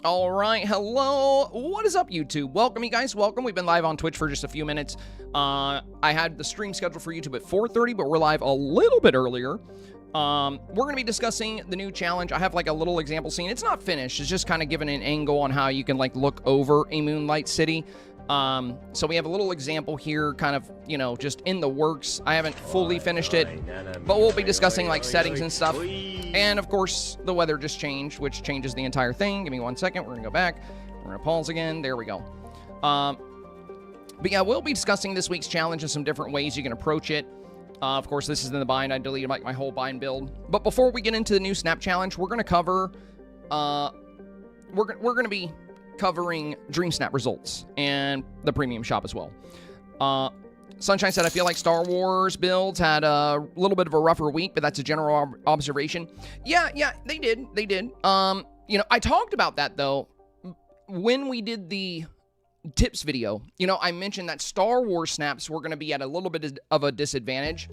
All right, hello. What is up, YouTube? Welcome, you guys. Welcome. We've been live on Twitch for just a few minutes. I had the stream scheduled for YouTube at 4:30, but we're live a little bit earlier. We're going to be discussing the new challenge. I have like a little example scene. It's not finished. It's just kind of giving an angle on how you can like look over a Moonlight city. So we have a little example here, kind of, you know, just in the works. I haven't fully finished it, but we'll be discussing like settings and stuff. And of course, the weather just changed, which changes the entire thing. Give me 1 second. We're gonna go back. We're gonna pause again. There we go. But yeah, we'll be discussing this week's challenge and some different ways you can approach it. Of course, this is in the bind. I deleted my whole bind build. But before we get into the new Snap challenge, we're gonna cover, we're gonna be covering Dreamsnap results and the premium shop as well. Sunshine said, I feel like Star Wars builds had a little bit of a rougher week, but that's a general observation. Yeah, they did. You know, I talked about that, though, when we did the tips video. You know, I mentioned that Star Wars snaps were going to be at a little bit of a disadvantage,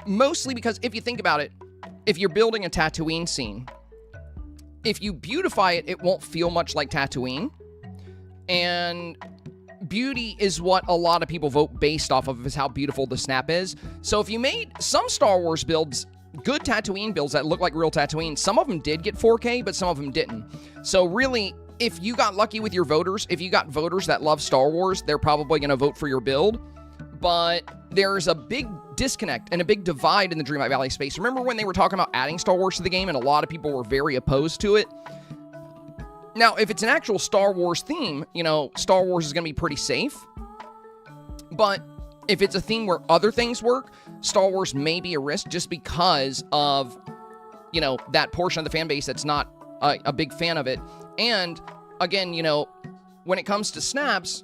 mostly because if you think about it, if you're building a Tatooine scene, if you beautify it, it won't feel much like Tatooine. And beauty is what a lot of people vote based off of, is how beautiful the snap is. So if you made some Star Wars builds, good Tatooine builds that look like real Tatooine, some of them did get 4K, but some of them didn't. So really, if you got lucky with your voters, if you got voters that love Star Wars, they're probably going to vote for your build. But there's a big disconnect and a big divide in the Dreamlight Valley space. Remember when they were talking about adding Star Wars to the game and a lot of people were very opposed to it? Now, if it's an actual Star Wars theme, you know, Star Wars is going to be pretty safe. But if it's a theme where other things work, Star Wars may be a risk just because of, you know, that portion of the fan base that's not a big fan of it. And again, you know, when it comes to snaps,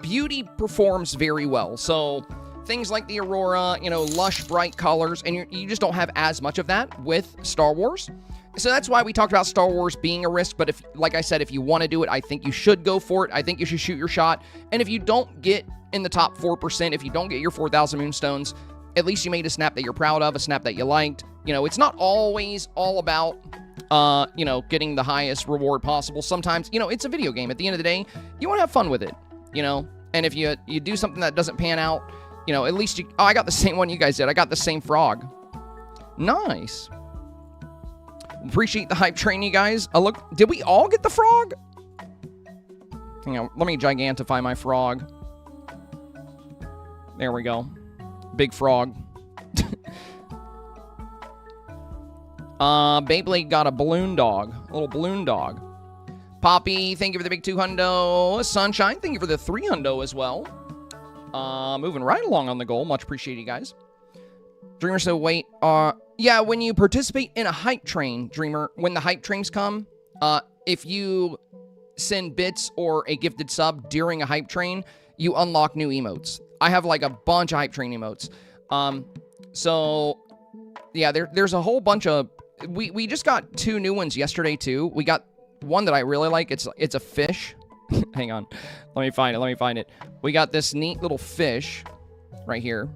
beauty performs very well. So things like the Aurora, you know, lush, bright colors, and you just don't have as much of that with Star Wars. So that's why we talked about Star Wars being a risk. But if, like I said, if you want to do it, I think you should go for it. I think you should shoot your shot. And if you don't get in the top 4%, if you don't get your 4,000 Moonstones, at least you made a snap that you're proud of, a snap that you liked. You know, it's not always all about, you know, getting the highest reward possible. Sometimes, you know, it's a video game. At the end of the day, you want to have fun with it, you know? And if you do something that doesn't pan out, you know, at least you... Oh, I got the same one you guys did. I got the same frog. Nice. Appreciate the hype train, you guys. Look, did we all get the frog? Hang on, let me gigantify my frog. There we go. Big frog. Beyblade got a balloon dog. A little balloon dog. Poppy, thank you for the big 200. Sunshine, thank you for the 300 as well. Moving right along on the goal. Much appreciated, you guys. Dreamer said, wait, yeah, when you participate in a hype train, Dreamer, when the hype trains come, if you send bits or a gifted sub during a hype train, you unlock new emotes. I have like a bunch of hype train emotes. So yeah, there's a whole bunch of, we just got 2 new ones yesterday too. We got one that I really like. It's a fish. Hang on. Let me find it. We got this neat little fish right here.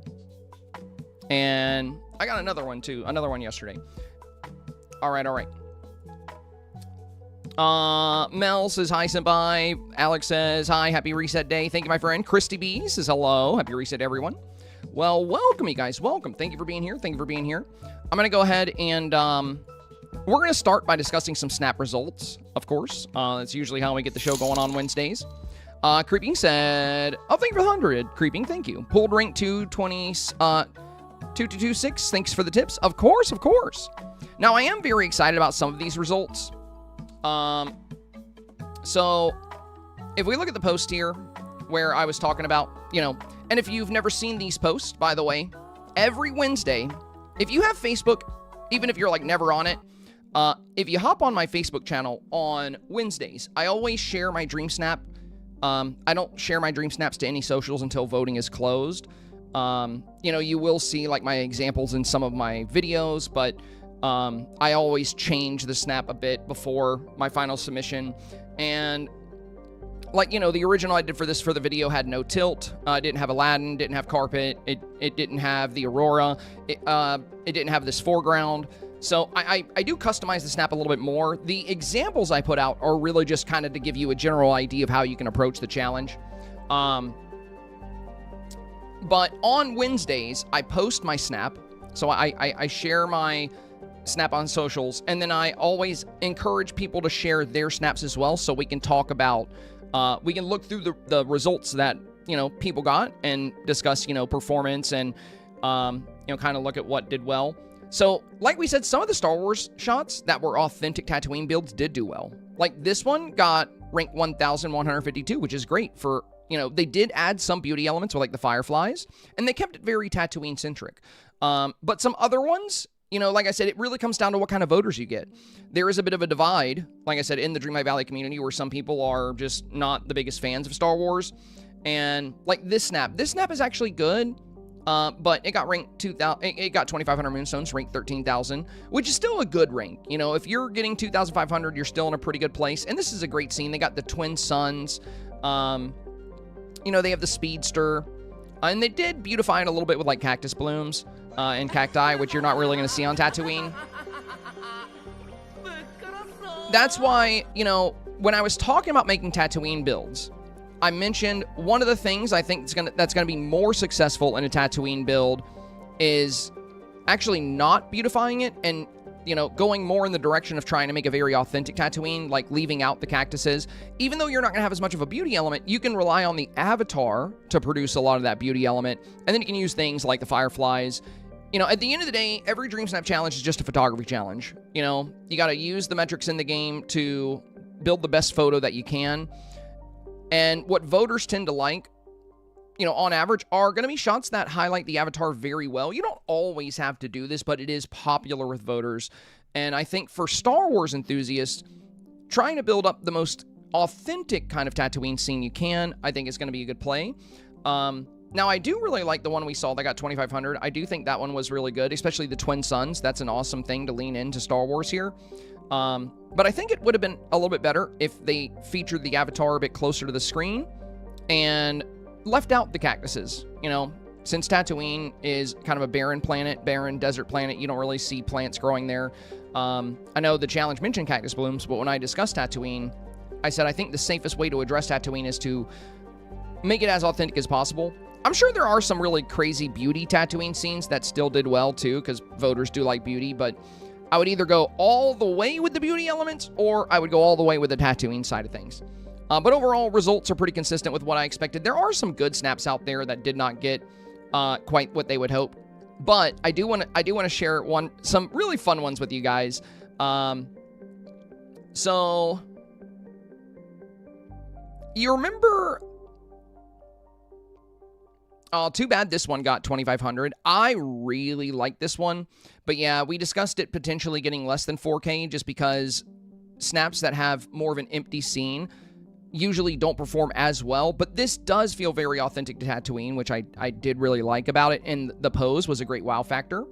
And I got another one too. Another one yesterday. All right. Mel says hi, senpai. Alex says hi, happy reset day. Thank you, my friend. Christy B says hello. Happy reset, everyone. Well, welcome, you guys. Welcome. Thank you for being here. I'm going to go ahead and we're going to start by discussing some snap results, of course. That's usually how we get the show going on Wednesdays. Creeping said, oh, thank you for the 100. Creeping, thank you. Pulled rank 220, 2226, thanks for the tips. Of course. Now, I am very excited about some of these results. So, if we look at the post here, where I was talking about, you know, and if you've never seen these posts, by the way, every Wednesday, if you have Facebook, even if you're, like, never on it, if you hop on my Facebook channel on Wednesdays, I always share my Dreamsnap. I don't share my Dreamsnaps to any socials until voting is closed. You know, you will see, like, my examples in some of my videos, but I always change the snap a bit before my final submission. And, like, you know, the original I did for the video had no tilt. It didn't have Aladdin, didn't have carpet. It didn't have the Aurora. It didn't have this foreground. So I do customize the snap a little bit more. The examples I put out are really just kind of to give you a general idea of how you can approach the challenge. But on Wednesdays, I post my snap. So I share my snap on socials, and then I always encourage people to share their snaps as well, so we can talk about, we can look through the results that, you know, people got and discuss, you know, performance and, you know, kind of look at what did well. So, like we said, some of the Star Wars shots that were authentic Tatooine builds did do well. Like this one got ranked 1,152, which is great for, you know, they did add some beauty elements with like the fireflies, and they kept it very Tatooine-centric. But some other ones, you know, like I said, it really comes down to what kind of voters you get. There is a bit of a divide, like I said, in the Dreamlight Valley community where some people are just not the biggest fans of Star Wars. And like this snap is actually good. But it got ranked 2,000, it got 2,500 moonstones, ranked 13,000, which is still a good rank. You know, if you're getting 2,500, you're still in a pretty good place. And this is a great scene. They got the twin suns. You know, they have the speedster. And they did beautify it a little bit with like cactus blooms and cacti, which you're not really going to see on Tatooine. That's why, you know, when I was talking about making Tatooine builds, I mentioned one of the things I think that's gonna be more successful in a Tatooine build is actually not beautifying it and, you know, going more in the direction of trying to make a very authentic Tatooine, like leaving out the cactuses. Even though you're not gonna have as much of a beauty element, you can rely on the avatar to produce a lot of that beauty element, and then you can use things like the fireflies. You know, at the end of the day, every Dreamsnap challenge is just a photography challenge. You know, you gotta use the metrics in the game to build the best photo that you can. And what voters tend to like, you know, on average, are going to be shots that highlight the avatar very well. You don't always have to do this, but it is popular with voters. And I think for Star Wars enthusiasts, trying to build up the most authentic kind of Tatooine scene you can, I think is going to be a good play. Now, I do really like the one we saw that got 2,500. I do think that one was really good, especially the Twin Suns. That's an awesome thing to lean into Star Wars here. But I think it would have been a little bit better if they featured the avatar a bit closer to the screen and left out the cactuses. You know, since Tatooine is kind of a barren planet, barren desert planet, you don't really see plants growing there. I know the challenge mentioned cactus blooms, but when I discussed Tatooine, I said I think the safest way to address Tatooine is to make it as authentic as possible. I'm sure there are some really crazy beauty Tatooine scenes that still did well too, because voters do like beauty, but I would either go all the way with the beauty elements, or I would go all the way with the Tatooine side of things. But overall, results are pretty consistent with what I expected. There are some good snaps out there that did not get quite what they would hope, but I do want to share some really fun ones with you guys. So you remember? Oh, too bad this one got 2,500. I really like this one. But yeah, we discussed it potentially getting less than 4K just because snaps that have more of an empty scene usually don't perform as well. But this does feel very authentic to Tatooine, which I did really like about it. And the pose was a great wow factor.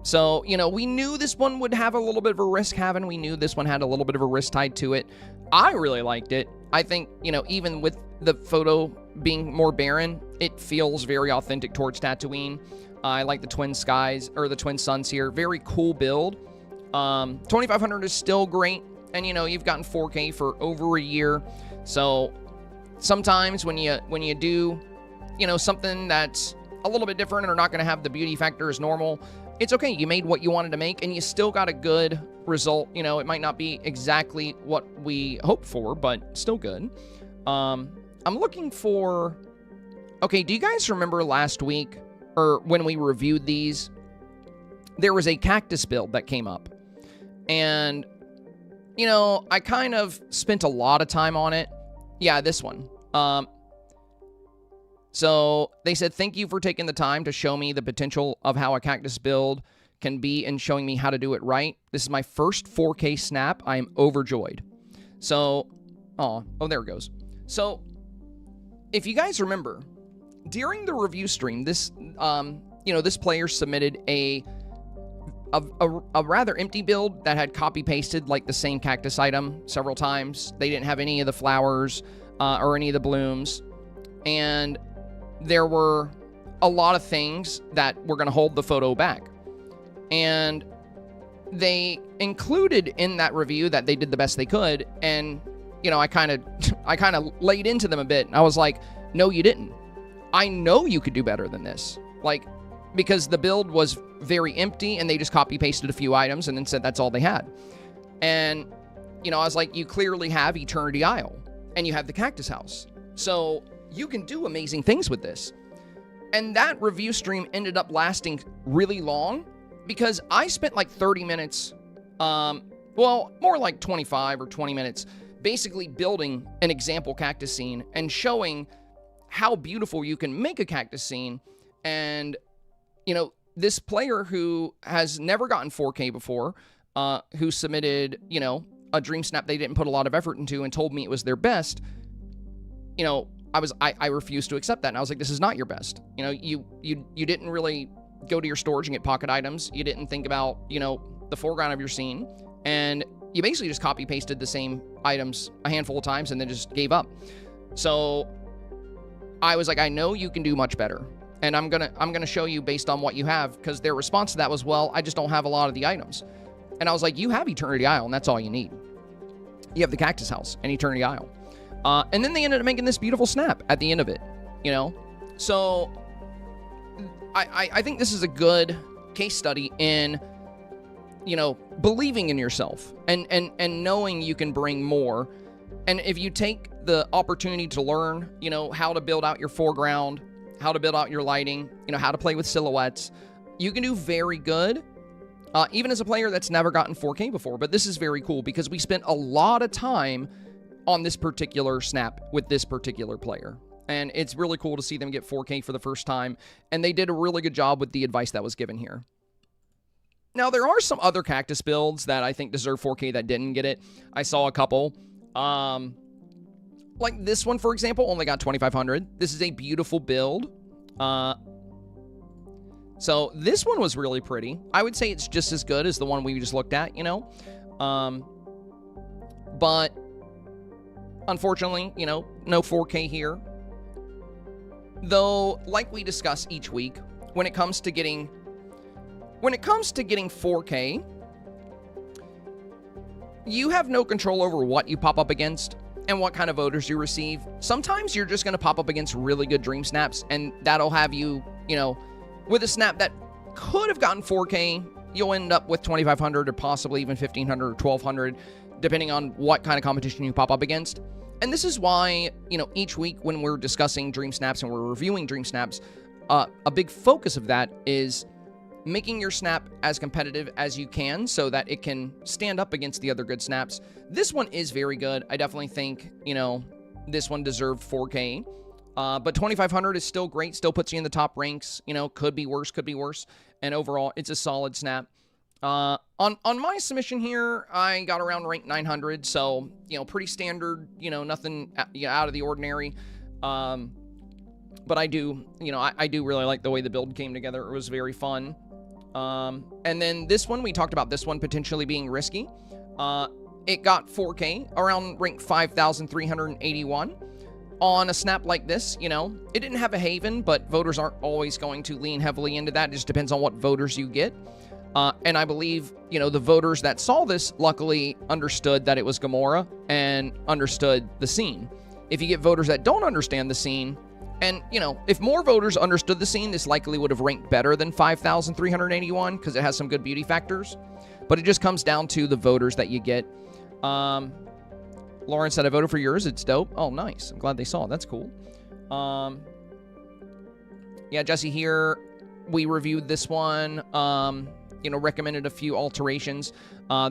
So, you know, we knew this one would have a little bit of a risk having. We knew this one had a little bit of a risk tied to it. I really liked it. I think, you know, even with the photo being more barren, it feels very authentic towards Tatooine. I like the twin skies, or the twin suns here. Very cool build. 2,500 is still great. And, you know, you've gotten 4K for over a year. So sometimes when you do, you know, something that's a little bit different or not going to have the beauty factor as normal, it's okay. You made what you wanted to make, and you still got a good result. You know, it might not be exactly what we hoped for, but still good. I'm looking for... Okay, do you guys remember last week, or when we reviewed these, there was a cactus build that came up. And, you know, I kind of spent a lot of time on it. Yeah, this one. So they said, thank you for taking the time to show me the potential of how a cactus build can be and showing me how to do it right. This is my first 4K snap. I am overjoyed. So, oh, there it goes. So, if you guys remember, during the review stream, this, you know, this player submitted a rather empty build that had copy-pasted, like, the same cactus item several times. They didn't have any of the flowers or any of the blooms. And there were a lot of things that were going to hold the photo back. And they included in that review that they did the best they could, and you know, I kind of laid into them a bit. I was like, no, you didn't. I know you could do better than this. Like, because the build was very empty and they just copy pasted a few items and then said that's all they had. And, you know, I was like, you clearly have Eternity Isle and you have the Cactus House. So you can do amazing things with this. And that review stream ended up lasting really long because I spent like 30 minutes, well, more like 25 or 20 minutes, basically building an example cactus scene and showing how beautiful you can make a cactus scene. And, you know, this player who has never gotten 4K before, who submitted, you know, a Dreamsnap they didn't put a lot of effort into and told me it was their best, you know, I refused to accept that. And I was like, this is not your best. You know, you didn't really go to your storage and get pocket items. You didn't think about, you know, the foreground of your scene. And you basically just copy pasted the same items a handful of times and then just gave up. So I was like, I know you can do much better. And I'm gonna show you based on what you have, because their response to that was, well, I just don't have a lot of the items. And I was like, you have Eternity Isle, and that's all you need. You have the Cactus House and Eternity Isle. And then they ended up making this beautiful snap at the end of it, you know? So I think this is a good case study in, you know, believing in yourself and knowing you can bring more. And if you take the opportunity to learn, you know, how to build out your foreground, how to build out your lighting, you know, how to play with silhouettes, you can do very good, even as a player that's never gotten 4K before. But this is very cool because we spent a lot of time on this particular snap with this particular player. And it's really cool to see them get 4K for the first time. And they did a really good job with the advice that was given here. Now, there are some other cactus builds that I think deserve 4K that didn't get it. I saw a couple. Like this one, for example, only got 2,500. This is a beautiful build. So this one was really pretty. I would say it's just as good as the one we just looked at, you know. But unfortunately, you know, no 4K here. Though, like we discuss each week, when it comes to getting 4K, you have no control over what you pop up against and what kind of voters you receive. Sometimes you're just going to pop up against really good dream snaps, and that'll have you, you know, with a snap that could have gotten 4K, you'll end up with 2,500 or possibly even 1,500 or 1,200, depending on what kind of competition you pop up against. And this is why, you know, each week when we're discussing dream snaps and we're reviewing dream snaps, a big focus of that is making your snap as competitive as you can so that it can stand up against the other good snaps. This one is very good. I definitely think, you know, this one deserved 4K. But 2,500 is still great, still puts you in the top ranks. You know, could be worse. And overall, it's a solid snap. On my submission here, I got around rank 900, so, you know, pretty standard, you know, nothing out of the ordinary. But I do, you know, I do really like the way the build came together. It was very fun. And then this one, we talked about this one potentially being risky. It got 4K, around rank 5,381. On a snap like this, you know, it didn't have a Haven, but voters aren't always going to lean heavily into that. It just depends on what voters you get. And I believe, you know, the voters that saw this luckily understood that it was Gamora and understood the scene. If you get voters that don't understand the scene, and, you know, if more voters understood the scene, this likely would have ranked better than 5,381 because it has some good beauty factors. But it just comes down to the voters that you get. Lauren said, I voted for yours. It's dope. Oh, nice. I'm glad they saw it. That's cool. Yeah, Jesse here. We reviewed this one. You know, recommended a few alterations.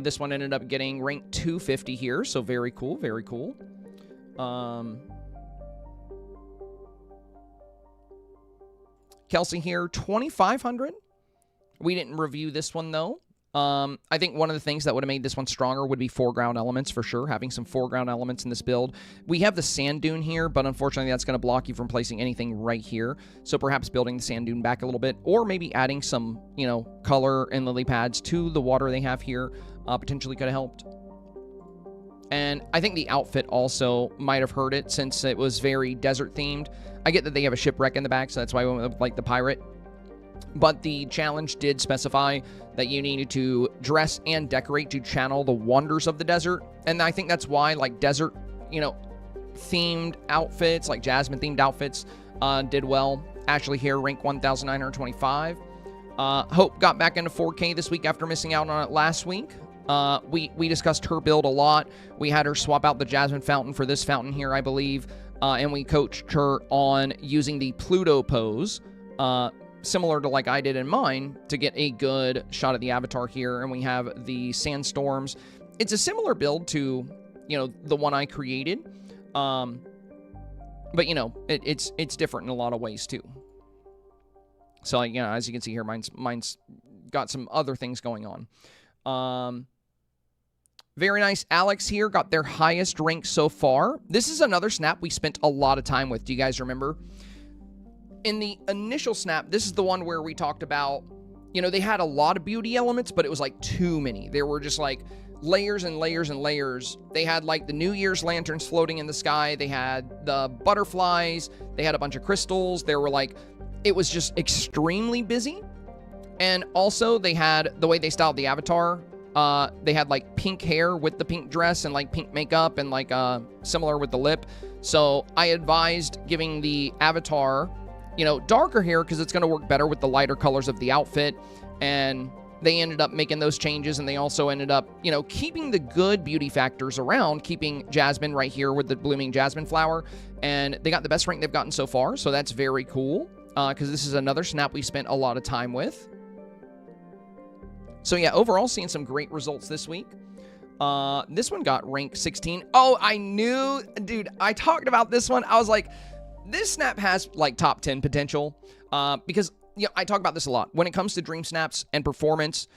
This one ended up getting ranked 250 here. So very cool. Very cool. Kelsey here, 2,500. We didn't review this one, though. I think one of the things that would have made this one stronger would be foreground elements, for sure. Having some foreground elements in this build. We have the sand dune here, but unfortunately that's going to block you from placing anything right here. So perhaps building the sand dune back a little bit, or maybe adding some, you know, color and lily pads to the water they have here potentially could have helped. And I think the outfit also might have hurt it since it was very desert themed. I get that they have a shipwreck in the back, so that's why I went with, like, the pirate. But the challenge did specify that you needed to dress and decorate to channel the wonders of the desert. And I think that's why, like, desert, you know, themed outfits, like Jasmine themed outfits, did well. Ashley here, rank 1,925. Hope got back into 4K this week after missing out on it last week. We discussed her build a lot. We had her swap out the Jasmine fountain for this fountain here, I believe. And we coached her on using the Pluto pose, similar to like I did in mine, to get a good shot of the avatar here. And we have the sandstorms. It's a similar build to, you know, the one I created. But, you know, it's different in a lot of ways, too. So, you know, as you can see here, mine's got some other things going on. Very nice. Alex here got their highest rank so far. This is another snap we spent a lot of time with. Do you guys remember? In the initial snap, this is the one where we talked about, you know, they had a lot of beauty elements, but it was like too many. There were just like layers and layers and layers. They had like the New Year's lanterns floating in the sky. They had the butterflies. They had a bunch of crystals. There were like, it was just extremely busy. And also they had the way they styled the avatar. They had like pink hair with the pink dress and like pink makeup and like similar with the lip. So I advised giving the avatar, you know, darker hair because it's going to work better with the lighter colors of the outfit. And they ended up making those changes, and they also ended up, you know, keeping the good beauty factors around, keeping Jasmine right here with the blooming jasmine flower. And they got the best rank they've gotten so far, so that's very cool because this is another snap we spent a lot of time with. So yeah, overall, seeing some great results this week. This one got rank 16. Oh, I knew, dude, I talked about this one. I was like, this snap has like top 10 potential because, you know, I talk about this a lot. When it comes to Dream Snaps and performance,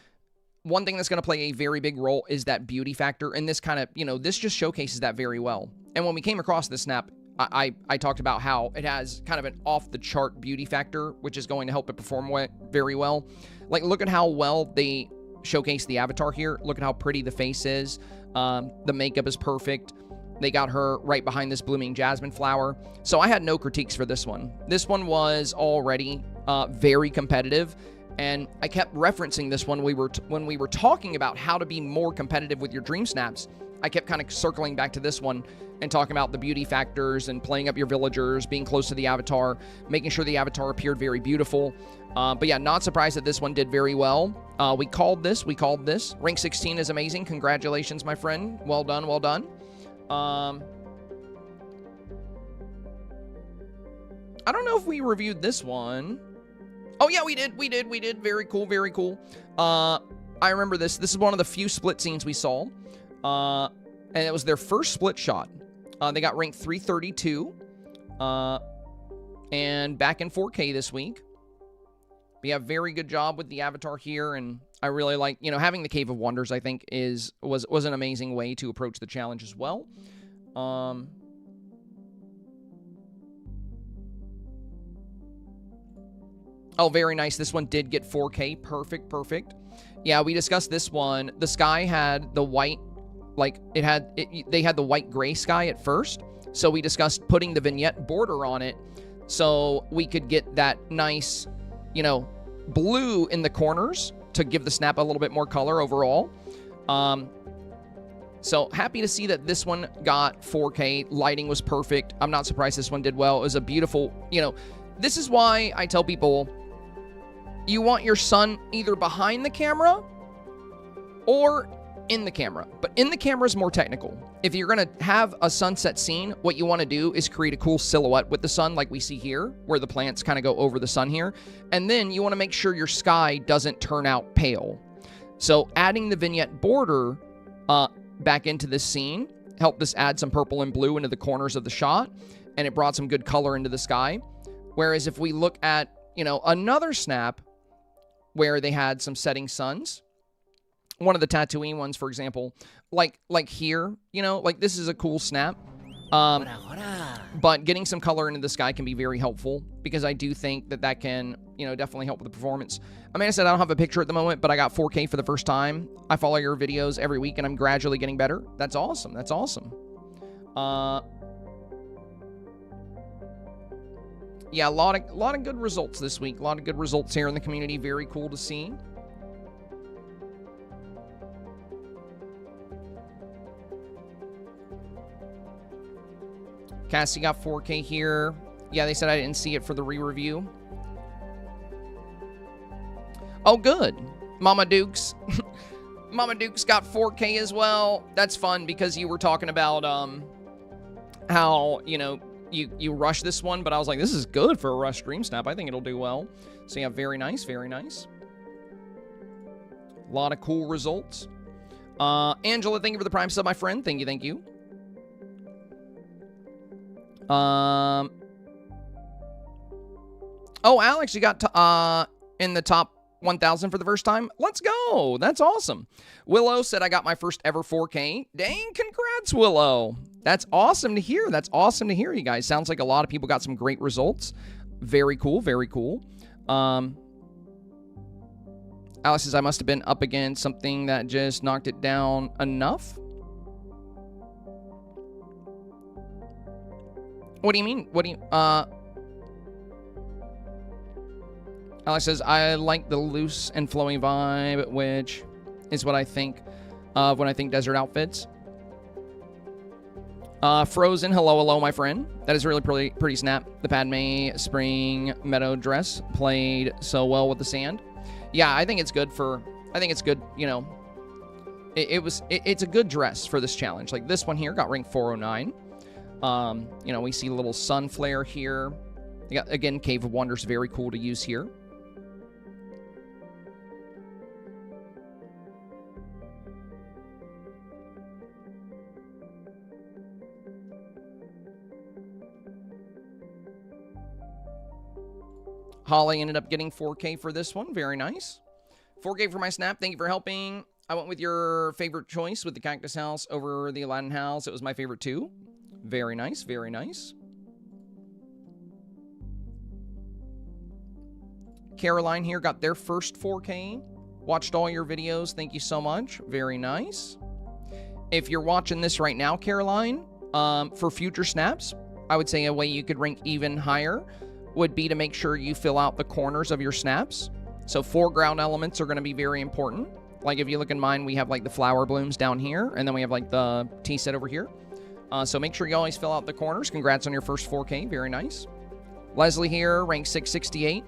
one thing that's going to play a very big role is that beauty factor. And this kind of, you know, this just showcases that very well. And when we came across this snap, I talked about how it has kind of an off-the-chart beauty factor, which is going to help it perform very well. Like, look at how well they showcase the avatar here. Look at how pretty the face is. The makeup is perfect. They got her right behind this blooming jasmine flower. So I had no critiques for this one. This one was already very competitive, and I kept referencing this one when we were talking about how to be more competitive with your Dream Snaps. I kept kind of circling back to this one and talking about the beauty factors and playing up your villagers, being close to the avatar, making sure the avatar appeared very beautiful. But yeah, not surprised that this one did very well. We called this. Rank 16 is amazing. Congratulations, my friend. Well done, well done. I don't know if we reviewed this one. Oh yeah, we did. Very cool, very cool. I remember this. This is one of the few split scenes we saw. And it was their first split shot. They got ranked 332. And back in 4K this week. We have very good job with the avatar here, and I really like, you know, having the Cave of Wonders, I think, was an amazing way to approach the challenge as well. Oh, very nice. This one did get 4K. Perfect, perfect. Yeah, we discussed this one. The sky had the white, like, they had the white gray sky at first. So we discussed putting the vignette border on it so we could get that nice, you know, blue in the corners to give the snap a little bit more color overall. So happy to see that this one got 4K. Lighting was perfect. I'm not surprised this one did well. It was a beautiful, you know, this is why I tell people you want your sun either behind the camera or in the camera. But in the camera is more technical. If you're going to have a sunset scene, what you want to do is create a cool silhouette with the sun like we see here, where the plants kind of go over the sun here. And then you want to make sure your sky doesn't turn out pale. So adding the vignette border back into this scene helped us add some purple and blue into the corners of the shot, and it brought some good color into the sky. Whereas if we look at, you know, another snap where they had some setting suns, one of the Tatooine ones, for example, like here, you know, like this is a cool snap. But getting some color into the sky can be very helpful because I do think that can, you know, definitely help with the performance. I mean, I said I don't have a picture at the moment, but I got 4K for the first time. I follow your videos every week, and I'm gradually getting better. That's awesome. That's awesome. Yeah, a lot of good results this week. A lot of good results here in the community. Very cool to see. Cassie got 4K here. Yeah, they said I didn't see it for the re-review. Oh, good. Mama Dukes. Mama Dukes got 4K as well. That's fun because you were talking about how, you know, you rush this one, but I was like, this is good for a rush Dreamsnap. I think it'll do well. So yeah, very nice, very nice. A lot of cool results. Angela, thank you for the Prime sub, my friend. Thank you, thank you. Oh, Alex, you got in the top 1,000 for the first time. Let's go. That's awesome. Willow said I got my first ever 4K. Dang, congrats, Willow. That's awesome to hear. That's awesome to hear, you guys. Sounds like a lot of people got some great results. Very cool, very cool. Alex says I must have been up against something that just knocked it down enough. What do you mean? What do you, Alex says, I like the loose and flowy vibe, which is what I think of when I think desert outfits. Frozen, hello, hello, my friend. That is really pretty snap. The Padme spring meadow dress played so well with the sand. Yeah, I think it's good for, you know, it's a good dress for this challenge. Like this one here got ranked 409. You know, we see a little sun flare here. You got, again, Cave of Wonders, very cool to use here. Holly ended up getting 4K for this one. Very nice. 4K for my snap. Thank you for helping. I went with your favorite choice with the Cactus House over the Aladdin House. It was my favorite too. Very nice. Very nice. Caroline here got their first 4K. Watched all your videos. Thank you so much. Very nice. If you're watching this right now, Caroline, for future snaps, I would say a way you could rank even higher would be to make sure you fill out the corners of your snaps. So foreground elements are going to be very important. Like if you look in mine, we have like the flower blooms down here, and then we have like the tea set over here. So make sure you always fill out the corners. Congrats on your first 4K. Very nice. Leslie here, rank 668.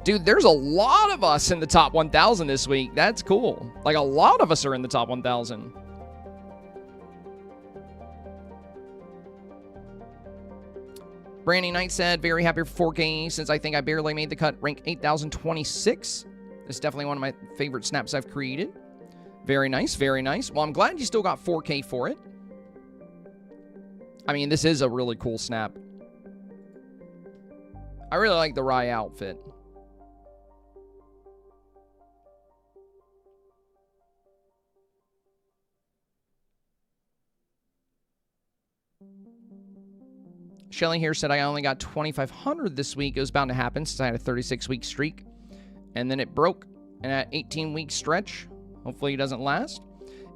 Dude, there's a lot of us in the top 1,000 this week. That's cool. Like a lot of us are in the top 1,000. Brandy Knight said, very happy for 4K since I think I barely made the cut. Rank 8,026. This is definitely one of my favorite snaps I've created. Very nice, very nice. Well, I'm glad you still got 4K for it. I mean, this is a really cool snap. I really like the Rye outfit. Shelly here said I only got 2,500 this week. It was bound to happen since I had a 36-week streak. And then it broke in that 18-week stretch. Hopefully it doesn't last.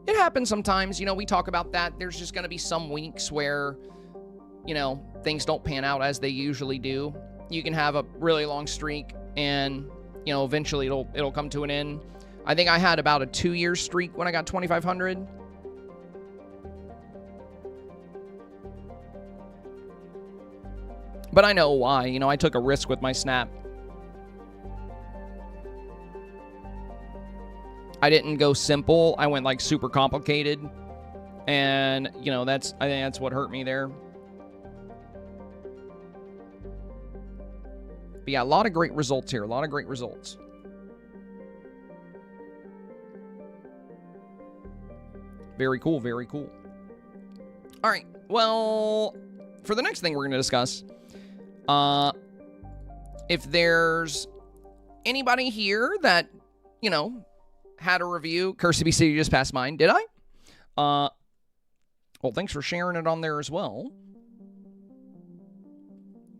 It happens sometimes. You know, we talk about that. There's just going to be some weeks where, you know, things don't pan out as they usually do. You can have a really long streak and, you know, eventually it'll come to an end. I think I had about a 2-year streak when I got 2,500. But I know why. You know, I took a risk with my snap. I didn't go simple. I went like super complicated. And, you know, I think that's what hurt me there. But yeah, a lot of great results here. A lot of great results. Very cool. Very cool. All right. Well, for the next thing we're going to discuss, if there's anybody here that, you know, had a review, Curse to Be City just passed mine, did I? Well, thanks for sharing it on there as well.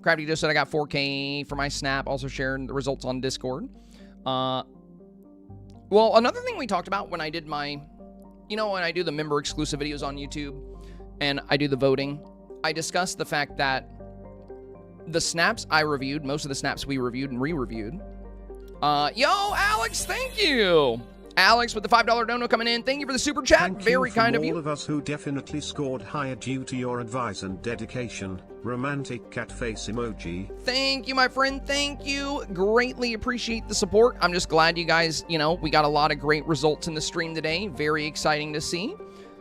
Crafty just said I got 4K for my snap, also sharing the results on Discord. Well, another thing we talked about when I did my, you know, when I do the member exclusive videos on YouTube and I do the voting, I discussed the fact that the snaps I reviewed, most of the snaps we reviewed and re-reviewed. Yo, Alex, thank you. Alex with the $5 dono coming in. Thank you for the super chat. Very kind of you. All of us who definitely scored higher due to your advice and dedication. Romantic cat face emoji. Thank you, my friend. Thank you. Greatly appreciate the support. I'm just glad you guys, you know, we got a lot of great results in the stream today. Very exciting to see.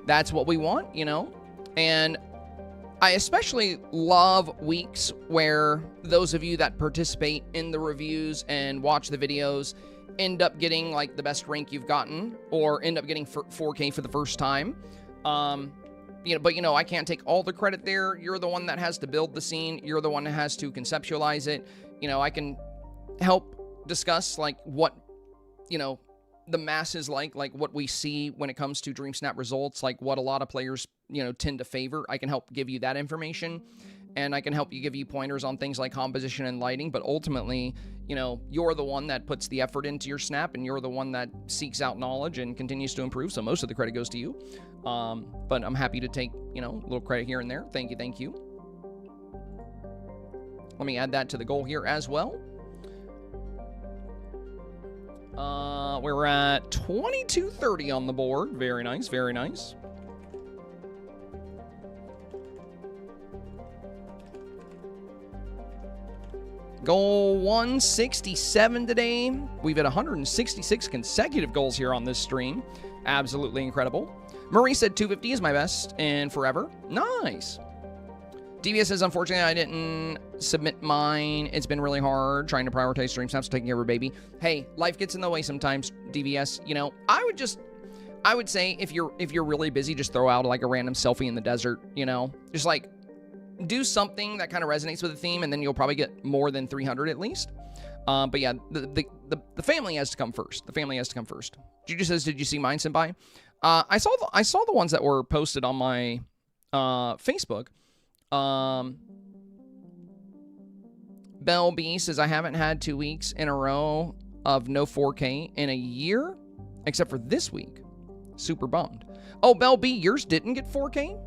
That's what we want, you know. And I especially love weeks where those of you that participate in the reviews and watch the videos end up getting like the best rank you've gotten, or end up getting 4K for the first time. You know, but you know, I can't take all the credit there. You're the one that has to build the scene. You're the one that has to conceptualize it. You know, I can help discuss like what, you know, the masses like what we see when it comes to Dreamsnap results, like what a lot of players, you know, tend to favor. I can help give you that information, and I can help you give you pointers on things like composition and lighting, but ultimately, you know, you're the one that puts the effort into your snap, and you're the one that seeks out knowledge and continues to improve, so most of the credit goes to you. But I'm happy to take, you know, a little credit here and there. Thank you, thank you. Let me add that to the goal here as well. We're at 2230 on the board. Very nice, very nice. Goal 167 today. We've had 166 consecutive goals here on this stream. Absolutely incredible. Marie said 250 is my best in forever. Nice. DVS says, unfortunately, I didn't submit mine. It's been really hard trying to prioritize stream snaps, taking care of a baby. Hey, life gets in the way sometimes, DVS. You know, I would say if you're really busy, just throw out like a random selfie in the desert, you know? Just like do something that kind of resonates with the theme, and then you'll probably get more than 300 at least. But yeah, the family has to come first. The family has to come first. Juju says, did you see mine, Senpai? I saw the ones that were posted on my Facebook. Bell B says, I haven't had 2 weeks in a row of no 4K in a year, except for this week. Super bummed. Oh, Bell B, yours didn't get 4K?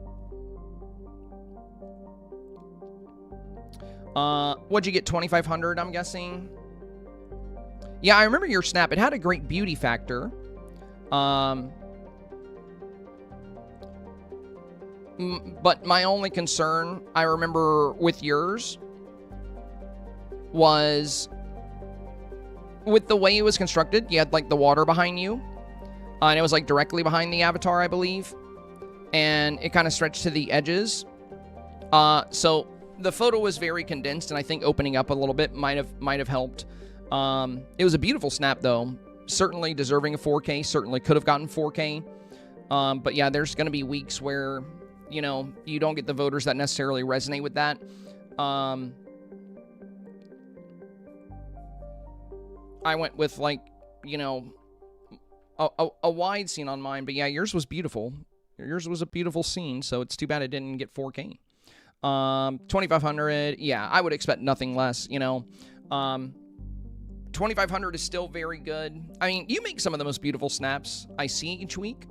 What'd you get, 2,500, I'm guessing? Yeah, I remember your snap. It had a great beauty factor. But my only concern, I remember with yours, was with the way it was constructed. You had like the water behind you, and it was like directly behind the avatar, I believe, and it kind of stretched to the edges. So the photo was very condensed, and I think opening up a little bit might have helped. It was a beautiful snap, though. Certainly deserving of 4K. Certainly could have gotten 4K. But yeah, there's going to be weeks where, you know, you don't get the voters that necessarily resonate with that. I went with, like, you know, a wide scene on mine. But yeah, yours was beautiful. Yours was a beautiful scene, so it's too bad it didn't get 4K. 2,500, yeah, I would expect nothing less, you know. 2,500 is still very good. I mean, you make some of the most beautiful snaps I see each week.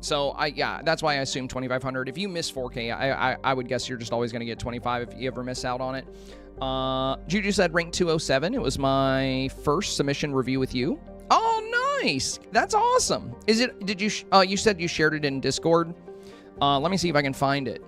So, yeah, that's why I assume 2,500. If you miss 4K, I would guess you're just always going to get 25 if you ever miss out on it. Juju said rank 207. It was my first submission review with you. Oh, nice. That's awesome. Is it, did you, you said you shared it in Discord. Let me see if I can find it.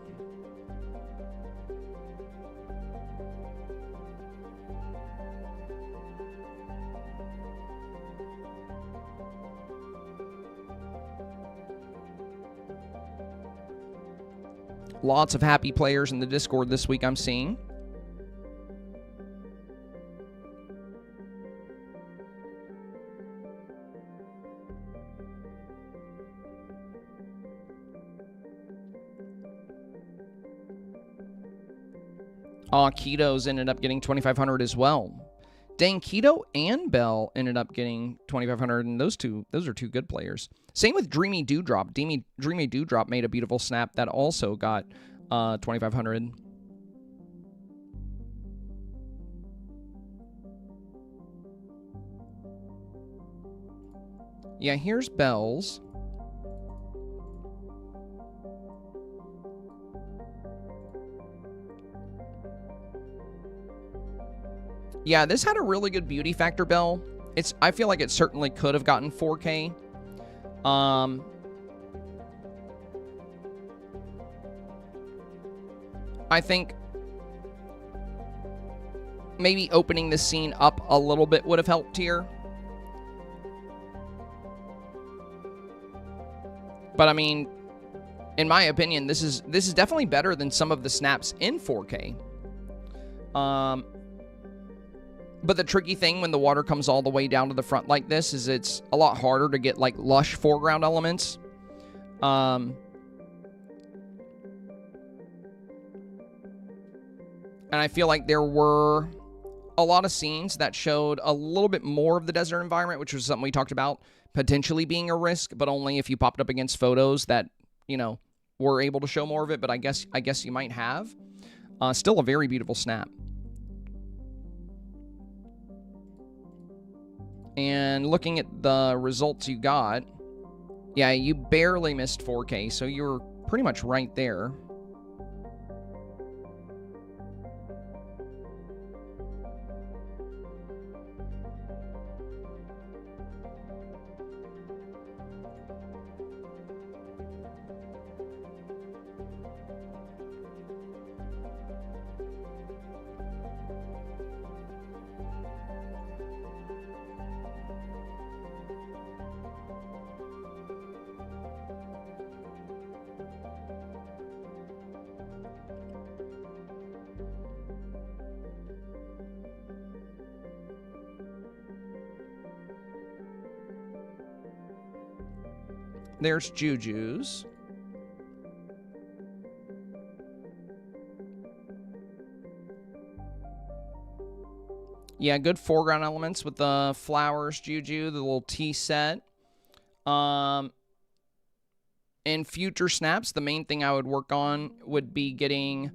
Lots of happy players in the Discord this week, I'm seeing. Keto's ended up getting 2,500 as well. Dang, Keto and Bell ended up getting 2,500, and those are two good players. Same with Dreamy Dewdrop. Dreamy Dewdrop made a beautiful snap that also got 2,500. Yeah, here's Bell's. Yeah, this had a really good beauty factor, Bell. I feel like it certainly could have gotten 4K. I think maybe opening the scene up a little bit would have helped here. But I mean, in my opinion, this is definitely better than some of the snaps in 4K. But the tricky thing when the water comes all the way down to the front like this is it's a lot harder to get like lush foreground elements. And I feel like there were a lot of scenes that showed a little bit more of the desert environment, which was something we talked about potentially being a risk, but only if you popped up against photos that, you know, were able to show more of it. But I guess you might have. Still a very beautiful snap. And looking at the results you got, yeah, you barely missed 4K, so you were pretty much right there. There's Juju's. Yeah, good foreground elements with the flowers, Juju, the little tea set. In future snaps, the main thing I would work on would be getting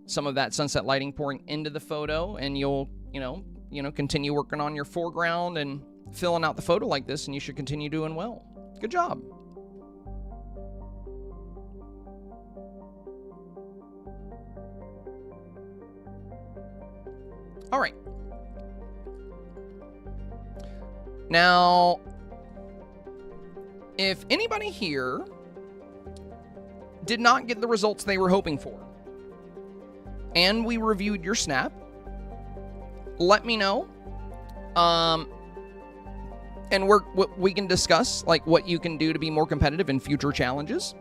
some of that sunset lighting pouring into the photo, and you'll, you know, continue working on your foreground and filling out the photo like this, and you should continue doing well. Good job. All right. Now, if anybody here did not get the results they were hoping for, and we reviewed your snap, let me know. And we can discuss like what you can do to be more competitive in future challenges.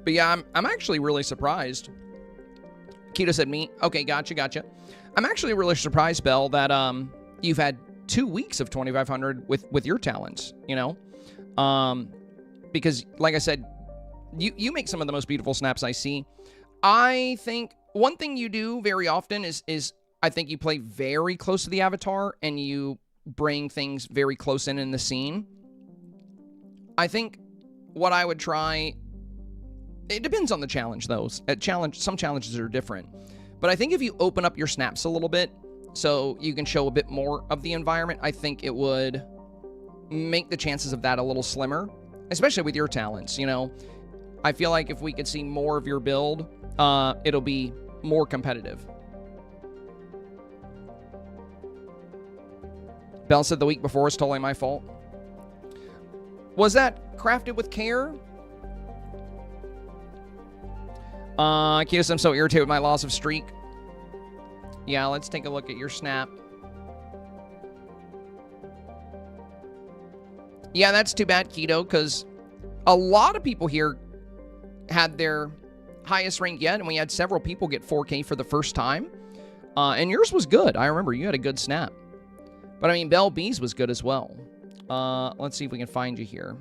But yeah, I'm actually really surprised. Keto said me. Okay, gotcha. I'm actually really surprised, Bell, that you've had 2 weeks of 2,500 with your talents, you know? Because, like I said, you make some of the most beautiful snaps I see. I think one thing you do very often is I think you play very close to the avatar and you bring things very close in the scene. I think what I would try... It depends on the challenge, though. Some challenges are different. But I think if you open up your snaps a little bit so you can show a bit more of the environment, I think it would make the chances of that a little slimmer, especially with your talents, you know? I feel like if we could see more of your build, it'll be more competitive. Bell said the week before was totally my fault. Was that crafted with care? Kios, I'm so irritated with my loss of streak. Yeah, let's take a look at your snap. Yeah, that's too bad, Keto, because a lot of people here had their highest rank yet, and we had several people get 4K for the first time. And yours was good. I remember you had a good snap. But, I mean, Bell B's was good as well. Let's see if we can find you here.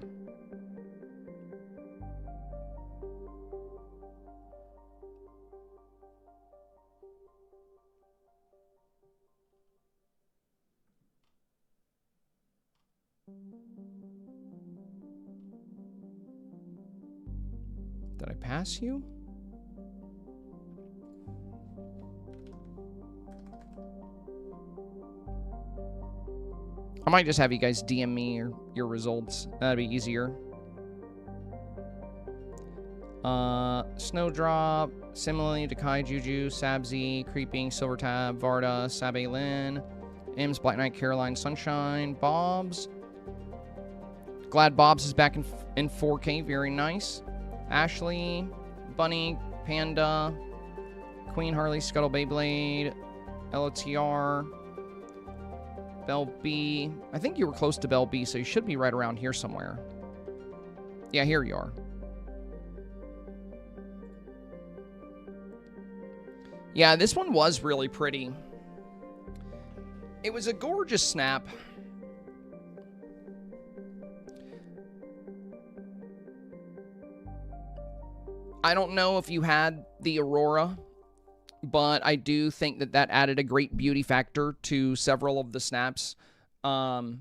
Did I pass you? I might just have you guys DM me your results. That'd be easier. Snowdrop, similarly to Kai Juju, Sabzi, Creeping, Silver Tab, Varda, Sabe Lin, Im's, Black Knight, Caroline, Sunshine, Bob's. Glad Bob's is back in 4K, very nice. Ashley, Bunny, Panda, Queen Harley, Scuttle Beyblade, LTR, Bell B. I think you were close to Bell B, so you should be right around here somewhere. Yeah, here you are. Yeah, this one was really pretty. It was a gorgeous snap. I don't know if you had the Aurora, but I do think that that added a great beauty factor to several of the snaps. And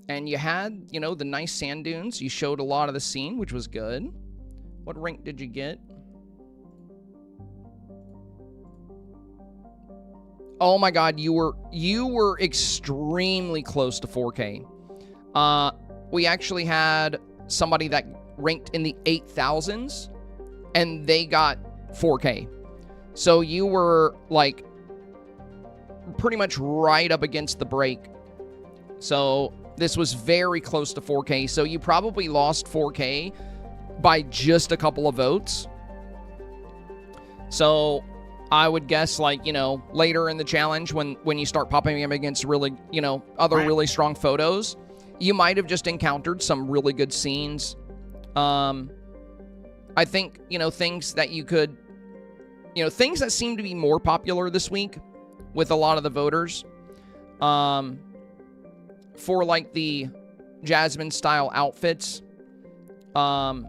you had, you know, the nice sand dunes. You showed a lot of the scene, which was good. What rank did you get? Oh my God, you were extremely close to 4K. We actually had somebody that ranked in the 8,000s, and they got 4K. So you were like pretty much right up against the break. So this was very close to 4K. So you probably lost 4K by just a couple of votes. So I would guess, like, you know, later in the challenge when you start popping up against really, you know, other really strong photos, you might have just encountered some really good scenes. I think, you know, things that you could, you know, things that seem to be more popular this week with a lot of the voters, for like the Jasmine style outfits. I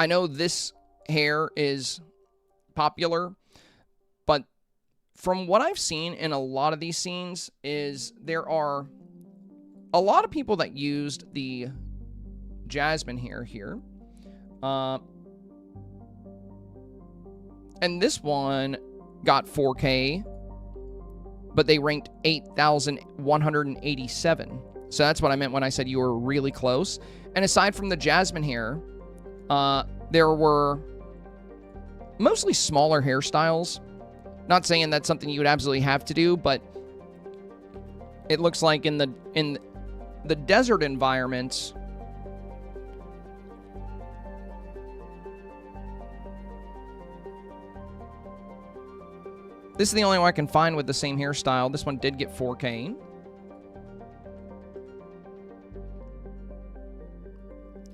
know this hair is popular, but from what I've seen in a lot of these scenes is there are a lot of people that used the Jasmine hair here. And this one got 4K, but they ranked 8,187. So that's what I meant when I said you were really close. And aside from the Jasmine hair, there were mostly smaller hairstyles. Not saying that's something you would absolutely have to do, but it looks like in the desert environments, this is the only one I can find with the same hairstyle. This one did get 4K.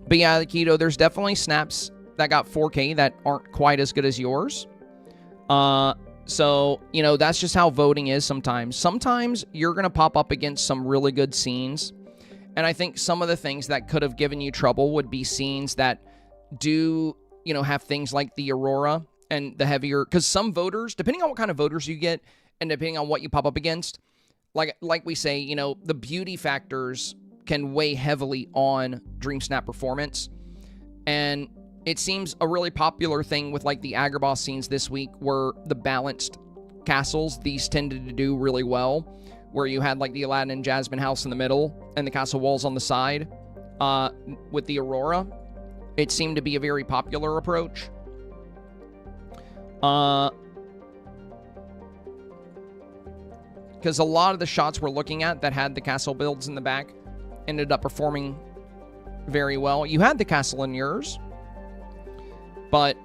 But yeah, Keto, there's definitely snaps that got 4K that aren't quite as good as yours. So, you know, that's just how voting is sometimes. Sometimes you're going to pop up against some really good scenes. And I think some of the things that could have given you trouble would be scenes that do, you know, have things like the Aurora and the heavier, because some voters, depending on what kind of voters you get and depending on what you pop up against, like we say, you know, the beauty factors can weigh heavily on Dreamsnap performance. And it seems a really popular thing with like the Agrabah scenes this week were the balanced castles. These tended to do really well, where you had like the Aladdin and Jasmine house in the middle and the castle walls on the side. With the Aurora, it seemed to be a very popular approach. Because a lot of the shots we're looking at that had the castle builds in the back ended up performing very well. You had the castle in yours, but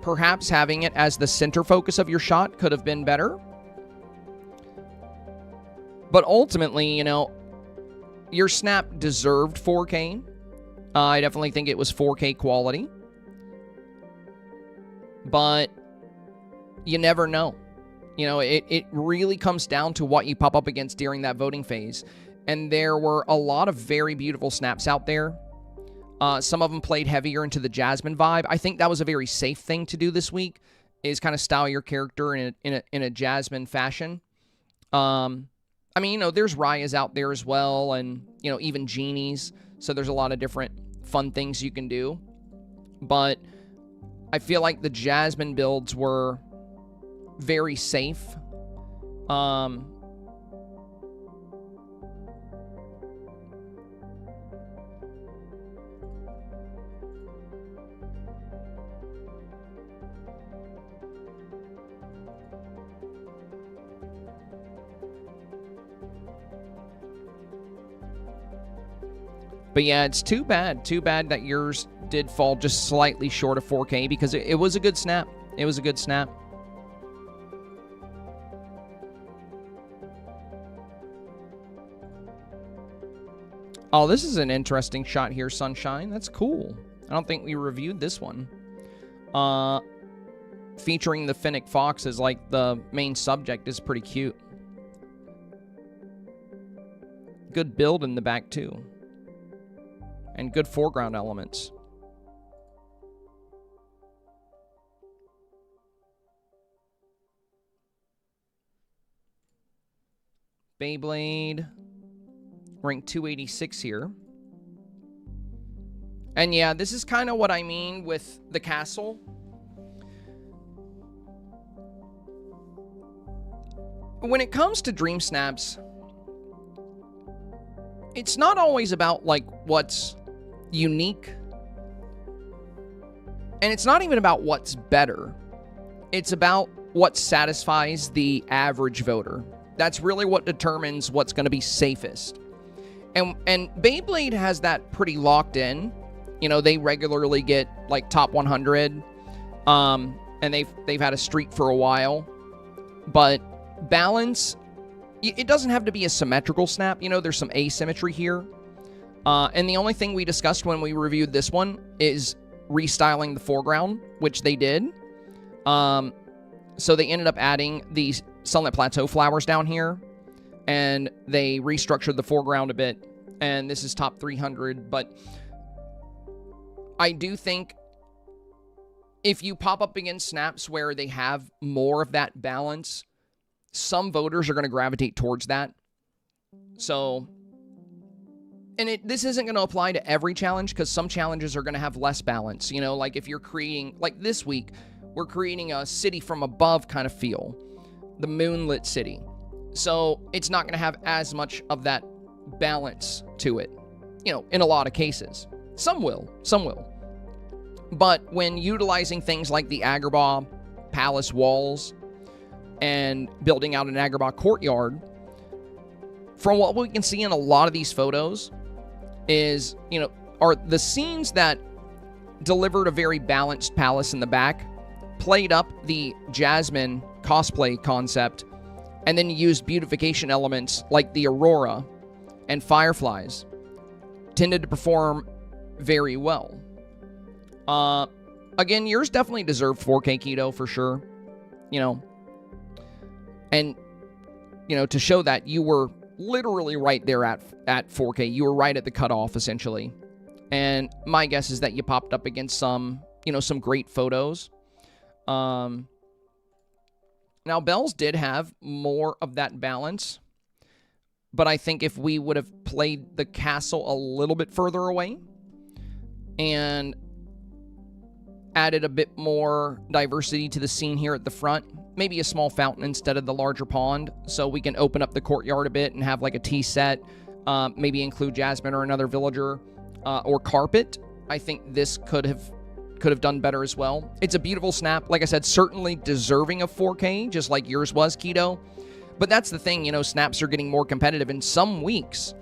perhaps having it as the center focus of your shot could have been better. But ultimately, you know, your snap deserved 4K. I definitely think it was 4K quality. But you never know. You know, it really comes down to what you pop up against during that voting phase. And there were a lot of very beautiful snaps out there. Some of them played heavier into the Jasmine vibe. I think that was a very safe thing to do this week, is kind of style your character in a Jasmine fashion. I mean, you know, there's Raya's out there as well, and, you know, even Genies. So there's a lot of different fun things you can do. But I feel like the Jasmine builds were very safe. But yeah, it's too bad. Too bad that yours did fall just slightly short of 4K because it was a good snap. It was a good snap. Oh, this is an interesting shot here, Sunshine. That's cool. I don't think we reviewed this one. Featuring the Finnick Fox as like the main subject is pretty cute. Good build in the back too. And good foreground elements. Beyblade. Rank 286 here. And yeah, this is kind of what I mean with the castle. When it comes to Dreamsnaps, it's not always about like what's unique. And it's not even about what's better. It's about what satisfies the average voter. That's really what determines what's going to be safest. And Beyblade has that pretty locked in. You know, they regularly get like top 100. And they've had a streak for a while. But balance, it doesn't have to be a symmetrical snap. You know, there's some asymmetry here. And the only thing we discussed when we reviewed this one is restyling the foreground, which they did. So they ended up adding these Sunlit Plateau flowers down here. And they restructured the foreground a bit. And this is top 300. But I do think if you pop up against snaps where they have more of that balance, some voters are going to gravitate towards that. So, and this isn't going to apply to every challenge because some challenges are going to have less balance. You know, like if you're creating, like this week, we're creating a city from above kind of feel. The moonlit city. So it's not going to have as much of that balance to it, you know, in a lot of cases. Some will. But when utilizing things like the Agrabah Palace walls and building out an Agrabah courtyard, from what we can see in a lot of these photos is, you know, are the scenes that delivered a very balanced palace in the back, played up the Jasmine cosplay concept, and then used beautification elements like the Aurora and Fireflies, tended to perform very well. Again, yours definitely deserved 4K keto for sure, you know. And, you know, to show that you were literally right there at 4K. You were right at the cutoff, essentially. And my guess is that you popped up against some, you know, some great photos. Now, Bells did have more of that balance. But I think if we would have played the castle a little bit further away and added a bit more diversity to the scene here at the front, maybe a small fountain instead of the larger pond, so we can open up the courtyard a bit and have like a tea set, maybe include Jasmine or another villager, or carpet, I think this could have done better as well. It's a beautiful snap. Like I said, certainly deserving of 4K, just like yours was, Keto. But that's the thing, you know, snaps are getting more competitive in some weeks.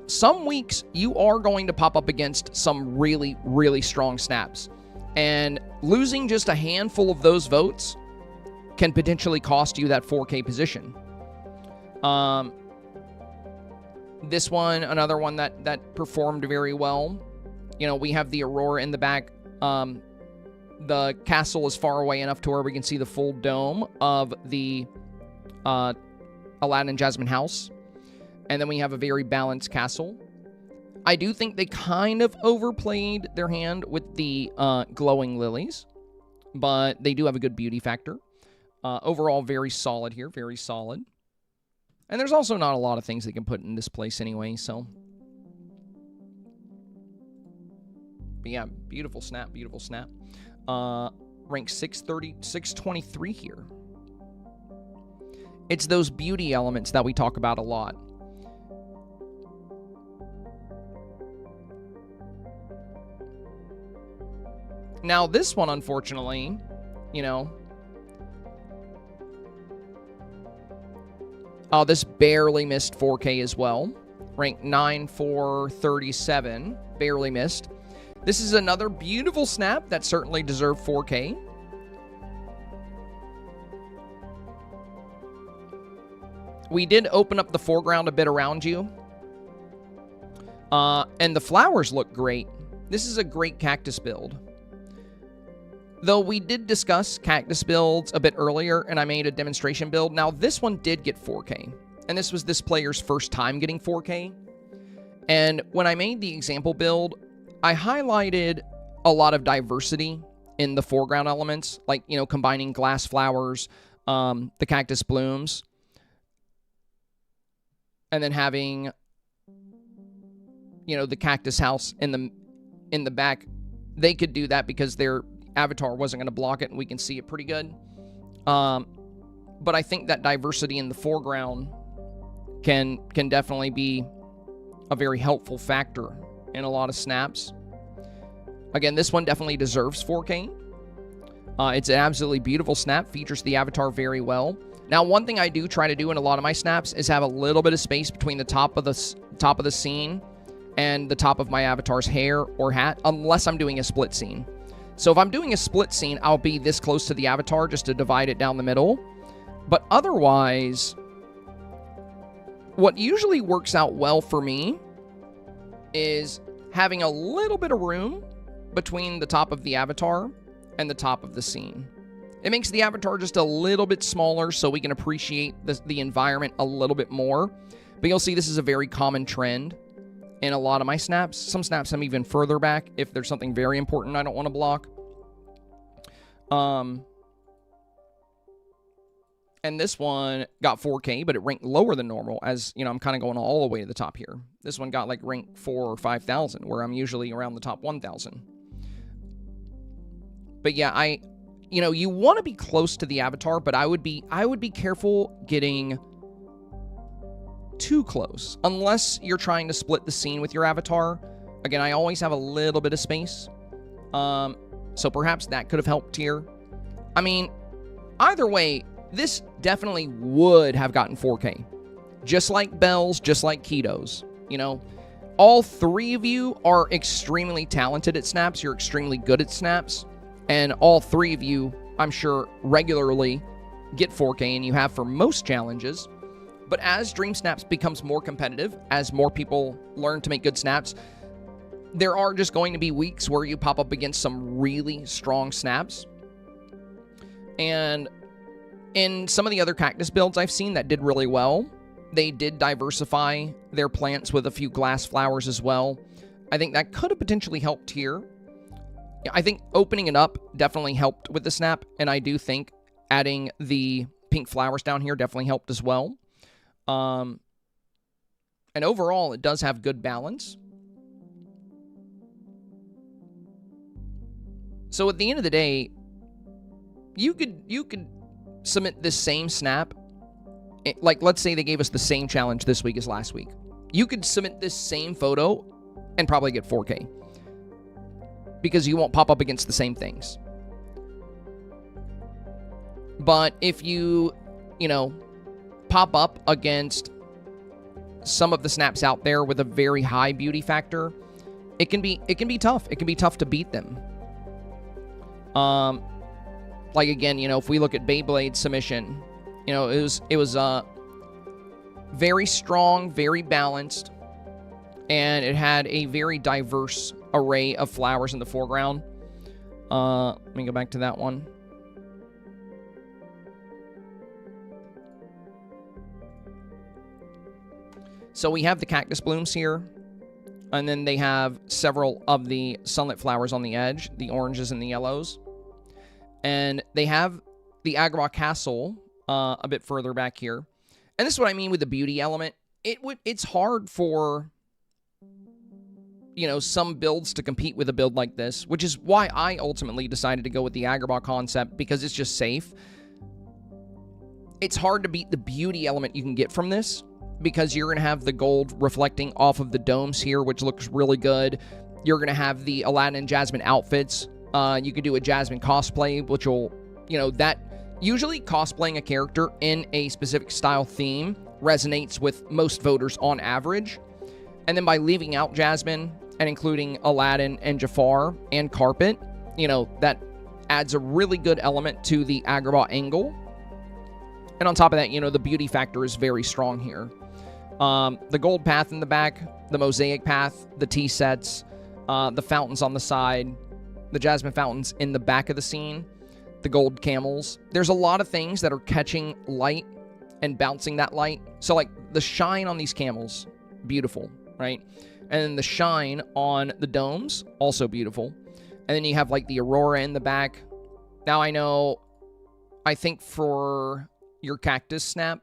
Some weeks, you are going to pop up against some really, really strong snaps. And losing just a handful of those votes can potentially cost you that 4K position. This one, another one that performed very well. You know, we have the Aurora in the back. The castle is far away enough to where we can see the full dome of the Aladdin and Jasmine house. And then we have a very balanced castle. I do think they kind of overplayed their hand with the glowing lilies, but they do have a good beauty factor. Overall, very solid here, very solid. And there's also not a lot of things they can put in this place anyway, so. But yeah, beautiful snap, beautiful snap. Rank 623 here. It's those beauty elements that we talk about a lot. Now, this one, unfortunately, you know, this barely missed 4K as well. Ranked 9 for 37. Barely missed. This is another beautiful snap that certainly deserved 4K. We did open up the foreground a bit around you. And the flowers look great. This is a great cactus build. Though we did discuss cactus builds a bit earlier, and I made a demonstration build. Now, this one did get 4K. And this was this player's first time getting 4K. And when I made the example build, I highlighted a lot of diversity in the foreground elements. Like, you know, combining glass flowers, the cactus blooms. And then having, you know, the cactus house in the back. They could do that because their avatar wasn't going to block it, and we can see it pretty good. But I think that diversity in the foreground can definitely be a very helpful factor in a lot of snaps. Again, this one definitely deserves 4K. It's an absolutely beautiful snap, features the avatar very well. Now, one thing I do try to do in a lot of my snaps is have a little bit of space between the top of the scene and the top of my avatar's hair or hat, unless I'm doing a split scene. So if I'm doing a split scene, I'll be this close to the avatar just to divide it down the middle. But otherwise, what usually works out well for me is having a little bit of room between the top of the avatar and the top of the scene. It makes the avatar just a little bit smaller so we can appreciate the environment a little bit more. But you'll see this is a very common trend in a lot of my snaps. Some snaps I'm even further back if there's something very important I don't want to block. And this one got 4K, but it ranked lower than normal, as, you know, I'm kind of going all the way to the top here. This one got like rank 4 or 5,000, where I'm usually around the top 1,000. But yeah, you know, you want to be close to the avatar, but I would be careful getting too close, unless you're trying to split the scene with your avatar. Again, I always have a little bit of space, so perhaps that could have helped here. I mean, either way, this definitely would have gotten 4K. Just like Bells, just like Ketos. You know, all three of you are extremely talented at snaps. You're extremely good at snaps. And all three of you, I'm sure, regularly get 4K, and you have for most challenges. But as Dreamsnaps becomes more competitive, as more people learn to make good snaps, there are just going to be weeks where you pop up against some really strong snaps. And in some of the other cactus builds I've seen that did really well, they did diversify their plants with a few glass flowers as well. I think that could have potentially helped here. I think opening it up definitely helped with the snap, and I do think adding the pink flowers down here definitely helped as well. And overall, it does have good balance. So at the end of the day, you could submit this same snap. Like, let's say they gave us the same challenge this week as last week. You could submit this same photo and probably get 4K. Because you won't pop up against the same things. But if you know, pop up against some of the snaps out there with a very high beauty factor, it can be tough. It can be tough to beat them. Like, again, you know, if we look at Beyblade's submission, you know, it was very strong, very balanced, and it had a very diverse array of flowers in the foreground. Let me go back to that one. So we have the cactus blooms here, and then they have several of the sunlit flowers on the edge, the oranges and the yellows. And they have the Agrabah Castle a bit further back here. And this is what I mean with the beauty element. It's hard for, you know, some builds to compete with a build like this, which is why I ultimately decided to go with the Agrabah concept, because it's just safe. It's hard to beat the beauty element you can get from this, because you're going to have the gold reflecting off of the domes here, which looks really good. You're going to have the Aladdin and Jasmine outfits. You could do a Jasmine cosplay, which will, you know, that usually cosplaying a character in a specific style theme resonates with most voters on average. And then by leaving out Jasmine and including Aladdin and Jafar and Carpet, you know, that adds a really good element to the Agrabah angle. And on top of that, you know, the beauty factor is very strong here. The gold path in the back, the mosaic path, the tea sets, the fountains on the side, the Jasmine fountains in the back of the scene, the gold camels. There's a lot of things that are catching light and bouncing that light. So, like, the shine on these camels, beautiful, right? And then the shine on the domes, also beautiful. And then you have, like, the aurora in the back. Now, I think for your cactus snap,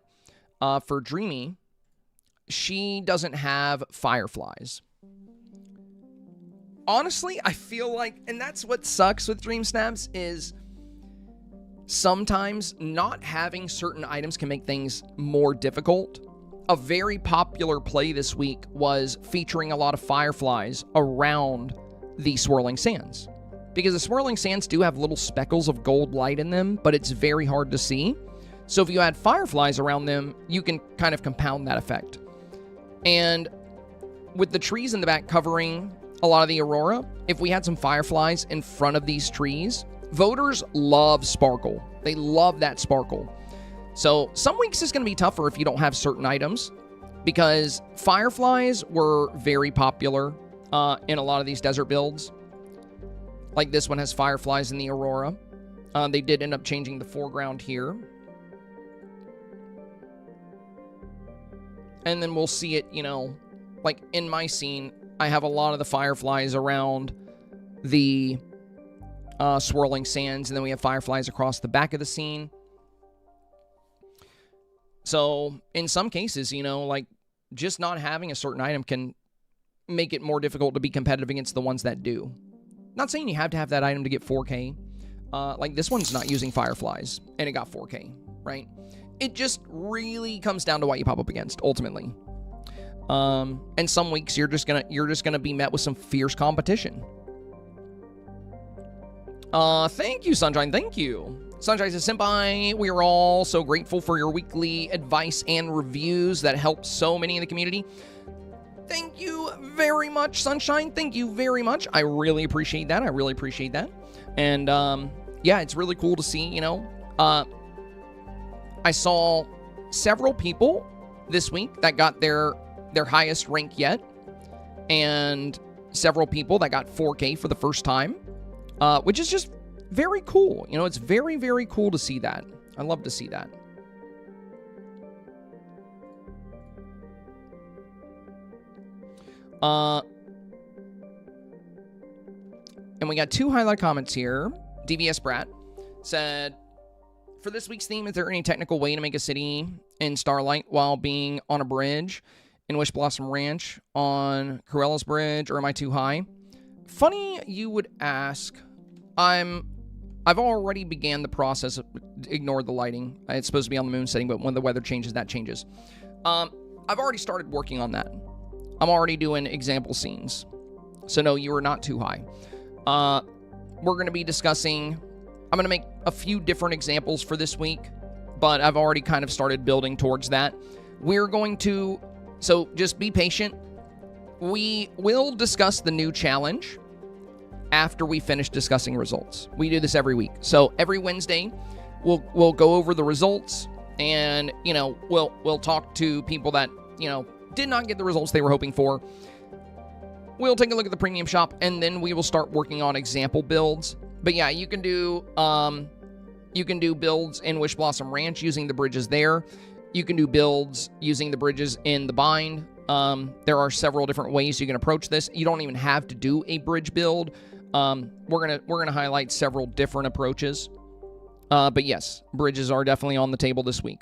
for Dreamy, she doesn't have fireflies. Honestly, I feel like, and that's what sucks with Dreamsnaps, is sometimes not having certain items can make things more difficult. A very popular play this week was featuring a lot of fireflies around the swirling sands. Because the swirling sands do have little speckles of gold light in them, but it's very hard to see. So if you add fireflies around them, you can kind of compound that effect. And with the trees in the back covering a lot of the aurora, if we had some fireflies in front of these trees, voters love sparkle. They love that sparkle. So some weeks is going to be tougher if you don't have certain items, because fireflies were very popular in a lot of these desert builds. Like this one has fireflies in the aurora. They did end up changing the foreground here. And then we'll see it, you know, like in my scene, I have a lot of the fireflies around the swirling sands, and then we have fireflies across the back of the scene. So in some cases, you know, like just not having a certain item can make it more difficult to be competitive against the ones that do. Not saying you have to have that item to get 4K. Like this one's not using fireflies, and it got 4K, right? It just really comes down to what you pop up against, ultimately. And some weeks you're just gonna be met with some fierce competition. Thank you, Sunshine. Thank you. Sunshine says, Senpai, we are all so grateful for your weekly advice and reviews that help so many in the community. Thank you very much, Sunshine. Thank you very much. I really appreciate that. I really appreciate that. And, yeah, it's really cool to see, you know. I saw several people this week that got their highest rank yet, and several people that got 4K for the first time, which is just very cool. You know, it's very, very cool to see that. I love to see that. And we got 2 highlight comments here. DVS Brat said, for this week's theme, is there any technical way to make a city in Starlight while being on a bridge in Wish Blossom Ranch on Cruella's Bridge, or am I too high? Funny you would ask. I've already began the process of, ignore the lighting. It's supposed to be on the moon setting, but when the weather changes, that changes. I've already started working on that. I'm already doing example scenes. So no, you are not too high. We're going to be discussing, I'm going to make a few different examples for this week, but I've already kind of started building towards that. We're going to, so just be patient. We will discuss the new challenge after we finish discussing results. We do this every week. So every Wednesday, we'll go over the results, and, you know, we'll talk to people that, you know, did not get the results they were hoping for. We'll take a look at the premium shop, and then we will start working on example builds. But yeah, you can do builds in Wish Blossom Ranch using the bridges there. You can do builds using the bridges in the bind. There are several different ways you can approach this. You don't even have to do a bridge build. We're gonna highlight several different approaches. But yes, bridges are definitely on the table this week.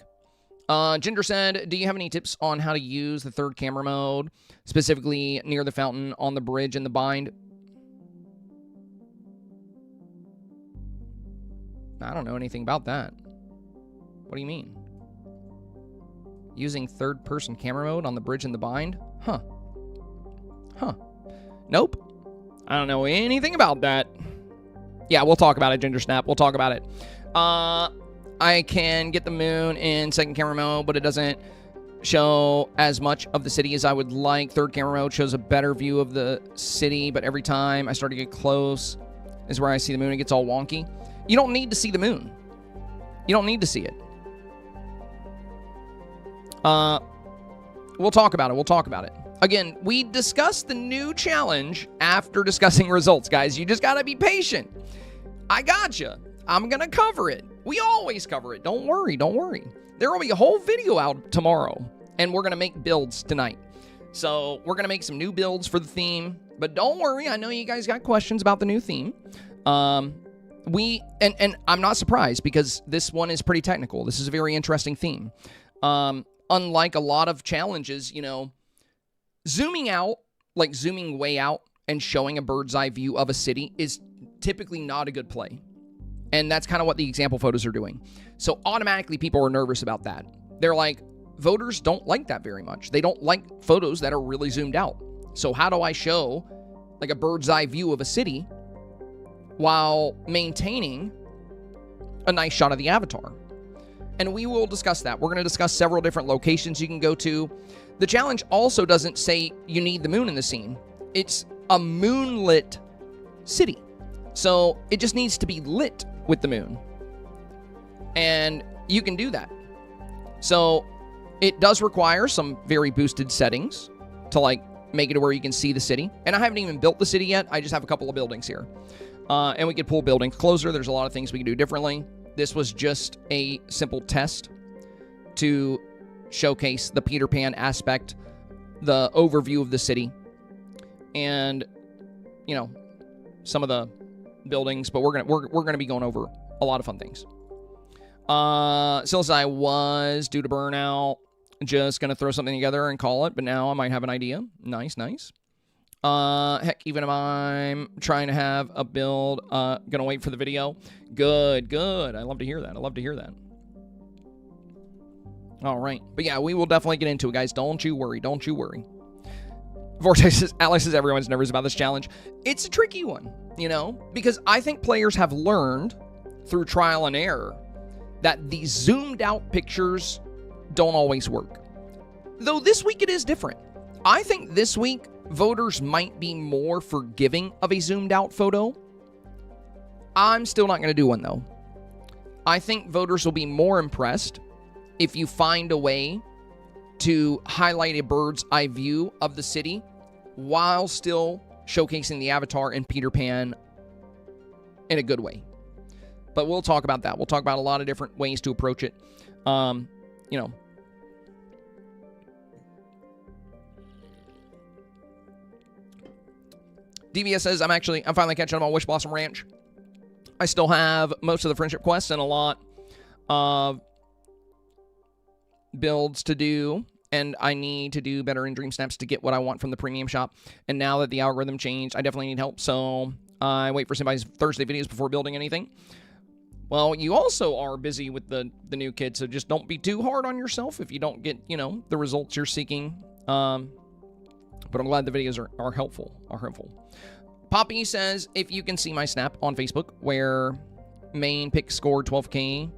Ginger said, do you have any tips on how to use the third camera mode, specifically near the fountain on the bridge in the bind? I don't know anything about that. What do you mean? Using third-person camera mode on the bridge in the bind? Huh. Nope. I don't know anything about that. Yeah, we'll talk about it, Ginger Snap. We'll talk about it. I can get the moon in second camera mode, but it doesn't show as much of the city as I would like. Third camera mode shows a better view of the city, but every time I start to get close is where I see the moon. It gets all wonky. You don't need to see the moon. You don't need to see it. We'll talk about it. We'll talk about it. Again, we discussed the new challenge after discussing results, guys. You just got to be patient. I gotcha. I'm going to cover it. We always cover it. Don't worry. Don't worry. There will be a whole video out tomorrow, and we're going to make builds tonight. So we're going to make some new builds for the theme, but don't worry. I know you guys got questions about the new theme. And I'm not surprised because this one is pretty technical. This is a very interesting theme. Unlike a lot of challenges, you know, zooming out, like zooming way out and showing a bird's eye view of a city is typically not a good play. And that's kind of what the example photos are doing. So automatically people are nervous about that. They're like, voters don't like that very much. They don't like photos that are really zoomed out. So how do I show like a bird's eye view of a city while maintaining a nice shot of the avatar? And we will discuss that. We're going to discuss several different locations you can go to. The challenge also doesn't say you need the moon in the scene. It's a moonlit city. So it just needs to be lit with the moon. And you can do that. So it does require some very boosted settings to like make it to where you can see the city. And I haven't even built the city yet. I just have a couple of buildings here. And we could pull buildings closer. There's a lot of things we can do differently. This was just a simple test to showcase the Peter Pan aspect, the overview of the city, and, you know, some of the buildings. But we're gonna be going over a lot of fun things. Since I was due to burnout, just gonna throw something together and call it. But now I might have an idea. Nice, nice. Heck, even if I'm trying to have a build, gonna wait for the video. Good, good. I love to hear that. I love to hear that. All right. But yeah, we will definitely get into it, guys. Don't you worry. Don't you worry. Vortex says, Alex says everyone's nervous about this challenge. It's a tricky one, you know, because I think players have learned through trial and error that these zoomed out pictures don't always work. Though this week it is different. I think this week voters might be more forgiving of a zoomed out photo. I'm still not going to do one though. I think voters will be more impressed if you find a way to highlight a bird's eye view of the city while still showcasing the avatar and Peter Pan in a good way. But we'll talk about that. We'll talk about a lot of different ways to approach it. You know, DVS says, I'm finally catching up on Wish Blossom Ranch. I still have most of the friendship quests and a lot of builds to do, and I need to do better in Dreamsnaps to get what I want from the premium shop. And now that the algorithm changed, I definitely need help, so I wait for somebody's Thursday videos before building anything. Well, you also are busy with the new kid, so just don't be too hard on yourself if you don't get, you know, the results you're seeking. But I'm glad the videos are helpful. Poppy says, if you can see my snap on Facebook where main pick scored 12K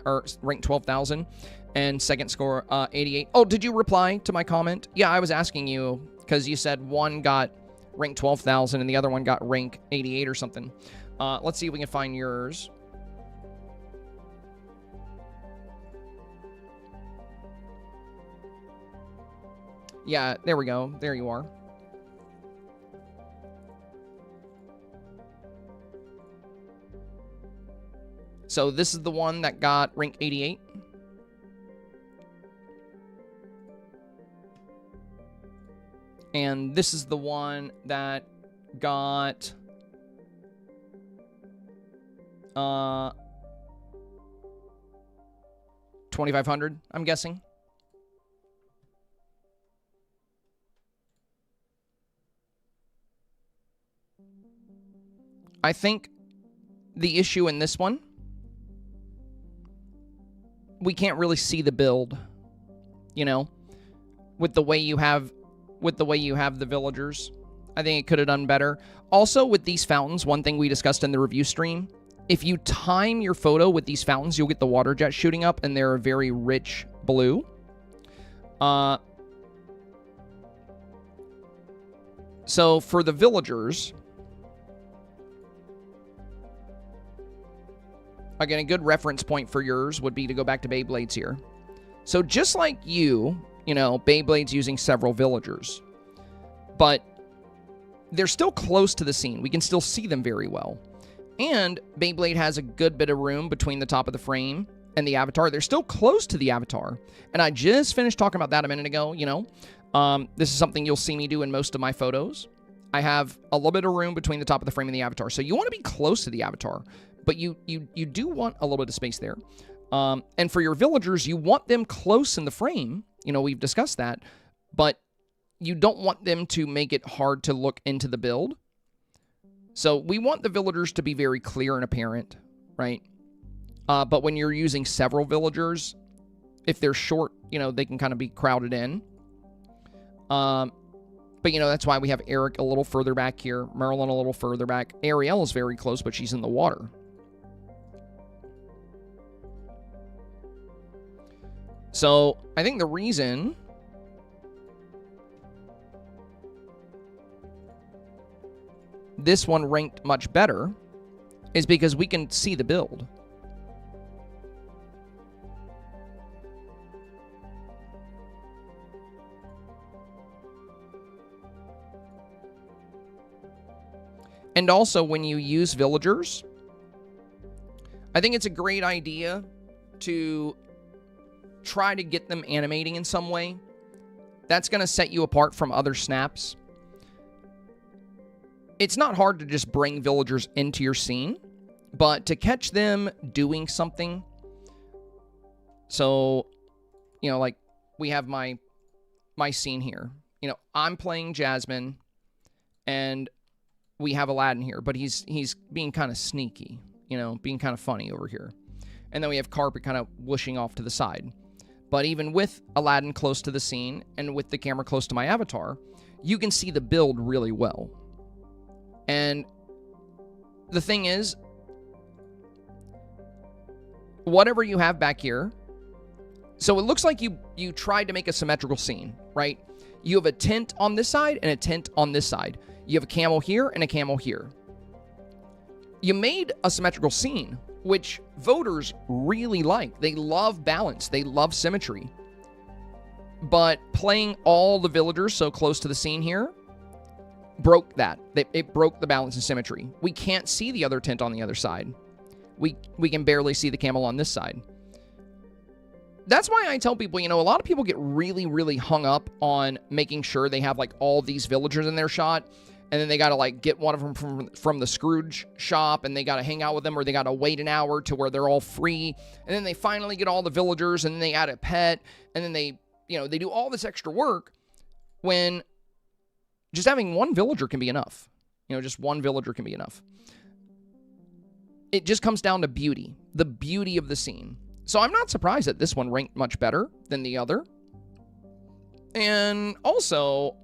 or ranked 12,000 and second score 88. Oh, did you reply to my comment? Yeah, I was asking you because you said one got ranked 12,000 and the other one got rank 88 or something. Let's see if we can find yours. Yeah, there we go. There you are. So this is the one that got rank 88. And this is the one that got 2,500, I'm guessing. I think the issue in this one, we can't really see the build, you know, with the way you have the villagers. I think it could have done better. Also, with these fountains, one thing we discussed in the review stream, if you time your photo with these fountains, you'll get the water jet shooting up, and they're a very rich blue. So for the villagers, again, a good reference point for yours would be to go back to Beyblades here. So just like you know, Beyblade's using several villagers, but they're still close to the scene. We can still see them very well. And Beyblade has a good bit of room between the top of the frame and the avatar. They're still close to the avatar. And I just finished talking about that a minute ago, you know. This is something you'll see me do in most of my photos. I have a little bit of room between the top of the frame and the avatar. So you want to be close to the avatar, but you do want a little bit of space there. And for your villagers, you want them close in the frame. You know, we've discussed that, but you don't want them to make it hard to look into the build. So we want the villagers to be very clear and apparent, right? But when you're using several villagers, if they're short, you know, they can kind of be crowded in. But, you know, that's why we have Eric a little further back here, Merlin a little further back. Ariel is very close, but she's in the water. So I think the reason this one ranked much better is because we can see the build. And also, when you use villagers, I think it's a great idea to try to get them animating in some way. That's going to set you apart from other snaps. It's not hard to just bring villagers into your scene, but to catch them doing something. So, you know, like we have my scene here. You know, I'm playing Jasmine, and we have Aladdin here, but he's being kind of sneaky, you know, being kind of funny over here. And then we have Carpet kind of whooshing off to the side. But even with Aladdin close to the scene and with the camera close to my avatar, you can see the build really well. And the thing is, whatever you have back here, so it looks like you tried to make a symmetrical scene, right? You have a tent on this side and a tent on this side. You have a camel here and a camel here. You made a symmetrical scene, which voters really like. They love balance. They love symmetry. But playing all the villagers so close to the scene here broke that. It broke the balance and symmetry. We can't see the other tent on the other side. We can barely see the camel on this side. That's why I tell people, you know, a lot of people get really, really hung up on making sure they have, like, all these villagers in their shot. And then they got to, like, get one of them from the Scrooge shop, and they got to hang out with them, or they got to wait an hour to where they're all free. And then they finally get all the villagers, and then they add a pet, and then they, you know, they do all this extra work when just having one villager can be enough. You know, just one villager can be enough. It just comes down to beauty, the beauty of the scene. So I'm not surprised that this one ranked much better than the other. And also,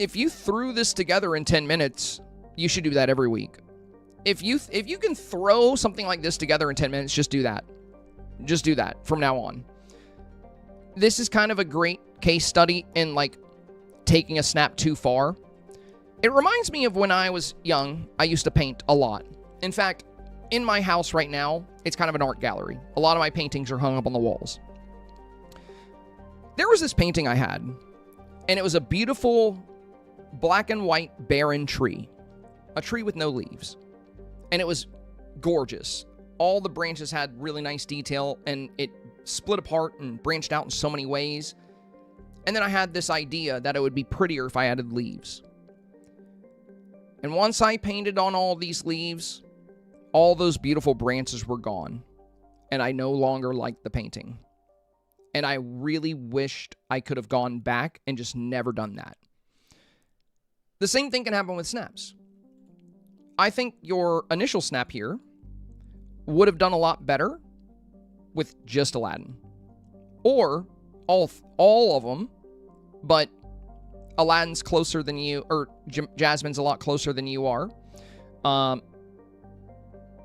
if you threw this together in 10 minutes, you should do that every week. If you can throw something like this together in 10 minutes, just do that. Just do that from now on. This is kind of a great case study in, like, taking a snap too far. It reminds me of when I was young, I used to paint a lot. In fact, in my house right now, it's kind of an art gallery. A lot of my paintings are hung up on the walls. There was this painting I had, and it was a beautiful black and white barren tree. A tree with no leaves. And it was gorgeous. All the branches had really nice detail, and it split apart and branched out in so many ways. And then I had this idea that it would be prettier if I added leaves. And once I painted on all these leaves, all those beautiful branches were gone. And I no longer liked the painting. And I really wished I could have gone back and just never done that. The same thing can happen with snaps. I think your initial snap here would have done a lot better with just Aladdin. Or all of them, but Aladdin's closer than you, or Jasmine's a lot closer than you are.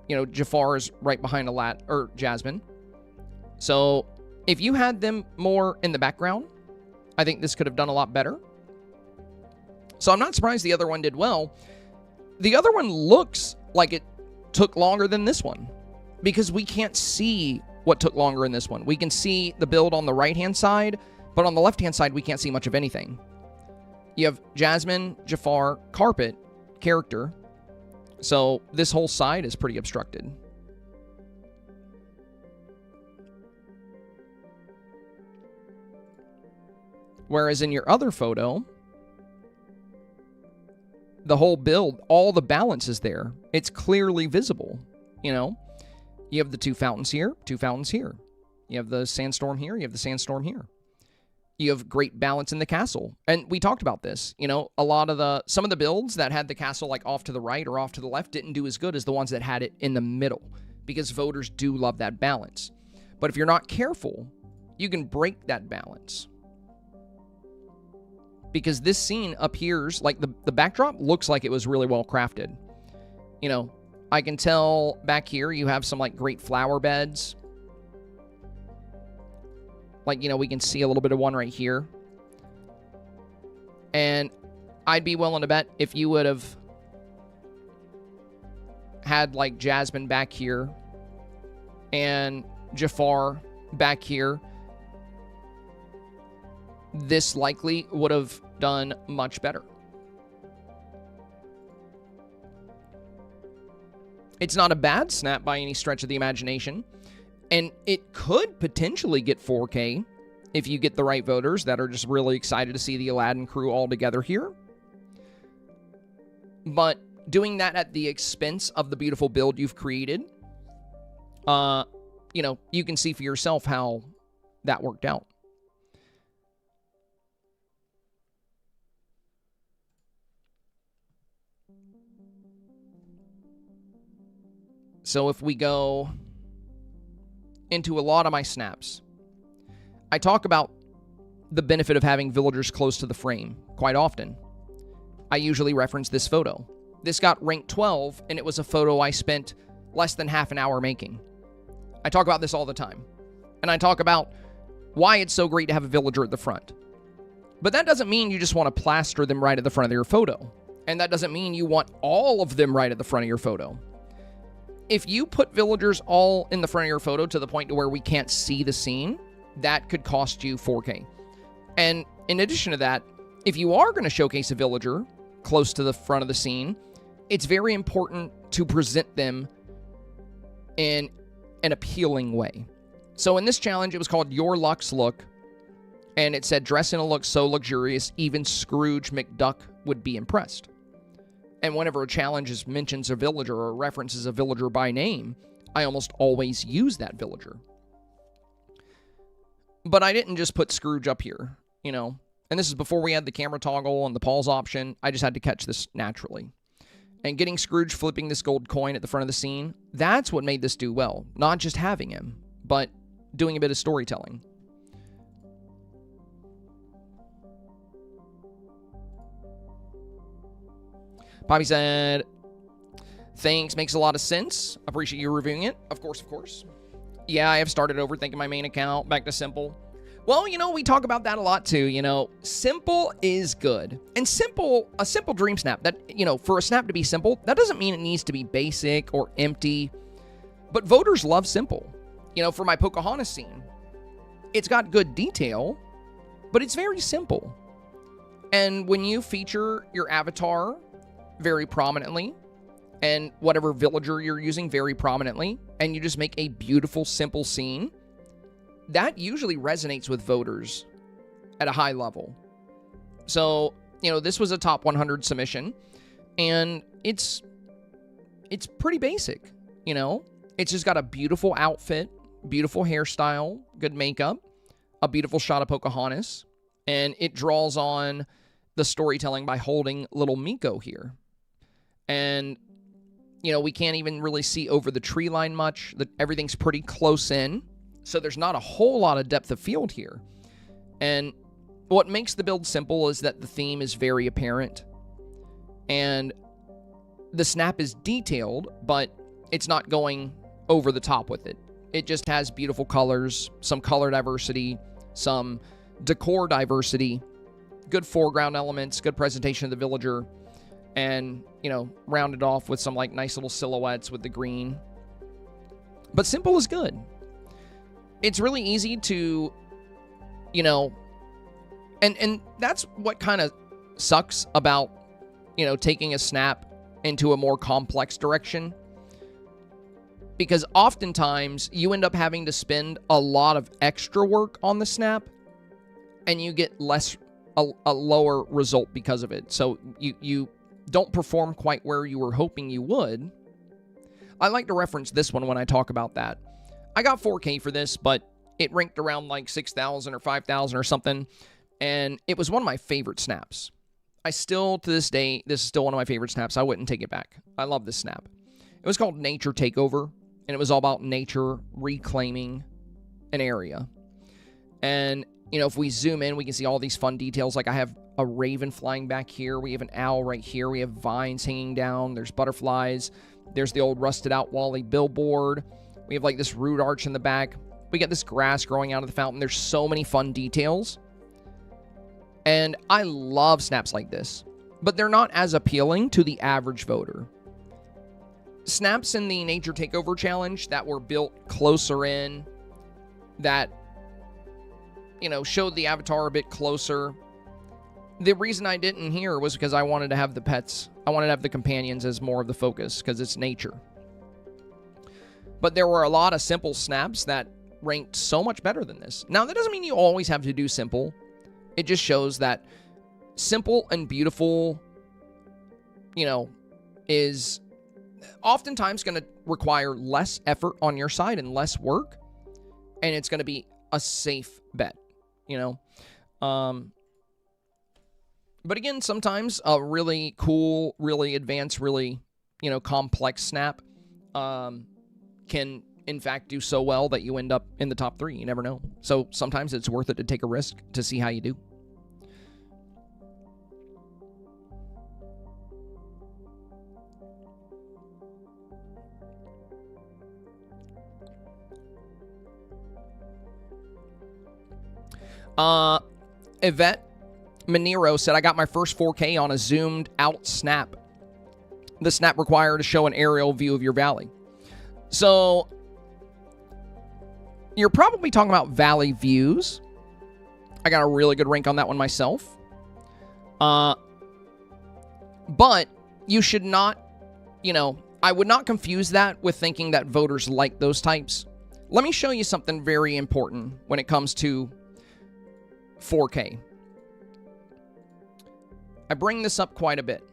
You know, Jafar is right behind Aladdin, or Jasmine. So If you had them more in the background, I think this could have done a lot better. So I'm not surprised the other one did well. The other one looks like it took longer than this one because we can't see what took longer in this one. We can see the build on the right-hand side, but on the left-hand side, we can't see much of anything. You have Jasmine, Jafar, Carpet, character. So this whole side is pretty obstructed. Whereas in your other photo, the whole build, all the balance is there. It's clearly visible, you know? You have the two fountains here, two fountains here. You have the sandstorm here, you have the sandstorm here. You have great balance in the castle. And we talked about this, you know, some of the builds that had the castle like off to the right or off to the left didn't do as good as the ones that had it in the middle because voters do love that balance. But if you're not careful, you can break that balance. Because this scene appears like the backdrop looks like it was really well crafted. You know, I can tell back here you have some like great flower beds. Like, you know, we can see a little bit of one right here. And I'd be willing to bet if you would have had like Jasmine back here and Jafar back here, this likely would have done much better. It's not a bad snap by any stretch of the imagination, and it could potentially get 4K if you get the right voters that are just really excited to see the Aladdin crew all together here. But doing that at the expense of the beautiful build you've created, you know, you can see for yourself how that worked out. So if we go into a lot of my snaps, I talk about the benefit of having villagers close to the frame quite often. I usually reference this photo. This got ranked 12, and it was a photo I spent less than half an hour making. I talk about this all the time. And I talk about why it's so great to have a villager at the front. But that doesn't mean you just want to plaster them right at the front of your photo. And that doesn't mean you want all of them right at the front of your photo. If you put villagers all in the front of your photo to the point to where we can't see the scene, that could cost you 4K. And in addition to that, if you are going to showcase a villager close to the front of the scene, it's very important to present them in an appealing way. So in this challenge, it was called Your Luxe Look, and it said, dress in a look so luxurious, even Scrooge McDuck would be impressed. And whenever a challenge mentions a villager or references a villager by name, I almost always use that villager. But I didn't just put Scrooge up here, you know. And this is before we had the camera toggle and the pause option. I just had to catch this naturally. And getting Scrooge flipping this gold coin at the front of the scene, that's what made this do well. Not just having him, but doing a bit of storytelling. Bobby said, thanks, makes a lot of sense. Appreciate you reviewing it. Of course, of course. Yeah, I have started overthinking my main account, back to simple. Well, you know, we talk about that a lot too, you know. Simple is good. And simple, a simple dream snap, that, you know, for a snap to be simple, that doesn't mean it needs to be basic or empty. But voters love simple. You know, for my Pocahontas scene, it's got good detail, but it's very simple. And when you feature your avatar very prominently, and whatever villager you're using very prominently, and you just make a beautiful, simple scene, that usually resonates with voters at a high level. So, you know, this was a top 100 submission, and it's pretty basic, you know? It's just got a beautiful outfit, beautiful hairstyle, good makeup, a beautiful shot of Pocahontas, and it draws on the storytelling by holding little Miko here. And, you know, we can't even really see over the tree line much. Everything's pretty close in, so there's not a whole lot of depth of field here. And what makes the build simple is that the theme is very apparent, and the snap is detailed, but it's not going over the top with it. It just has beautiful colors, some color diversity, some decor diversity, good foreground elements, good presentation of the villager, and, you know, rounded off with some, like, nice little silhouettes with the green. But simple is good. It's really easy to, you know, and that's what kind of sucks about, you know, taking a snap into a more complex direction. Because oftentimes you end up having to spend a lot of extra work on the snap and you get a lower result because of it. So you don't perform quite where you were hoping you would. I like to reference this one when I talk about that. I got 4K for this, but it ranked around like 6,000 or 5,000 or something, and it was one of my favorite snaps. I still, to this day, this is still one of my favorite snaps. I wouldn't take it back. I love this snap. It was called Nature Takeover, and it was all about nature reclaiming an area. And, you know, if we zoom in, we can see all these fun details. Like I have a raven flying back here. We have an owl right here. We have vines hanging down. There's butterflies. There's the old rusted out Wally billboard. We have like this root arch in the back. We got this grass growing out of the fountain. There's so many fun details. And I love snaps like this, but they're not as appealing to the average voter. Snaps in the Nature Takeover Challenge that were built closer in, that, you know, showed the avatar a bit closer. The reason I didn't here was because I wanted to have the pets. I wanted to have the companions as more of the focus because it's nature. But there were a lot of simple snaps that ranked so much better than this. Now, that doesn't mean you always have to do simple. It just shows that simple and beautiful, you know, is oftentimes going to require less effort on your side and less work. And it's going to be a safe bet, you know. But again, sometimes a really cool, really advanced, really, you know, complex snap can, in fact, do so well that you end up in the top 3. You never know. So sometimes it's worth it to take a risk to see how you do. Yvette Manero said, I got my first 4K on a zoomed out snap. The snap required to show an aerial view of your valley. So you're probably talking about valley views. I got a really good rank on that one myself. But you should not, you know, I would not confuse that with thinking that voters like those types. Let me show you something very important when it comes to 4K. I bring this up quite a bit.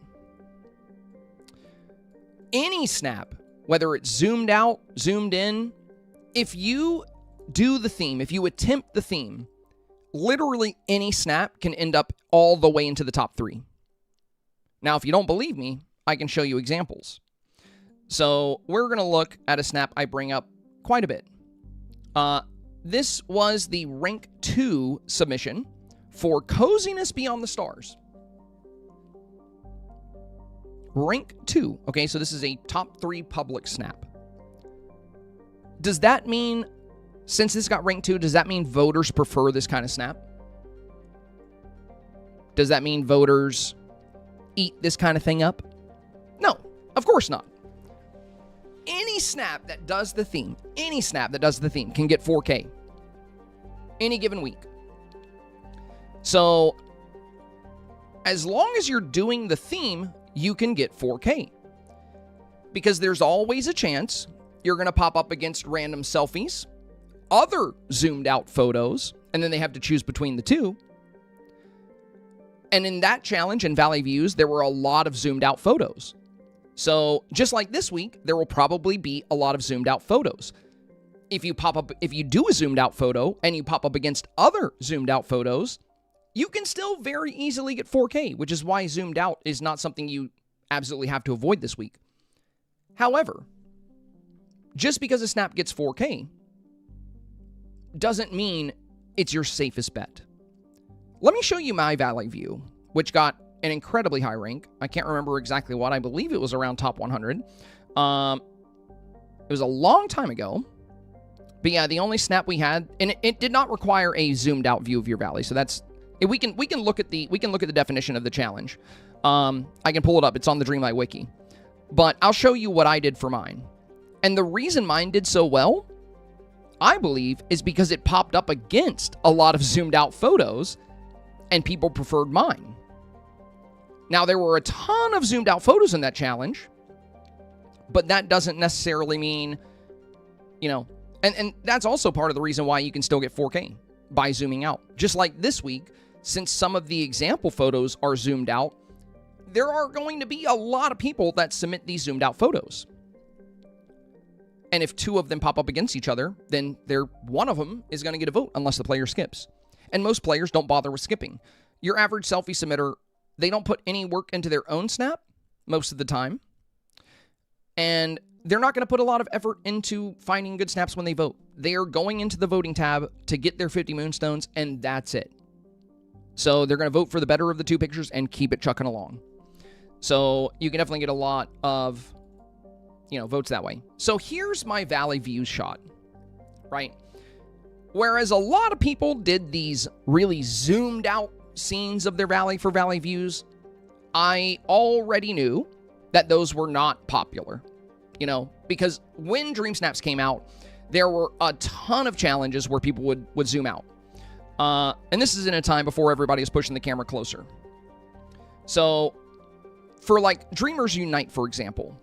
Any snap, whether it's zoomed out, zoomed in, if you do the theme, if you attempt the theme, literally any snap can end up all the way into the top 3. Now, if you don't believe me, I can show you examples. So we're going to look at a snap I bring up quite a bit. This was the rank 2 submission for Coziness Beyond the Stars. Rank 2. Okay, so this is a top 3 public snap. Does that mean, since this got rank 2, does that mean voters prefer this kind of snap? Does that mean voters eat this kind of thing up? No, of course not. Any snap that does the theme, can get 4K. Any given week. So, as long as you're doing the theme, you can get 4K. Because there's always a chance you're going to pop up against random selfies, other zoomed out photos, and then they have to choose between the two. And in that challenge in Valley Views, there were a lot of zoomed out photos. So just like this week, there will probably be a lot of zoomed out photos. If you do a zoomed out photo and you pop up against other zoomed out photos, you can still very easily get 4K, which is why zoomed out is not something you absolutely have to avoid this week. However, just because a snap gets 4K doesn't mean it's your safest bet. Let me show you my Valley View, which got an incredibly high rank. I can't remember exactly what. I believe it was around top 100. It was a long time ago, But yeah, the only snap we had, and it did not require a zoomed out view of your valley. So that's, we can look at the definition of the challenge. I can pull it up. It's on the Dreamlight wiki. But I'll show you what I did for mine. And the reason mine did so well, I believe, is because it popped up against a lot of zoomed out photos and people preferred mine. Now, there were a ton of zoomed out photos in that challenge, but that doesn't necessarily mean, you know, and that's also part of the reason why you can still get 4K by zooming out. Just like this week, since some of the example photos are zoomed out, there are going to be a lot of people that submit these zoomed out photos. And if two of them pop up against each other, then one of them is going to get a vote unless the player skips. And most players don't bother with skipping. Your average selfie submitter, they don't put any work into their own snap most of the time. And they're not going to put a lot of effort into finding good snaps when they vote. They are going into the voting tab to get their 50 moonstones, and that's it. So they're going to vote for the better of the two pictures and keep it chucking along. So you can definitely get a lot of, you know, votes that way. So here's my valley views shot, right? Whereas a lot of people did these really zoomed out scenes of their valley for valley views, I already knew that those were not popular, you know, because when Dreamsnaps came out, there were a ton of challenges where people would zoom out. And this is in a time before everybody is pushing the camera closer. So for like Dreamers Unite, for example,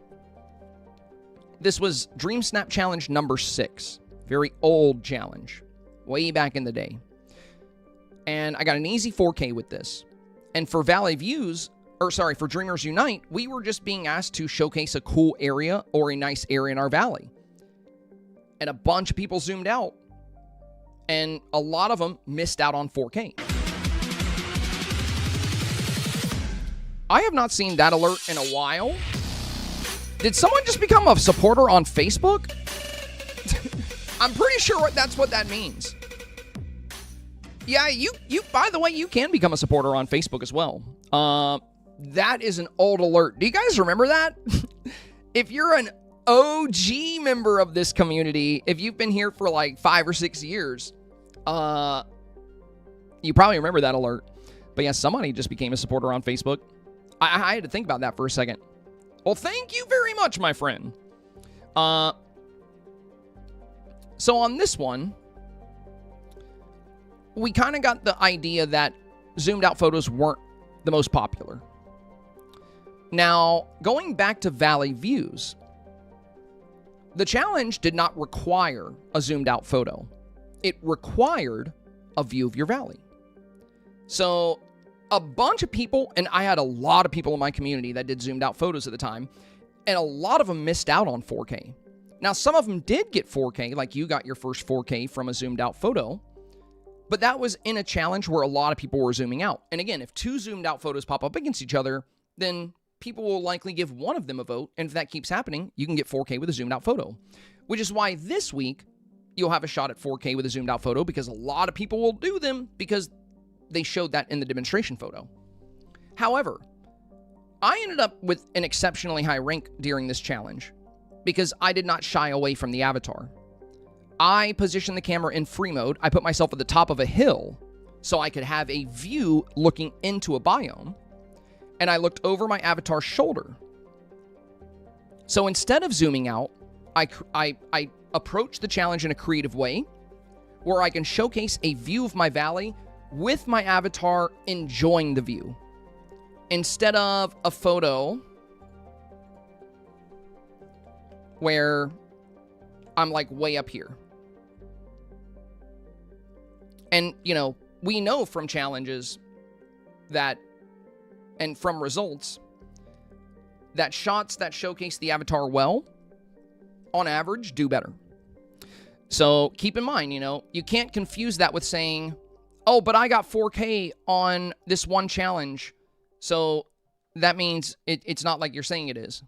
this was Dreamsnap challenge number 6, very old challenge, way back in the day. And I got an easy 4K with this. And for Valley Views, for Dreamers Unite, we were just being asked to showcase a cool area or a nice area in our valley. And a bunch of people zoomed out. And a lot of them missed out on 4K. I have not seen that alert in a while. Did someone just become a supporter on Facebook? I'm pretty sure that's what that means. Yeah, you by the way, you can become a supporter on Facebook as well. That is an old alert. Do you guys remember that? If you're an OG member of this community, if you've been here for like 5 or 6 years, you probably remember that alert. But yeah, somebody just became a supporter on Facebook. I had to think about that for a second. Well, thank you very much, my friend. So on this one, we kind of got the idea that zoomed out photos weren't the most popular. Now, going back to Valley Views, the challenge did not require a zoomed out photo. It required a view of your valley. So a bunch of people, and I had a lot of people in my community that did zoomed out photos at the time, and a lot of them missed out on 4K. Now, some of them did get 4K, like you got your first 4K from a zoomed out photo, but that was in a challenge where a lot of people were zooming out. And again, if two zoomed out photos pop up against each other, then people will likely give one of them a vote, and if that keeps happening, you can get 4K with a zoomed out photo. Which is why this week, you'll have a shot at 4K with a zoomed out photo, because a lot of people will do them because they showed that in the demonstration photo. However, I ended up with an exceptionally high rank during this challenge because I did not shy away from the avatar. I positioned the camera in free mode. I put myself at the top of a hill so I could have a view looking into a biome, and I looked over my avatar's shoulder. So instead of zooming out, I approached the challenge in a creative way where I can showcase a view of my valley with my avatar enjoying the view, instead of a photo where I'm like way up here. And, you know, we know from challenges that, and from results, that shots that showcase the avatar well, on average, do better. So keep in mind, you know, you can't confuse that with saying, oh, but I got 4K on this one challenge, so that means it's not like you're saying it is.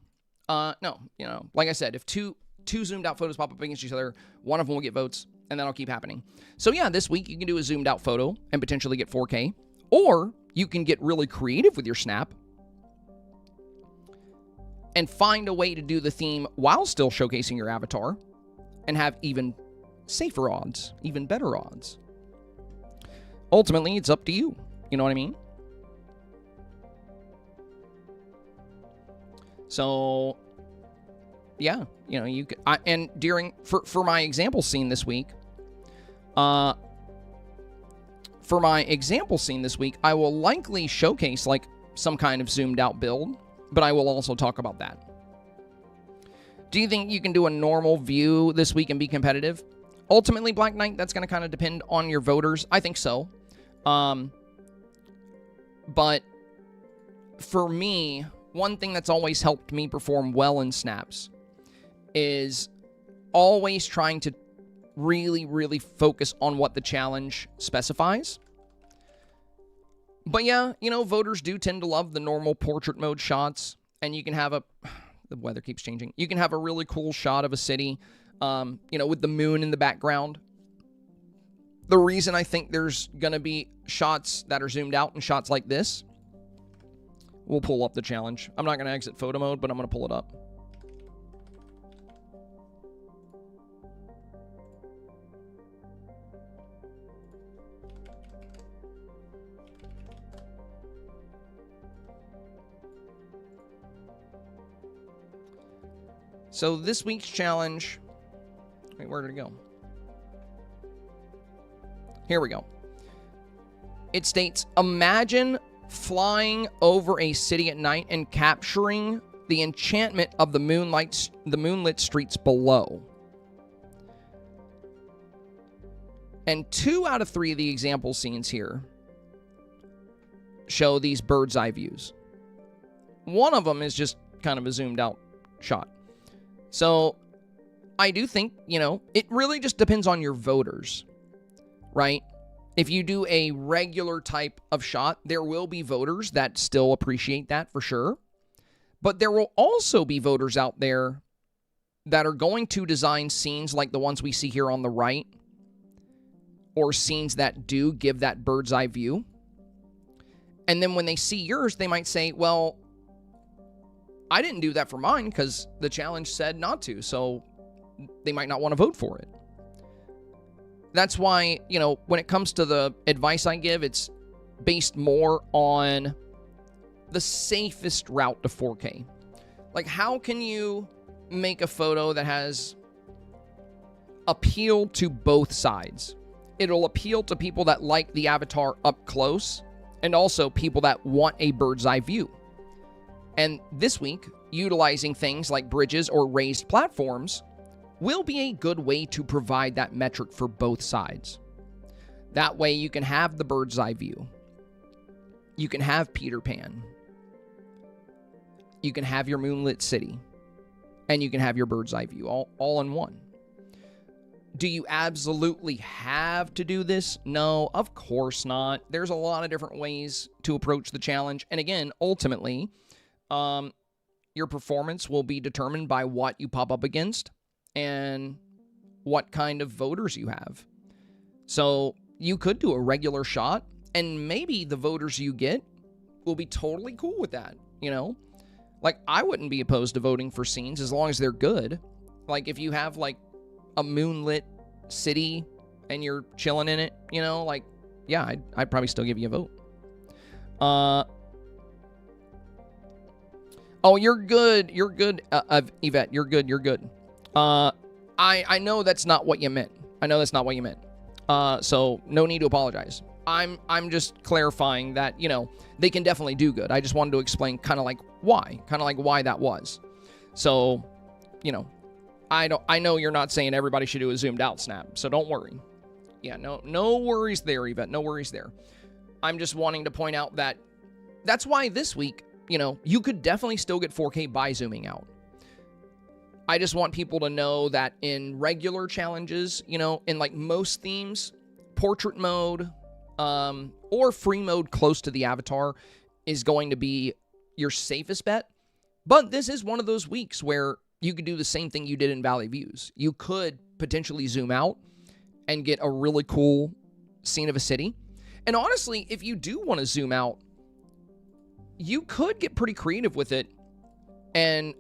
No, you know, like I said, if two zoomed out photos pop up against each other, one of them will get votes, and that'll keep happening. So yeah, this week you can do a zoomed out photo and potentially get 4K, or you can get really creative with your snap and find a way to do the theme while still showcasing your avatar and have even safer odds, even better odds. Ultimately, it's up to you. You know what I mean? So, yeah, you know, you could, and during, for my example scene this week, I will likely showcase like some kind of zoomed out build, but I will also talk about that. Do you think you can do a normal view this week and be competitive? Ultimately, Black Knight, that's going to kind of depend on your voters. I think so. But for me, one thing that's always helped me perform well in snaps is always trying to really, really focus on what the challenge specifies. But yeah, you know, voters do tend to love the normal portrait mode shots, and you can have the weather keeps changing. You can have a really cool shot of a city, you know, with the moon in the background. The reason I think there's going to be shots that are zoomed out and shots like this, we'll pull up the challenge. I'm not going to exit photo mode, but I'm going to pull it up. So this week's challenge, wait, where did it go? Here we go. It states, imagine flying over a city at night and capturing the enchantment of the moonlit streets below. And 2 out of 3 of the example scenes here show these bird's eye views. One of them is just kind of a zoomed out shot. So I do think, you know, it really just depends on your voters, right? If you do a regular type of shot, there will be voters that still appreciate that for sure. But there will also be voters out there that are going to design scenes like the ones we see here on the right, or scenes that do give that bird's eye view. And then when they see yours, they might say, well, I didn't do that for mine because the challenge said not to, so they might not want to vote for it. That's why, you know, when it comes to the advice I give, it's based more on the safest route to 4K. Like, how can you make a photo that has appeal to both sides? It'll appeal to people that like the avatar up close and also people that want a bird's eye view. And this week, utilizing things like bridges or raised platforms will be a good way to provide that metric for both sides. That way you can have the bird's eye view. You can have Peter Pan. You can have your moonlit city. And you can have your bird's eye view all in one. Do you absolutely have to do this? No, of course not. There's a lot of different ways to approach the challenge. And again, ultimately, your performance will be determined by what you pop up against and what kind of voters you have. So you could do a regular shot, and maybe the voters you get will be totally cool with that, you know? Like, I wouldn't be opposed to voting for scenes as long as they're good. Like, if you have, like, a moonlit city and you're chilling in it, you know, like, yeah, I'd probably still give you a vote. Oh, you're good. You're good, Yvette. You're good. I know that's not what you meant. So no need to apologize. I'm just clarifying that, you know, they can definitely do good. I just wanted to explain kind of like why that was. So, you know, I know you're not saying everybody should do a zoomed out snap, so don't worry. Yeah, no worries there, Yvette. No worries there. I'm just wanting to point out that that's why this week, you know, you could definitely still get 4K by zooming out. I just want people to know that in regular challenges, you know, in like most themes, portrait mode or free mode close to the avatar is going to be your safest bet. But this is one of those weeks where you could do the same thing you did in Valley Views. You could potentially zoom out and get a really cool scene of a city. And honestly, if you do want to zoom out, you could get pretty creative with it and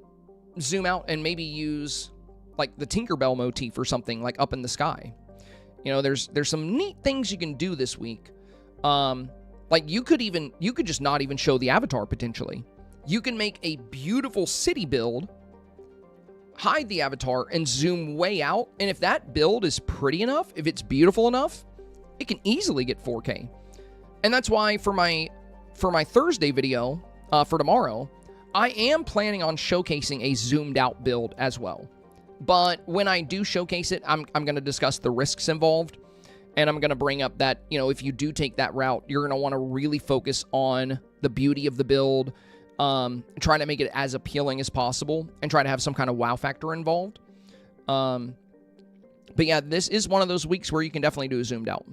zoom out and maybe use like the Tinkerbell motif or something like up in the sky. You know, there's some neat things you can do this week. Like you could just not even show the avatar potentially. You can make a beautiful city build, hide the avatar, and zoom way out. And if that build is pretty enough, if it's beautiful enough, it can easily get 4K. And that's why for my Thursday video, for tomorrow, I am planning on showcasing a zoomed out build as well. But when I do showcase it, I'm going to discuss the risks involved. And I'm going to bring up that, you know, if you do take that route, you're going to want to really focus on the beauty of the build, trying to make it as appealing as possible, and try to have some kind of wow factor involved. But yeah, this is one of those weeks where you can definitely do a zoomed out.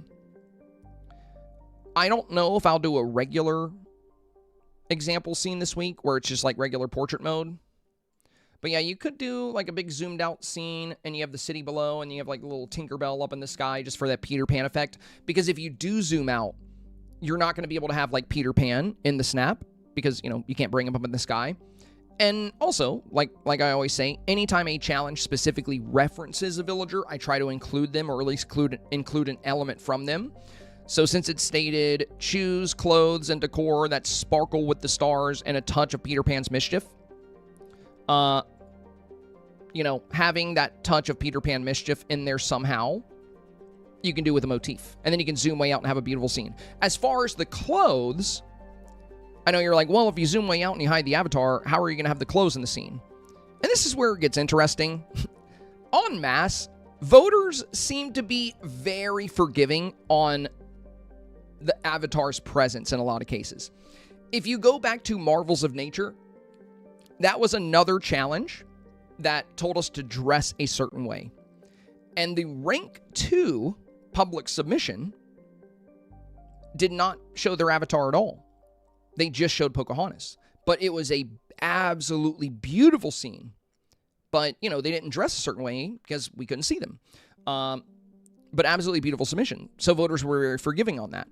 I don't know if I'll do a regular example scene this week where it's just like regular portrait mode. But yeah, you could do like a big zoomed out scene and you have the city below and you have like a little Tinkerbell up in the sky just for that Peter Pan effect. Because if you do zoom out, you're not going to be able to have like Peter Pan in the snap because, you know, you can't bring him up in the sky. And also, like I always say, anytime a challenge specifically references a villager, I try to include them or at least include an element from them. So since it stated, choose clothes and decor that sparkle with the stars and a touch of Peter Pan's mischief, you know, having that touch of Peter Pan mischief in there somehow, you can do with a motif. And then you can zoom way out and have a beautiful scene. As far as the clothes, I know you're like, well, if you zoom way out and you hide the avatar, how are you going to have the clothes in the scene? And this is where it gets interesting. En masse, voters seem to be very forgiving on the avatar's presence in a lot of cases. If you go back to Marvels of Nature, that was another challenge that told us to dress a certain way. And the rank 2 public submission did not show their avatar at all. They just showed Pocahontas. But it was a absolutely beautiful scene. But, you know, they didn't dress a certain way because we couldn't see them. But absolutely beautiful submission. So voters were very forgiving on that.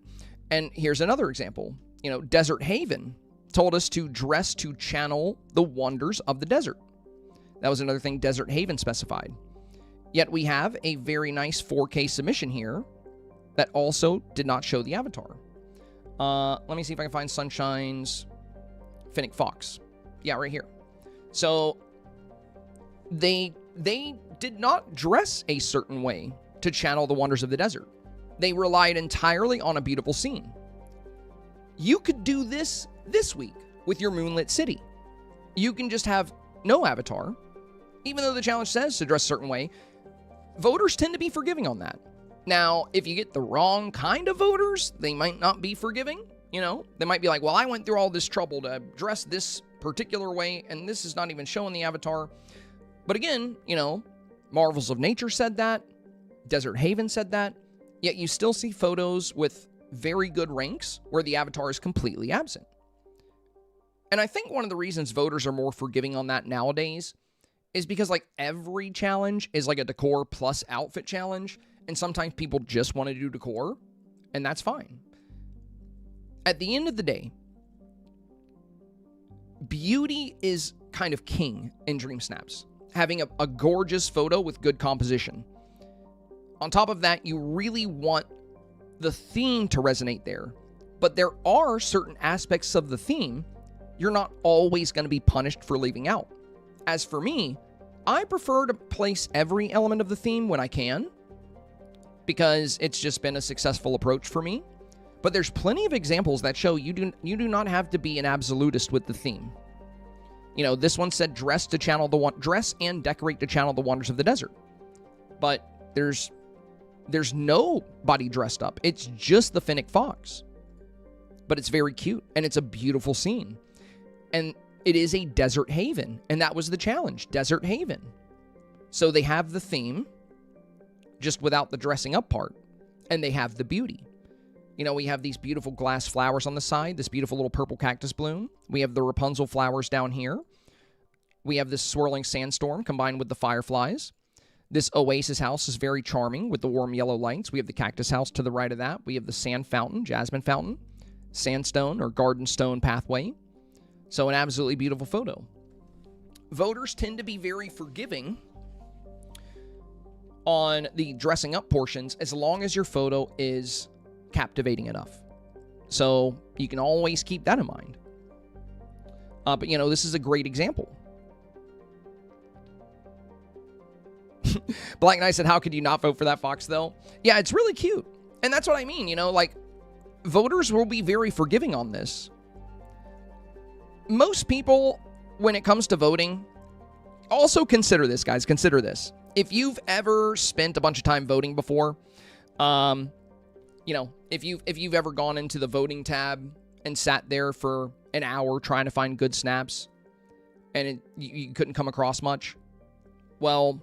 And here's another example. You know, Desert Haven told us to dress to channel the wonders of the desert. That was another thing Desert Haven specified. Yet we have a very nice 4K submission here that also did not show the avatar. Let me see if I can find Sunshine's Finnick Fox. Yeah, right here. So they did not dress a certain way to channel the wonders of the desert. They relied entirely on a beautiful scene. You could do this week with your moonlit city. You can just have no avatar. Even though the challenge says to dress a certain way, voters tend to be forgiving on that. Now, if you get the wrong kind of voters, they might not be forgiving. You know, they might be like, well, I went through all this trouble to dress this particular way, and this is not even showing the avatar. But again, you know, Marvels of Nature said that. Desert Haven said that. Yet you still see photos with very good ranks where the avatar is completely absent. And I think one of the reasons voters are more forgiving on that nowadays is because like every challenge is like a decor plus outfit challenge. And sometimes people just want to do decor, and that's fine. At the end of the day, beauty is kind of king in Dreamsnaps. Having a gorgeous photo with good composition. On top of that, you really want the theme to resonate there. But there are certain aspects of the theme you're not always going to be punished for leaving out. As for me, I prefer to place every element of the theme when I can, because it's just been a successful approach for me. But there's plenty of examples that show you do not have to be an absolutist with the theme. You know, this one said dress and decorate to channel the wonders of the desert. But there's nobody dressed up. It's just the Finnick Fox. But it's very cute, and it's a beautiful scene. And it is a desert haven, and that was the challenge, Desert Haven. So they have the theme, just without the dressing up part, and they have the beauty. You know, we have these beautiful glass flowers on the side, this beautiful little purple cactus bloom. We have the Rapunzel flowers down here. We have this swirling sandstorm combined with the fireflies. This oasis house is very charming with the warm yellow lights. We have the cactus house to the right of that. We have the sand fountain, jasmine fountain, sandstone or garden stone pathway. So an absolutely beautiful photo. Voters tend to be very forgiving on the dressing up portions as long as your photo is captivating enough. So you can always keep that in mind. But, you know, this is a great example. Black Knight said, how could you not vote for that fox, though? Yeah, it's really cute. And that's what I mean, you know, like, voters will be very forgiving on this. Most people, when it comes to voting, also consider this, guys. Consider this. If you've ever spent a bunch of time voting before, you know, if you've ever gone into the voting tab and sat there for an hour trying to find good snaps and you couldn't come across much, well,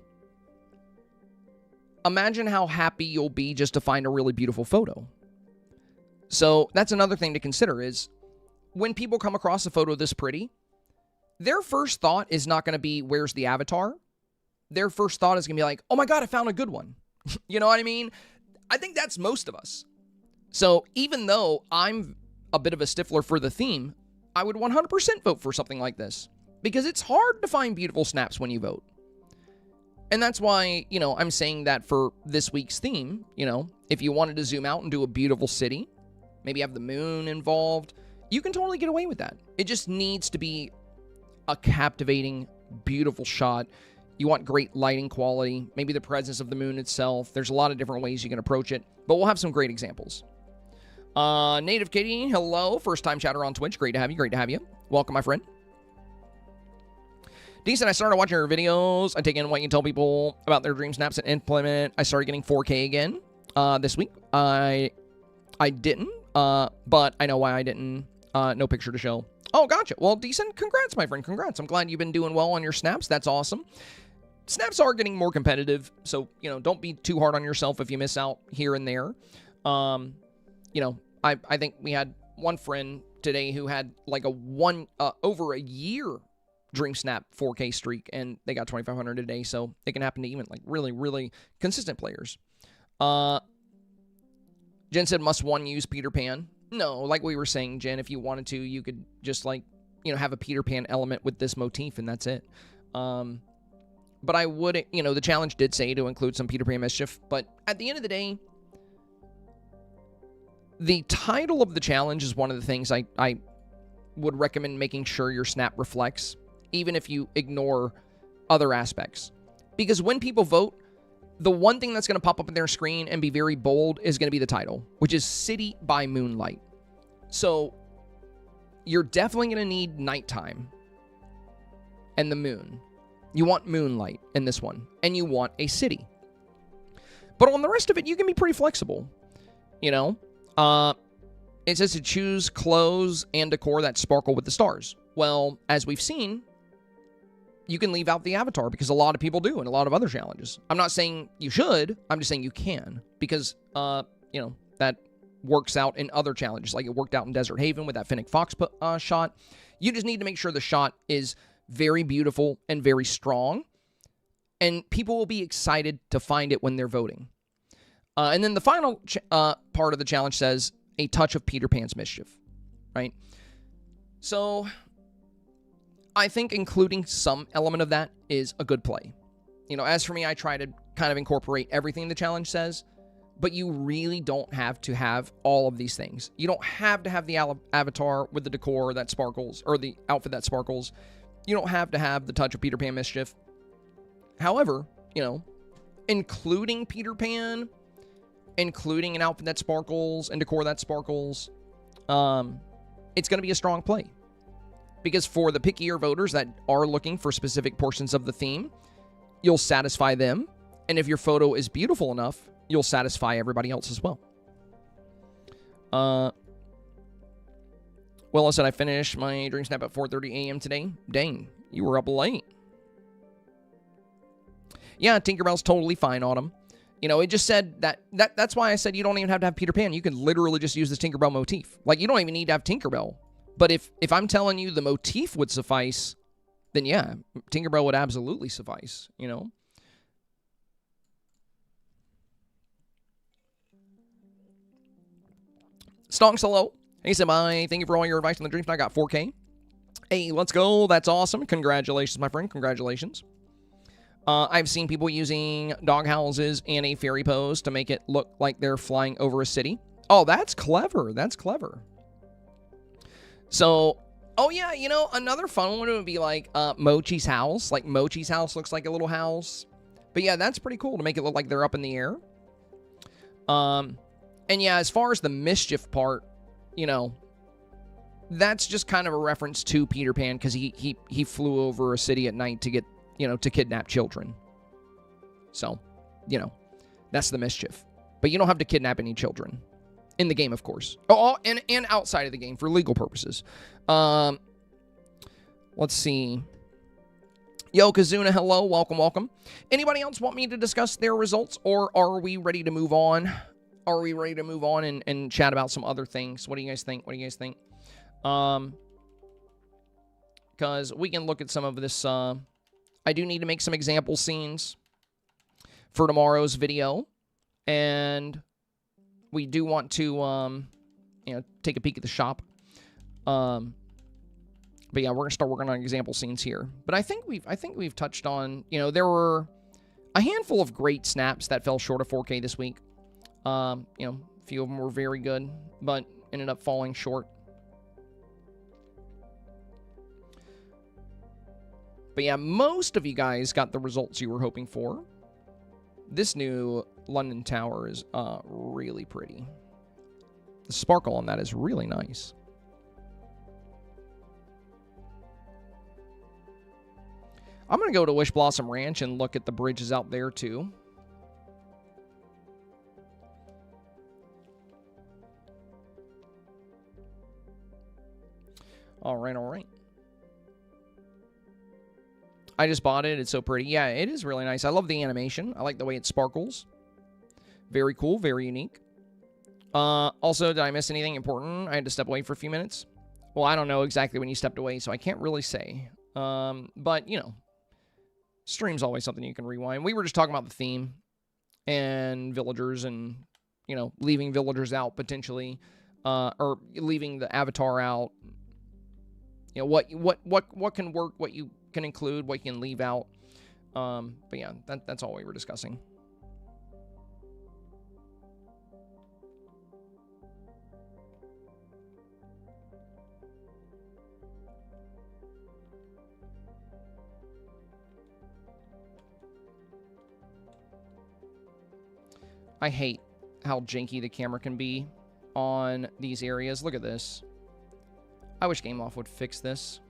imagine how happy you'll be just to find a really beautiful photo. So that's another thing to consider is when people come across a photo this pretty, their first thought is not going to be, where's the avatar? Their first thought is going to be like, oh my God, I found a good one. You know what I mean? I think that's most of us. So even though I'm a bit of a stickler for the theme, I would 100% vote for something like this because it's hard to find beautiful snaps when you vote. And that's why, you know, I'm saying that for this week's theme, you know, if you wanted to zoom out and do a beautiful city, maybe have the moon involved, you can totally get away with that. It just needs to be a captivating, beautiful shot. You want great lighting quality, maybe the presence of the moon itself. There's a lot of different ways you can approach it, but we'll have some great examples. Native Kitty, hello. First time chatter on Twitch. Great to have you. Great to have you. Welcome, my friend. Decent, I started watching your videos. I take in what you tell people about their dream snaps and implement. I started getting 4K again this week. I didn't, but I know why I didn't. No picture to show. Oh, gotcha. Well, decent. Congrats, my friend. Congrats. I'm glad you've been doing well on your snaps. That's awesome. Snaps are getting more competitive, so, you know, don't be too hard on yourself if you miss out here and there. You know, I think we had one friend today who had like over a year Dreamsnap 4K streak, and they got 2,500 today, so it can happen to even like really, really consistent players. Jen said, must one use Peter Pan? No, like we were saying, Jen, if you wanted to, you could just like, you know, have a Peter Pan element with this motif, and that's it. But I would, you know, the challenge did say to include some Peter Pan mischief, but at the end of the day, the title of the challenge is one of the things I would recommend making sure your snap reflects, even if you ignore other aspects. Because when people vote, the one thing that's going to pop up on their screen and be very bold is going to be the title, which is City by Moonlight. So you're definitely going to need nighttime and the moon. You want moonlight in this one, and you want a city. But on the rest of it, you can be pretty flexible. You know, it says to choose clothes and decor that sparkle with the stars. Well, as we've seen, you can leave out the avatar because a lot of people do in a lot of other challenges. I'm not saying you should. I'm just saying you can because, you know, that works out in other challenges. Like it worked out in Desert Haven with that Fennec Fox shot. You just need to make sure the shot is very beautiful and very strong, and people will be excited to find it when they're voting. And then the final part of the challenge says a touch of Peter Pan's mischief, right? So I think including some element of that is a good play. You know, as for me, I try to kind of incorporate everything the challenge says, but you really don't have to have all of these things. You don't have to have the avatar with the decor that sparkles, or the outfit that sparkles. You don't have to have the touch of Peter Pan mischief. However, you know, including Peter Pan, including an outfit that sparkles and decor that sparkles, it's going to be a strong play. Because for the pickier voters that are looking for specific portions of the theme, you'll satisfy them. And if your photo is beautiful enough, you'll satisfy everybody else as well. Willow said, I finished my Dreamsnap at 4:30 a.m. today. Dang, you were up late. Yeah, Tinkerbell's totally fine, Autumn. You know, it just said that's why I said you don't even have to have Peter Pan. You can literally just use this Tinkerbell motif. Like, you don't even need to have Tinkerbell. But if I'm telling you the motif would suffice, then yeah, Tinkerbell would absolutely suffice, you know? Stonks, hello. Hey, Semi, thank you for all your advice on the Dreams. I got 4K. Hey, let's go. That's awesome. Congratulations, my friend. Congratulations. I've seen people using dog houses and a fairy pose to make it look like they're flying over a city. Oh, that's clever. That's clever. So, oh yeah, you know, another fun one would be like Mochi's house. Like Mochi's house looks like a little house. But yeah, that's pretty cool to make it look like they're up in the air. And yeah, as far as the mischief part, you know, that's just kind of a reference to Peter Pan because he flew over a city at night to get, you know, to kidnap children. So, you know, that's the mischief. But you don't have to kidnap any children. In the game, of course. Oh, and outside of the game for legal purposes. Let's see. Yo, Kazuna, hello. Welcome, welcome. Anybody else want me to discuss their results, or are we ready to move on? Are we ready to move on and chat about some other things? What do you guys think? What do you guys think? Because we can look at some of this. I do need to make some example scenes for tomorrow's video. And we do want to, you know, take a peek at the shop. But yeah, we're gonna start working on example scenes here. But I think we've touched on, you know, there were a handful of great snaps that fell short of 4K this week. You know, a few of them were very good, but ended up falling short. But yeah, most of you guys got the results you were hoping for. This new London Tower is really pretty. The sparkle on that is really nice. I'm going to go to Wish Blossom Ranch and look at the bridges out there too. All right, all right. I just bought it. It's so pretty. Yeah, it is really nice. I love the animation. I like the way it sparkles. Very cool. Very unique. Also, did I miss anything important? I had to step away for a few minutes. Well, I don't know exactly when you stepped away, so I can't really say. But, you know, stream's always something you can rewind. We were just talking about the theme and villagers and, you know, leaving villagers out potentially. Or leaving the avatar out. You know, what can work, what you can include, what you can leave out. But yeah, that's all we were discussing. I hate how janky the camera can be on these areas. Look at this. I wish GameLoft would fix this.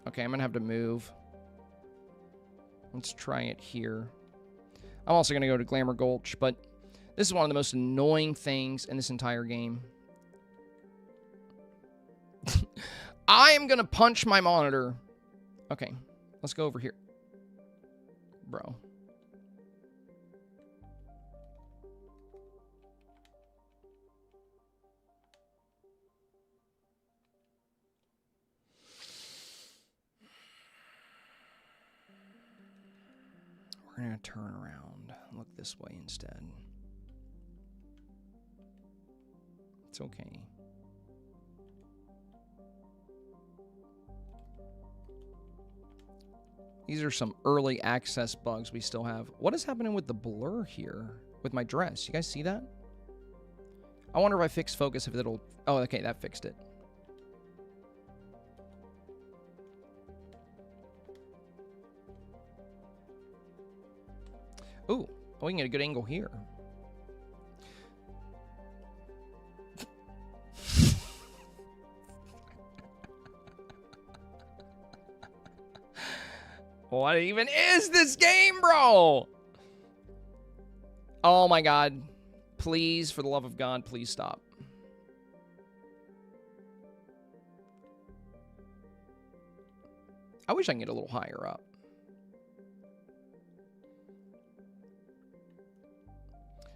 Okay, I'm going to have to move. Let's try it here. I'm also going to go to Glamour Gulch, but this is one of the most annoying things in this entire game. I am going to punch my monitor. Okay, let's go over here. Bro. We're going to turn around and look this way instead. It's okay. These are some early access bugs we still have. What is happening with the blur here with my dress? You guys see that? I wonder if I fix focus, if it'll... Oh, okay, that fixed it. Ooh, oh, we can get a good angle here. What even is this game, bro? Oh my God. Please, for the love of God, please stop. I wish I can get a little higher up.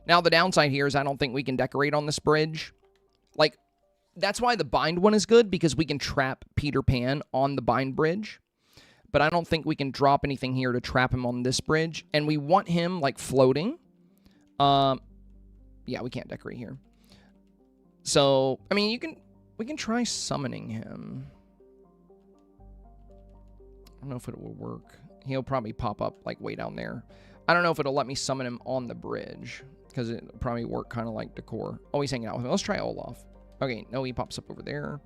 Now, the downside here is I don't think we can decorate on this bridge. Like, that's why the bind one is good, because we can trap Peter Pan on the bind bridge. But I don't think we can drop anything here to trap him on this bridge. And we want him, like, floating. Yeah, we can't decorate here. So, I mean, we We can try summoning him. I don't know if it will work. He'll probably pop up, like, way down there. I don't know if it'll let me summon him on the bridge, because it'll probably work kind of like Decor. Oh, he's hanging out with me. Let's try Olaf. Okay, no, he pops up over there.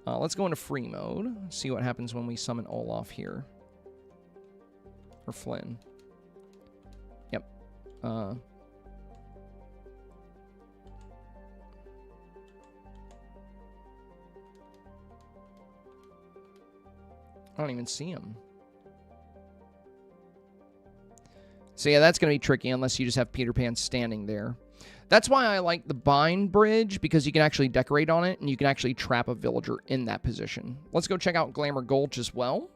Let's go into free mode. See what happens when we summon Olaf here. Or Flynn. Yep. I don't even see him. So yeah, that's going to be tricky unless you just have Peter Pan standing there. That's why I like the bind bridge, because you can actually decorate on it, and you can actually trap a villager in that position. Let's go check out Glamour Gulch as well.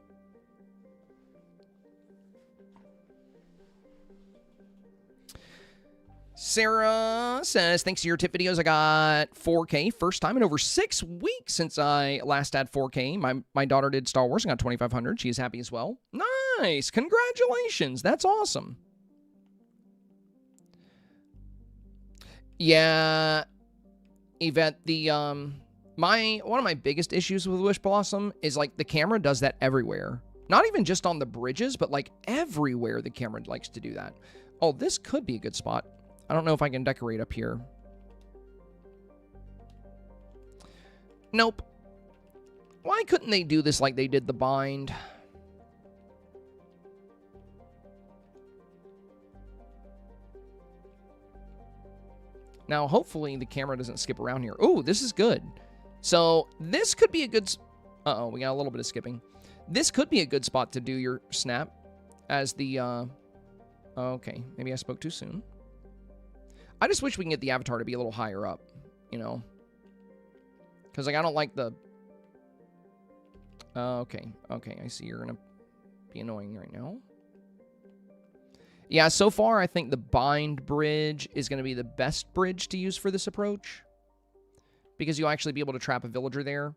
Sarah says, thanks to your tip videos, I got 4K. First time in over 6 weeks since I last had 4K. My daughter did Star Wars and got 2,500. She is happy as well. Nice. Congratulations. That's awesome. Yeah, Yvette, one of my biggest issues with Wish Blossom is, like, the camera does that everywhere. Not even just on the bridges, but, like, everywhere the camera likes to do that. Oh, this could be a good spot. I don't know if I can decorate up here. Nope. Why couldn't they do this like they did the bind? Now, hopefully the camera doesn't skip around here. Oh, this is good. So, this could be a good... Uh-oh, we got a little bit of skipping. This could be a good spot to do your snap as the... Okay, maybe I spoke too soon. I just wish we can get the avatar to be a little higher up, you know? Because, like, I don't like the... Okay, I see you're going to be annoying right now. Yeah, so far, I think the bind bridge is going to be the best bridge to use for this approach. Because you'll actually be able to trap a villager there.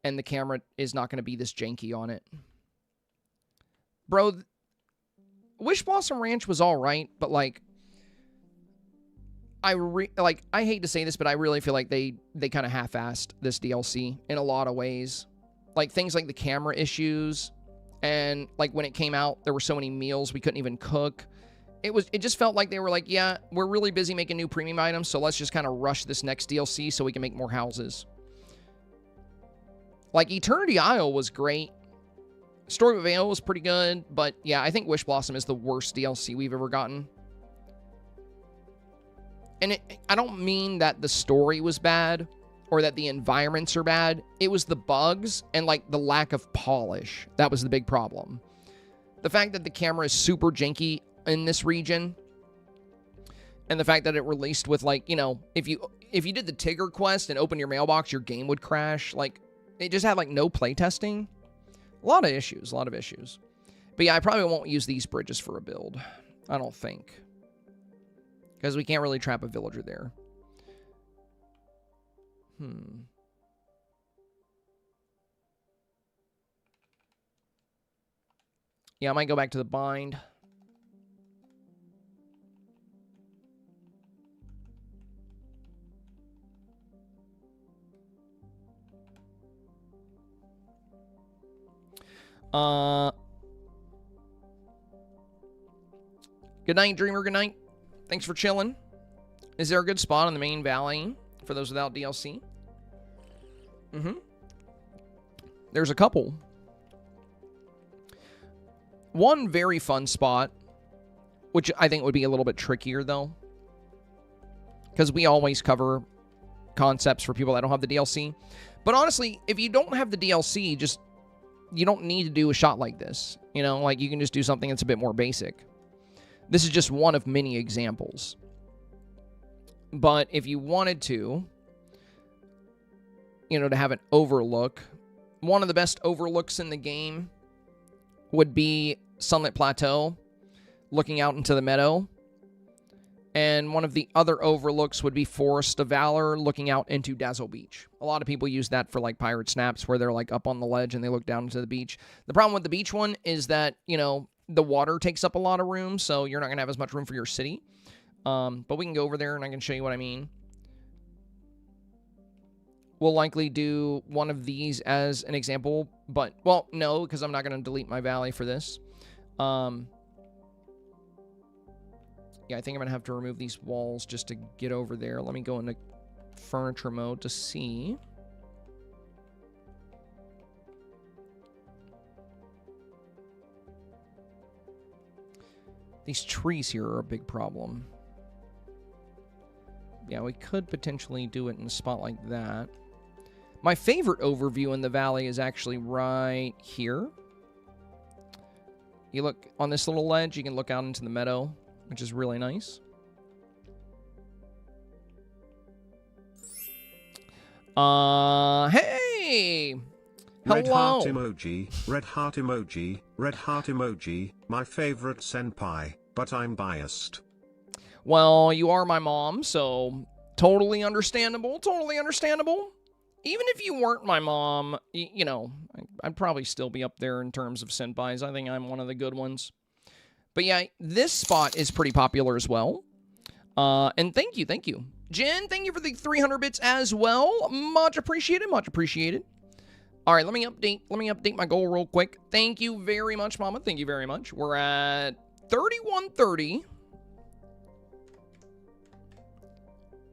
And the camera is not going to be this janky on it. Bro, Wish Blossom Ranch was alright, but, like... I hate to say this, but I really feel like they kind of half-assed this DLC in a lot of ways. Like, things like the camera issues, and, like, when it came out, there were so many meals we couldn't even cook. It just felt like they were like, yeah, we're really busy making new premium items, so let's just kind of rush this next DLC so we can make more houses. Like, Eternity Isle was great. Storybook Vale was pretty good, but, yeah, I think Wish Blossom is the worst DLC we've ever gotten. And I don't mean that the story was bad or that the environments are bad. It was the bugs and, like, the lack of polish. That was the big problem. The fact that the camera is super janky in this region, and the fact that it released with, like, you know, if you did the Tigger quest and opened your mailbox, your game would crash. Like, it just had, like, no playtesting. A lot of issues. But, yeah, I probably won't use these bridges for a build. I don't think. Because we can't really trap a villager there. Yeah, I might go back to the bind. Good night, Dreamer. Good night. Thanks for chilling. Is there a good spot on the main valley for those without DLC? There's a couple. One very fun spot, which I think would be a little bit trickier, though. Because we always cover concepts for people that don't have the DLC. But honestly, if you don't have the DLC, you don't need to do a shot like this. You know, like, you can just do something that's a bit more basic. This is just one of many examples. But if you wanted to, you know, to have an overlook, one of the best overlooks in the game would be Sunlit Plateau, looking out into the meadow. And one of the other overlooks would be Forest of Valor, looking out into Dazzle Beach. A lot of people use that for, like, pirate snaps, where they're, like, up on the ledge and they look down into the beach. The problem with the beach one is that, you know, the water takes up a lot of room, so you're not going to have as much room for your city. But we can go over there and I can show you what I mean. we'll likely do one of these as an example, but, well, no, because I'm not going to delete my valley for this. Yeah, I think I'm going to have to remove these walls just to get over there. Let me go into furniture mode to see. These trees here are a big problem. Yeah, we could potentially do it in a spot like that. My favorite overview in the valley is actually right here. You look on this little ledge, you can look out into the meadow, which is really nice. Hey! Hello! Red heart emoji, red heart emoji, red heart emoji, my favorite senpai, but I'm biased. Well, you are my mom, so totally understandable, totally understandable. Even if you weren't my mom, you know, I'd probably still be up there in terms of senpais. I think I'm one of the good ones. But yeah, this spot is pretty popular as well. And thank you, thank you. Jen, thank you for the 300 bits as well. Much appreciated, much appreciated. All right, let me update my goal real quick. Thank you very much, Mama. Thank you very much. We're at 3130.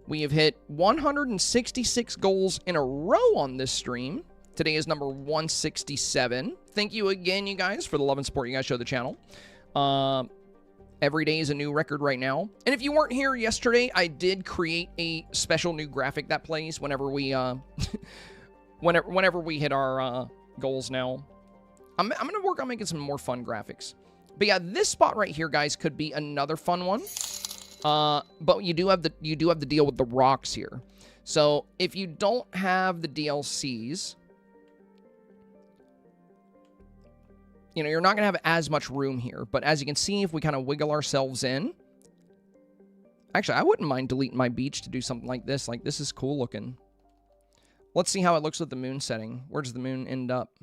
We have hit 166 goals in a row on this stream. Today is number 167. Thank you again, you guys, for the love and support you guys show the channel. Every day is a new record right now. And if you weren't here yesterday, I did create a special new graphic that plays whenever we whenever we hit our goals now. I'm going to work on making some more fun graphics. But yeah, this spot right here, guys, could be another fun one. But you do have the deal with the rocks here. So if you don't have the DLCs, you know, you're not going to have as much room here. But as you can see, if we kind of wiggle ourselves in, actually, I wouldn't mind deleting my beach to do something like this. Like, this is cool looking. Let's see how it looks with the moon setting. Where does the moon end up?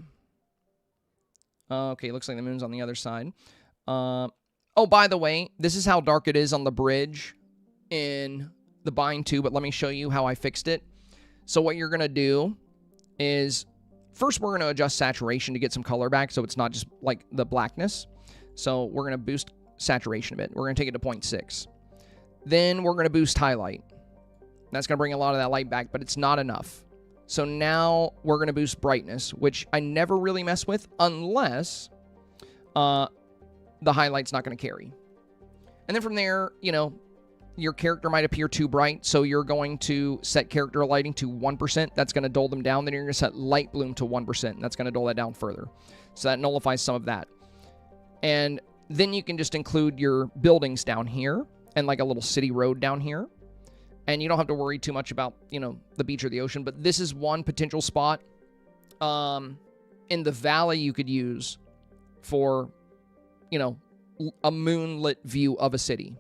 Okay, looks like the moon's on the other side. Oh, by the way, this is how dark it is on the bridge in the bind 2, but let me show you how I fixed it. So what you're going to do is, first we're going to adjust saturation to get some color back so it's not just like the blackness. So we're going to boost saturation a bit. We're going to take it to 0.6. Then we're going to boost highlight. That's going to bring a lot of that light back, but it's not enough. So now we're going to boost brightness, which I never really mess with unless the highlight's not going to carry. And then from there, you know, your character might appear too bright, so you're going to set character lighting to 1%. That's going to dull them down. Then you're going to set light bloom to 1%. And that's going to dull that down further. So that nullifies some of that. And then you can just include your buildings down here and like a little city road down here. And you don't have to worry too much about, you know, the beach or the ocean. But this is one potential spot in the valley you could use for, you know, a moonlit view of a city.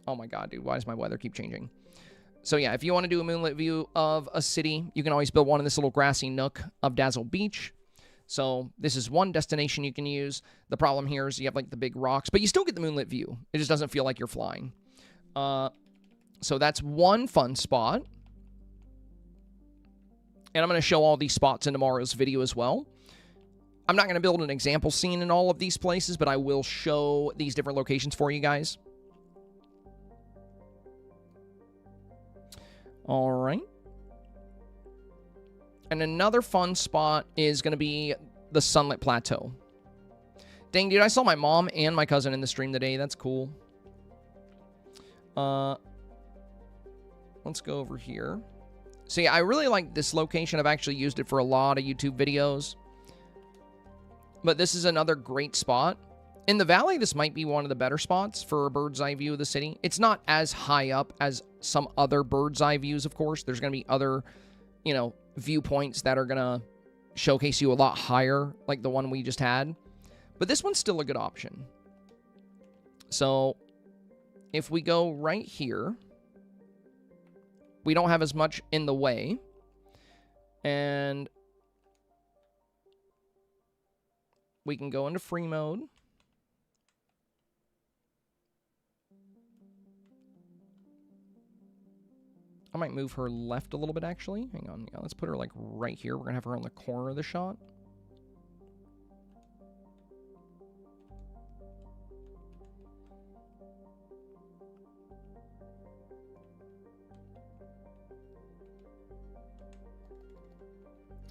Oh my god, dude, why does my weather keep changing? So yeah, if you want to do a moonlit view of a city, you can always build one in this little grassy nook of Dazzle Beach. So this is one destination you can use. The problem here is you have like the big rocks, but you still get the moonlit view. It just doesn't feel like you're flying. So that's one fun spot. And I'm going to show all these spots in tomorrow's video as well. I'm not going to build an example scene in all of these places, but I will show these different locations for you guys. All right. And another fun spot is going to be the Sunlit Plateau. Dang, dude, I saw my mom and my cousin in the stream today. That's cool. Let's go over here. So yeah, I really like this location. I've actually used it for a lot of YouTube videos. But this is another great spot. In the valley, this might be one of the better spots for a bird's eye view of the city. It's not as high up as some other bird's eye views, of course. There's going to be other, you know, viewpoints that are going to showcase you a lot higher, like the one we just had. But this one's still a good option. So if we go right here, we don't have as much in the way. And we can go into free mode. I might move her left a little bit, actually. Hang on. Yeah, let's put her, like, right here. We're going to have her on the corner of the shot.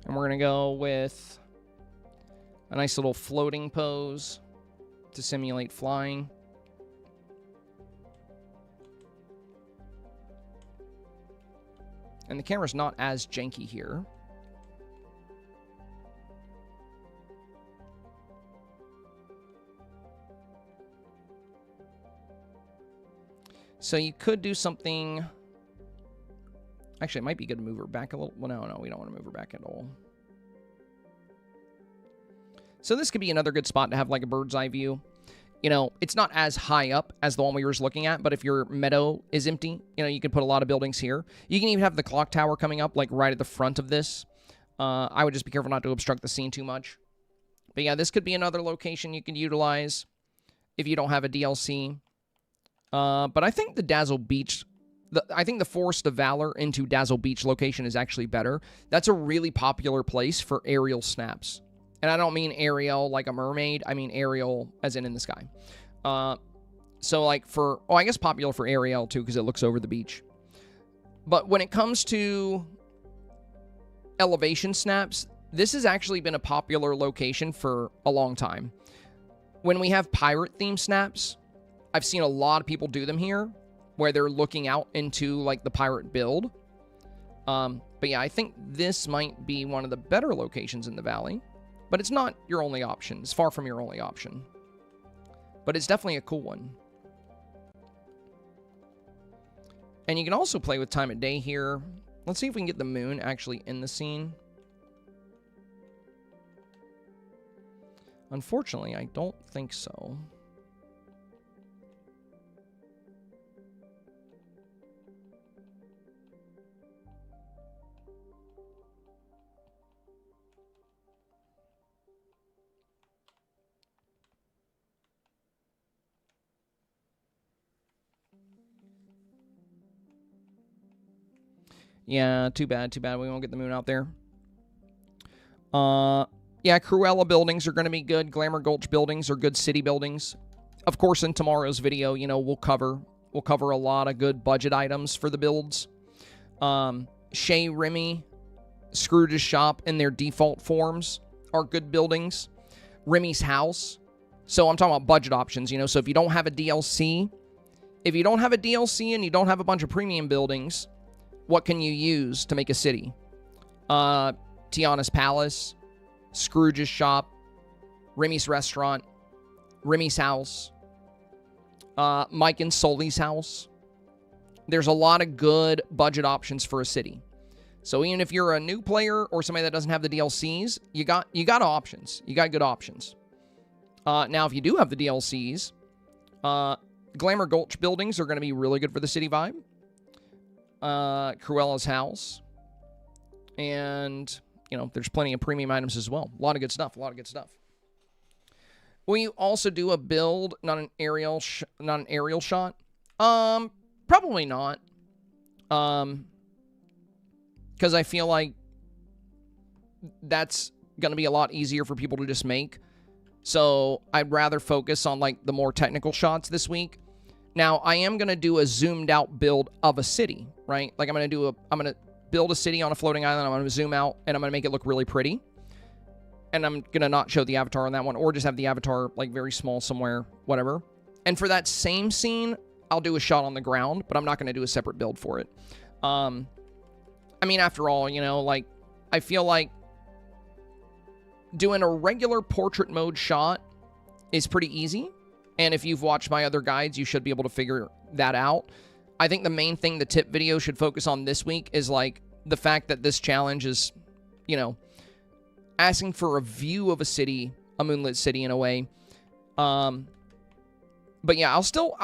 And we're going to go with a nice little floating pose to simulate flying. And the camera's not as janky here. So you could do something... Actually, it might be good to move her back a little. Well, no, we don't want to move her back at all. So this could be another good spot to have like a bird's eye view. You know, it's not as high up as the one we were just looking at, but if your meadow is empty, you know, you can put a lot of buildings here. You can even have the clock tower coming up like right at the front of this. I would just be careful not to obstruct the scene too much. But yeah, this could be another location you can utilize if you don't have a DLC. But I think the Dazzle Beach... I think the Forest of Valor into Dazzle Beach location is actually better. That's a really popular place for aerial snaps. And I don't mean aerial like a mermaid. I mean aerial as in the sky. So like for... Oh, I guess popular for aerial too because it looks over the beach. But when it comes to elevation snaps, this has actually been a popular location for a long time. When we have pirate-themed snaps, I've seen a lot of people do them here, where they're looking out into, like, the pirate build. But yeah, I think this might be one of the better locations in the valley. But it's not your only option. It's far from your only option. But it's definitely a cool one. And you can also play with time of day here. Let's see if we can get the moon actually in the scene. Unfortunately, I don't think so. Yeah, too bad, too bad. We won't get the moon out there. Yeah, Cruella buildings are going to be good. Glamour Gulch buildings are good city buildings. Of course, in tomorrow's video, you know, we'll cover a lot of good budget items for the builds. Chez Remy, Scrooge's shop in their default forms are good buildings. Remy's house. So I'm talking about budget options, you know. So if you don't have a DLC, and you don't have a bunch of premium buildings, what can you use to make a city? Tiana's Palace, Scrooge's shop, Remy's restaurant, Remy's house, Mike and Sully's house. There's a lot of good budget options for a city. So even if you're a new player or somebody that doesn't have the DLCs, you got options. You got good options. Now, if you do have the DLCs, Glamour Gulch buildings are going to be really good for the city vibe. Cruella's house. And, you know, there's plenty of premium items as well. A lot of good stuff. Will you also do a build, not an aerial shot? Probably not. Because I feel like that's going to be a lot easier for people to just make. So I'd rather focus on, like, the more technical shots this week. Now, I am going to do a zoomed out build of a city, right? Like, I'm going to build a city on a floating island. I'm going to zoom out, and I'm going to make it look really pretty. And I'm going to not show the avatar on that one, or just have the avatar, like, very small somewhere, whatever. And for that same scene, I'll do a shot on the ground, but I'm not going to do a separate build for it. I mean, after all, you know, like, I feel like doing a regular portrait mode shot is pretty easy. And if you've watched my other guides, you should be able to figure that out. I think the main thing the tip video should focus on this week is, like, the fact that this challenge is, you know, asking for a view of a city, a moonlit city in a way. But yeah, I'll still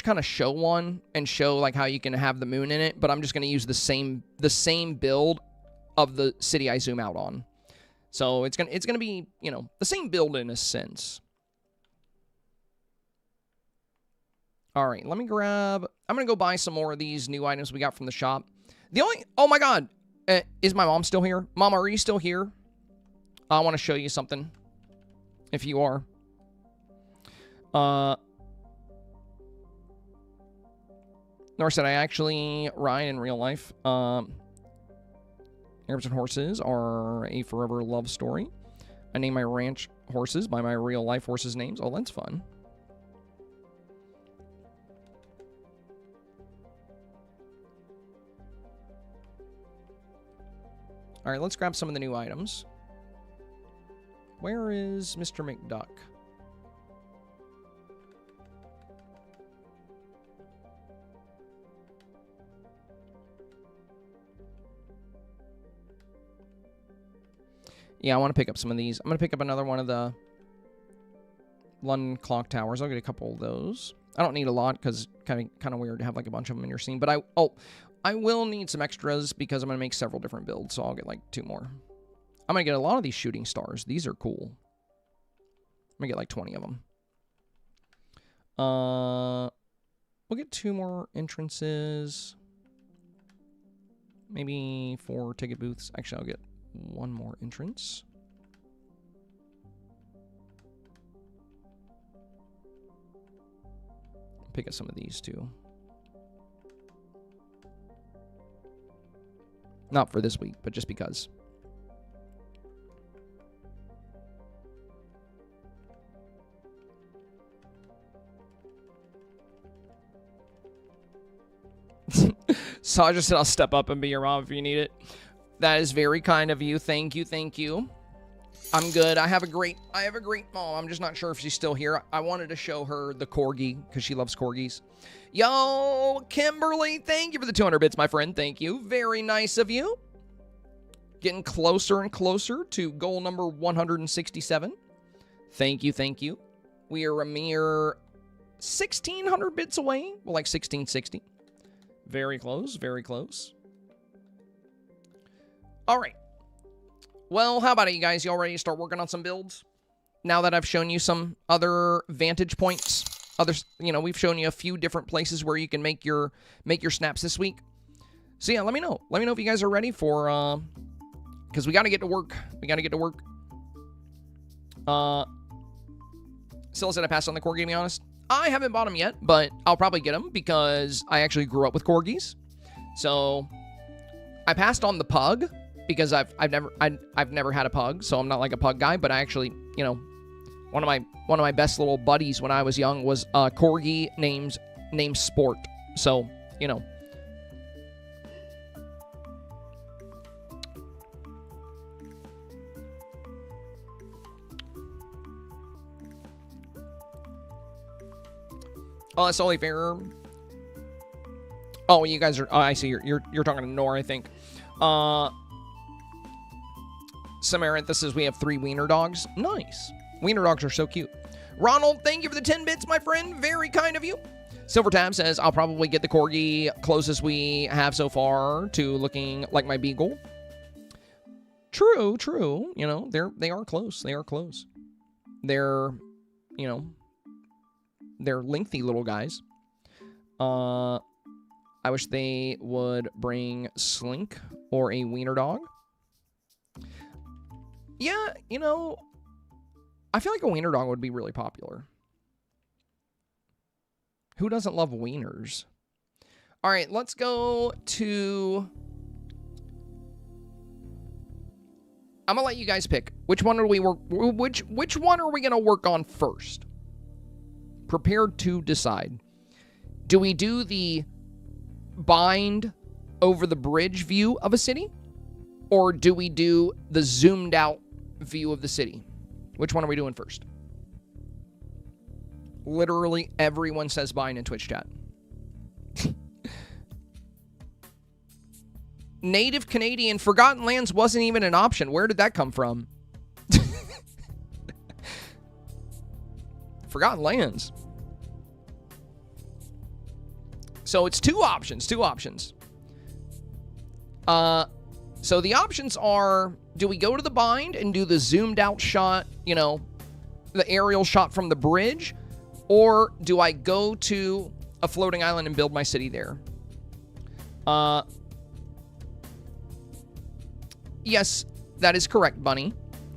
kind of show one and show, like, how you can have the moon in it, but I'm just going to use the same build of the city I zoom out on. So it's going to be, you know, the same build in a sense. All right, I'm going to go buy some more of these new items we got from the shop. The only... Oh, my God. Is my mom still here? Mom, are you still here? I want to show you something. If you are. Nor said I actually ride in real life. Arabs and horses are a forever love story. I name my ranch horses by my real life horses' names. Oh, that's fun. All right, let's grab some of the new items. Where is Mr. McDuck? Yeah, I want to pick up some of these. I'm going to pick up another one of the London clock towers. I'll get a couple of those. I don't need a lot because kind of weird to have like a bunch of them in your scene. But I will need some extras because I'm going to make several different builds. So I'll get like 2 more. I'm going to get a lot of these shooting stars. These are cool. I'm going to get like 20 of them. We'll get 2 more entrances. Maybe 4 ticket booths. Actually, I'll get 1 more entrance. Pick up some of these too. Not for this week, but just because. So I just said I'll step up and be your mom if you need it. That is very kind of you. Thank you, thank you. I'm good. I have a great mom. I'm just not sure if she's still here. I wanted to show her the corgi because she loves corgis. Yo, Kimberly, thank you for the 200 bits, my friend. Thank you. Very nice of you. Getting closer and closer to goal number 167. Thank you, thank you. We are a mere 1,600 bits away. Well, like 1,660. Very close, very close. All right. Well, how about it, you guys? Y'all ready to start working on some builds? Now that I've shown you some other vantage points, we've shown you a few different places where you can make your snaps this week. So yeah, let me know. Let me know if you guys are ready for because we got to get to work. We got to get to work. Still said I passed on the corgi, to be honest. I haven't bought them yet, but I'll probably get them because I actually grew up with corgis. So I passed on the pug because I've never had a pug, so I'm not like a pug guy. But I actually, one of my best little buddies when I was young was a corgi named Sport. So Oh, that's only fair. Oh, you guys are... Oh, I see. You're talking to Nora, I think. Samaranthus, we have 3 wiener dogs. Nice. Wiener dogs are so cute. Ronald, thank you for the 10 bits, my friend. Very kind of you. Silver Tab says, I'll probably get the corgi closest we have so far to looking like my beagle. True, true. They are close. They are close. They're lengthy little guys. I wish they would bring Slink or a wiener dog. Yeah, I feel like a wiener dog would be really popular. Who doesn't love wieners? All right, let's go to... I'm gonna let you guys pick. Which one are we work? Which one are we gonna work on first? Prepared to decide. Do we do the bind over the bridge view of a city? Or do we do the zoomed out view of the city? Which one are we doing first? Literally everyone says bind in Twitch chat. Native Canadian Forgotten Lands wasn't even an option. Where did that come from? Forgotten Lands. So it's 2 options, 2 options. So the options are, do we go to the bind and do the zoomed out shot, the aerial shot from the bridge? Or do I go to a floating island and build my city there? Yes, that is correct, Bunny.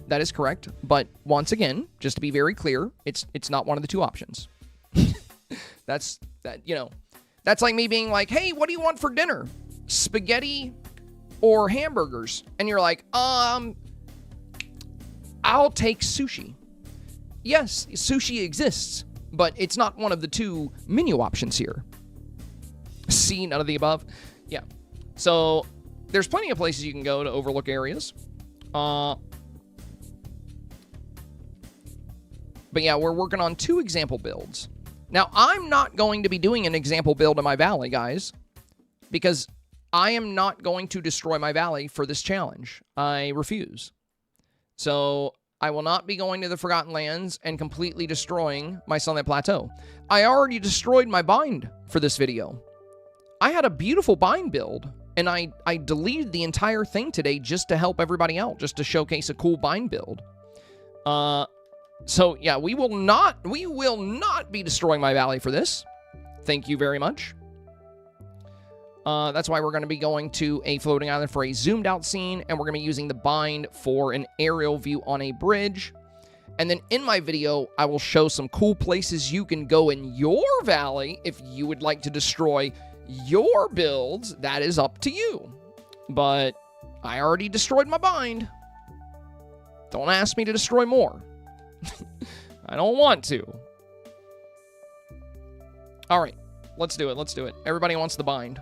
That is correct. But once again, just to be very clear, it's not one of the two options. That's like me being like, hey, what do you want for dinner? Spaghetti or hamburgers? And you're like, I'll take sushi. Yes, sushi exists, but it's not one of the two menu options here. See, none of the above? Yeah. So there's plenty of places you can go to overlook areas. But yeah, we're working on 2 example builds. Now, I'm not going to be doing an example build in my valley, guys, because I am not going to destroy my valley for this challenge. I refuse. So I will not be going to the Forgotten Lands and completely destroying my Sunlit Plateau. I already destroyed my bind for this video. I had a beautiful bind build, and I deleted the entire thing today just to help everybody out, just to showcase a cool bind build. So yeah, we will not be destroying my valley for this. Thank you very much. That's why we're going to be going to a floating island for a zoomed out scene, and we're going to be using the bind for an aerial view on a bridge. And then in my video, I will show some cool places you can go in your valley if you would like to destroy your builds. That is up to you. But I already destroyed my bind. Don't ask me to destroy more. I don't want to. All right, let's do it. Let's do it. Everybody wants the bind.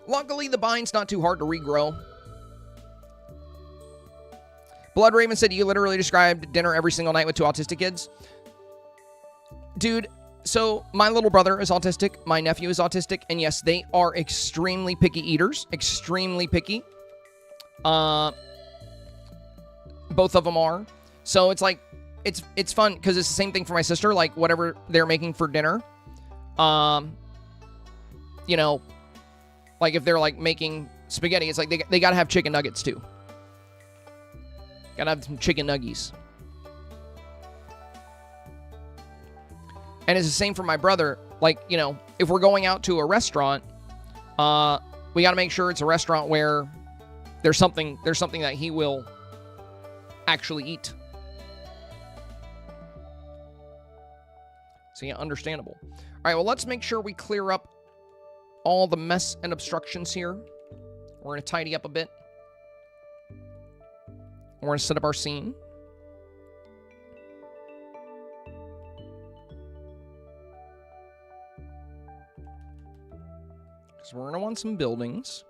Luckily, the bind's not too hard to regrow. Blood Raven said you literally described dinner every single night with 2 autistic kids. Dude, so my little brother is autistic, my nephew is autistic, and yes, they are extremely picky eaters. Extremely picky. Both of them are. So it's like, it's fun, because it's the same thing for my sister, like whatever they're making for dinner. You know, like if they're like making spaghetti, it's like they gotta have chicken nuggets too. Gotta have some chicken nuggies. And it's the same for my brother. Like, you know, if we're going out to a restaurant, we gotta make sure it's a restaurant where there's something that he will actually eat. So yeah, understandable. All right, well, let's make sure we clear up all the mess and obstructions here. We're gonna tidy up a bit. We're gonna set up our scene. So we're gonna want some buildings.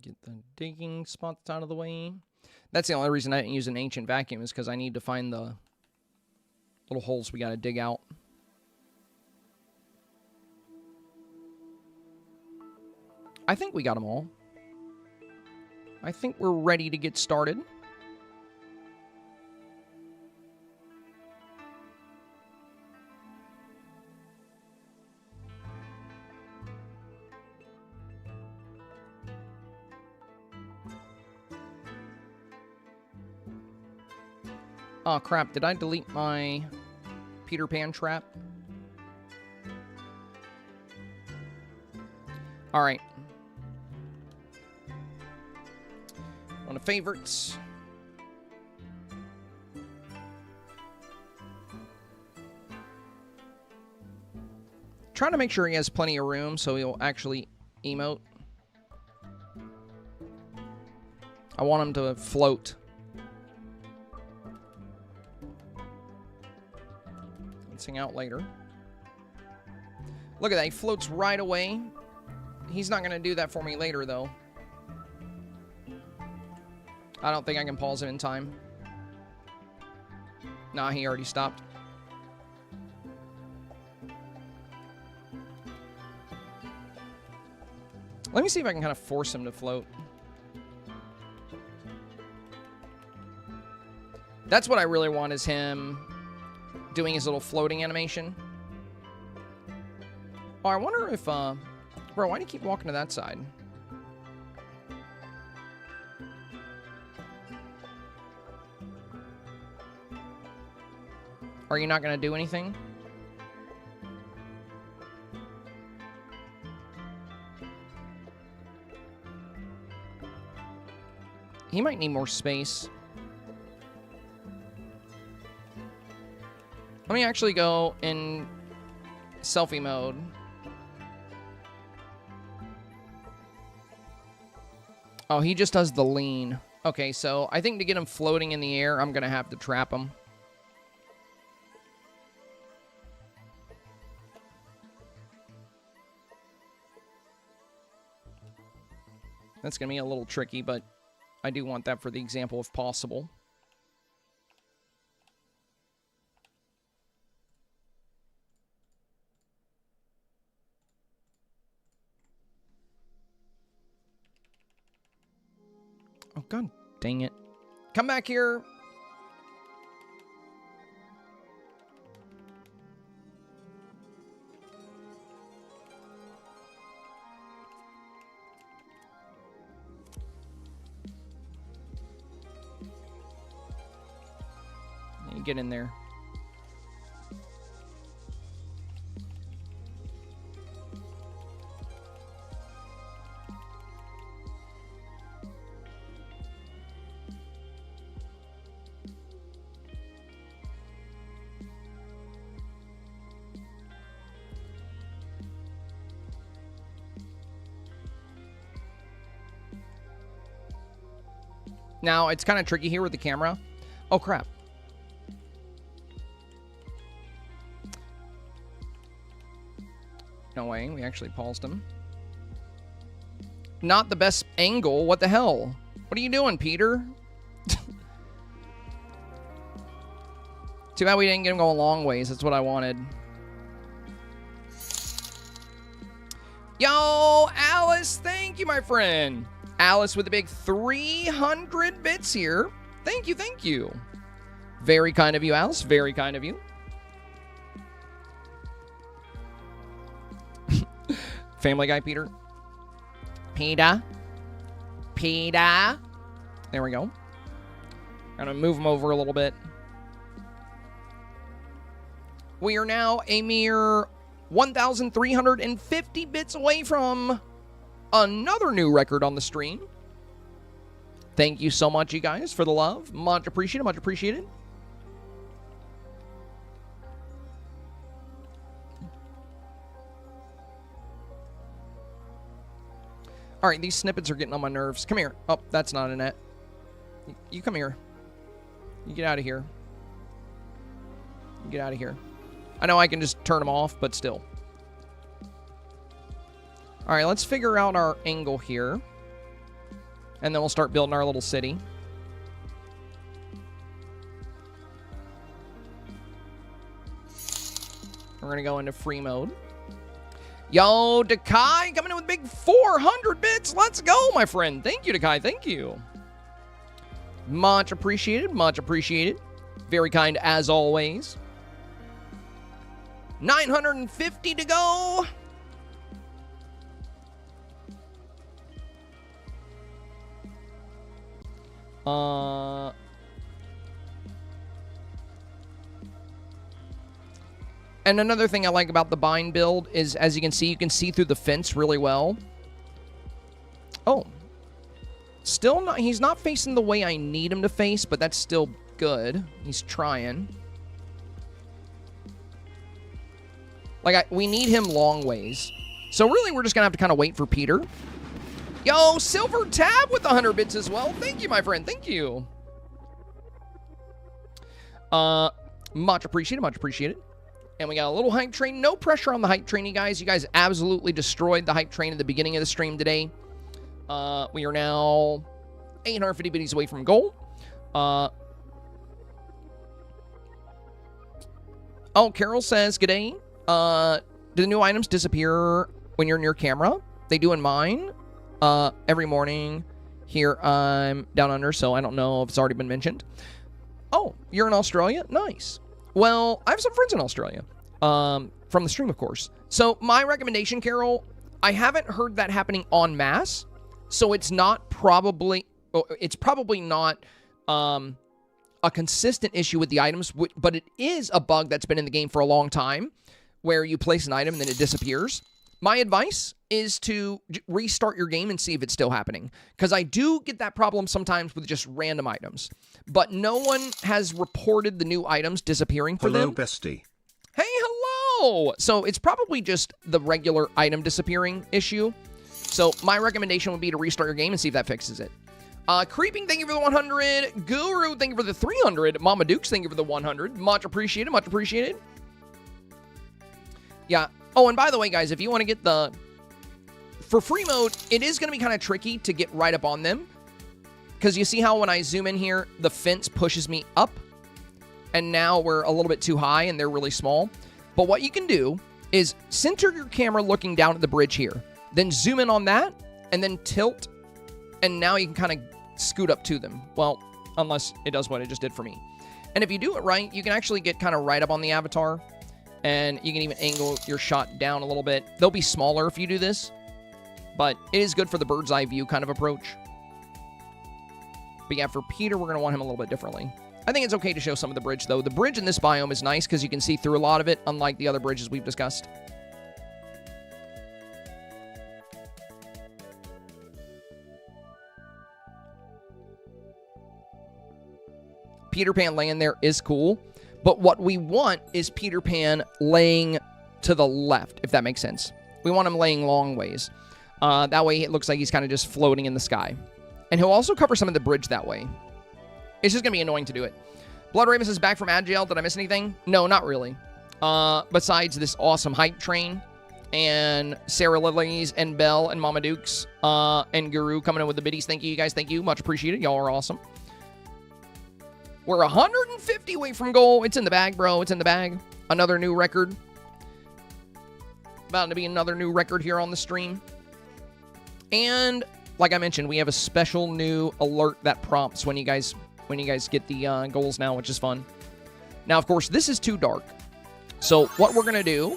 Get the digging spots out of the way. That's the only reason I didn't use an ancient vacuum, is because I need to find the little holes we gotta dig out. I think we got them all. I think we're ready to get started. Oh crap, did I delete my Peter Pan trap? Alright. One of favorites. Trying to make sure he has plenty of room so he'll actually emote. I want him to float. Let's hang out later. Look at that, he floats right away. He's not going to do that for me later, though. I don't think I can pause it in time. Nah, he already stopped. Let me see if I can kind of force him to float. That's what I really want, is him doing his little floating animation. Oh, I wonder if, bro, why do you keep walking to that side? Are you not going to do anything? He might need more space. Let me actually go in selfie mode. Oh, he just does the lean. Okay, so I think to get him floating in the air, I'm going to have to trap him. That's going to be a little tricky, but I do want that for the example if possible. Oh, god dang it. Come back here. You get in there. Now, it's kind of tricky here with the camera. Oh, crap. No way. We actually paused him. Not the best angle. What the hell? What are you doing, Peter? Too bad we didn't get him going long ways. That's what I wanted. Yo, Alice. Thank you, my friend. Alice with a big 300 bits here. Thank you, thank you. Very kind of you, Alice. Very kind of you. Family Guy, Peter. Peter. Peter. There we go. Gonna move him over a little bit. We are now a mere 1,350 bits away from another new record on the stream. Thank you so much, you guys, for the love. Much appreciated, much appreciated. All right, these snippets are getting on my nerves. Come here. Oh, that's not a net. You come here. You get out of here. You get out of here. I know I can just turn them off, but still. All right, let's figure out our angle here. And then we'll start building our little city. We're going to go into free mode. Yo, Dakai coming in with big 400 bits. Let's go, my friend. Thank you, Dakai. Thank you. Much appreciated. Much appreciated. Very kind as always. 950 to go. And another thing I like about the bind build is, as you can see through the fence really well. Oh. Still not, he's not facing the way I need him to face, but that's still good. He's trying. Like, we need him long ways. So really, we're just gonna have to kind of wait for Peter. Yo, Silver Tab with 100 bits as well. Thank you, my friend. Thank you. Much appreciated. Much appreciated. And we got a little hype train. No pressure on the hype train, you guys. You guys absolutely destroyed the hype train at the beginning of the stream today. We are now 850 biddies away from goal. Oh, Carol says, g'day. Do the new items disappear when you're near camera? They do in mine. Every morning here I'm down under, so I don't know if it's already been mentioned. Oh, you're in Australia? Nice. Well, I have some friends in Australia, from the stream, of course. So my recommendation, Carol, I haven't heard that happening en masse, so it's probably not a consistent issue with the items, but it is a bug that's been in the game for a long time, where you place an item and then it disappears. My advice is to restart your game and see if it's still happening, because I do get that problem sometimes with just random items, but no one has reported the new items disappearing for them. Hello, bestie. Hey, hello! So it's probably just the regular item disappearing issue. So my recommendation would be to restart your game and see if that fixes it. Creeping, thank you for the 100. Guru, thank you for the 300. Mama Dukes, thank you for the 100. Much appreciated, much appreciated. Yeah. Oh, and by the way, guys, if you want to get for free mode, it is going to be kind of tricky to get right up on them. Because you see how when I zoom in here, the fence pushes me up. And now we're a little bit too high and they're really small. But what you can do is center your camera looking down at the bridge here. Then zoom in on that and then tilt. And now you can kind of scoot up to them. Well, unless it does what it just did for me. And if you do it right, you can actually get kind of right up on the avatar. And you can even angle your shot down a little bit. They'll be smaller if you do this. But it is good for the bird's eye view kind of approach. But yeah, for Peter, we're going to want him a little bit differently. I think it's okay to show some of the bridge, though. The bridge in this biome is nice because you can see through a lot of it, unlike the other bridges we've discussed. Peter Pan laying there is cool. But what we want is Peter Pan laying to the left, if that makes sense. We want him laying long ways. That way it looks like he's kind of just floating in the sky. And he'll also cover some of the bridge that way. It's just going to be annoying to do it. Blood Ramus is back from Agile. Did I miss anything? No, not really. Besides this awesome hype train. And Sarah Lilies and Belle and Mama Dukes. And Guru coming in with the biddies. Thank you guys. Thank you. Much appreciated. Y'all are awesome. We're 150 away from goal. It's in the bag, bro. It's in the bag. Another new record. About to be another new record here on the stream. And like I mentioned, we have a special new alert that prompts when you guys get the goals now, which is fun. Now, of course, this is too dark. So what we're going to do,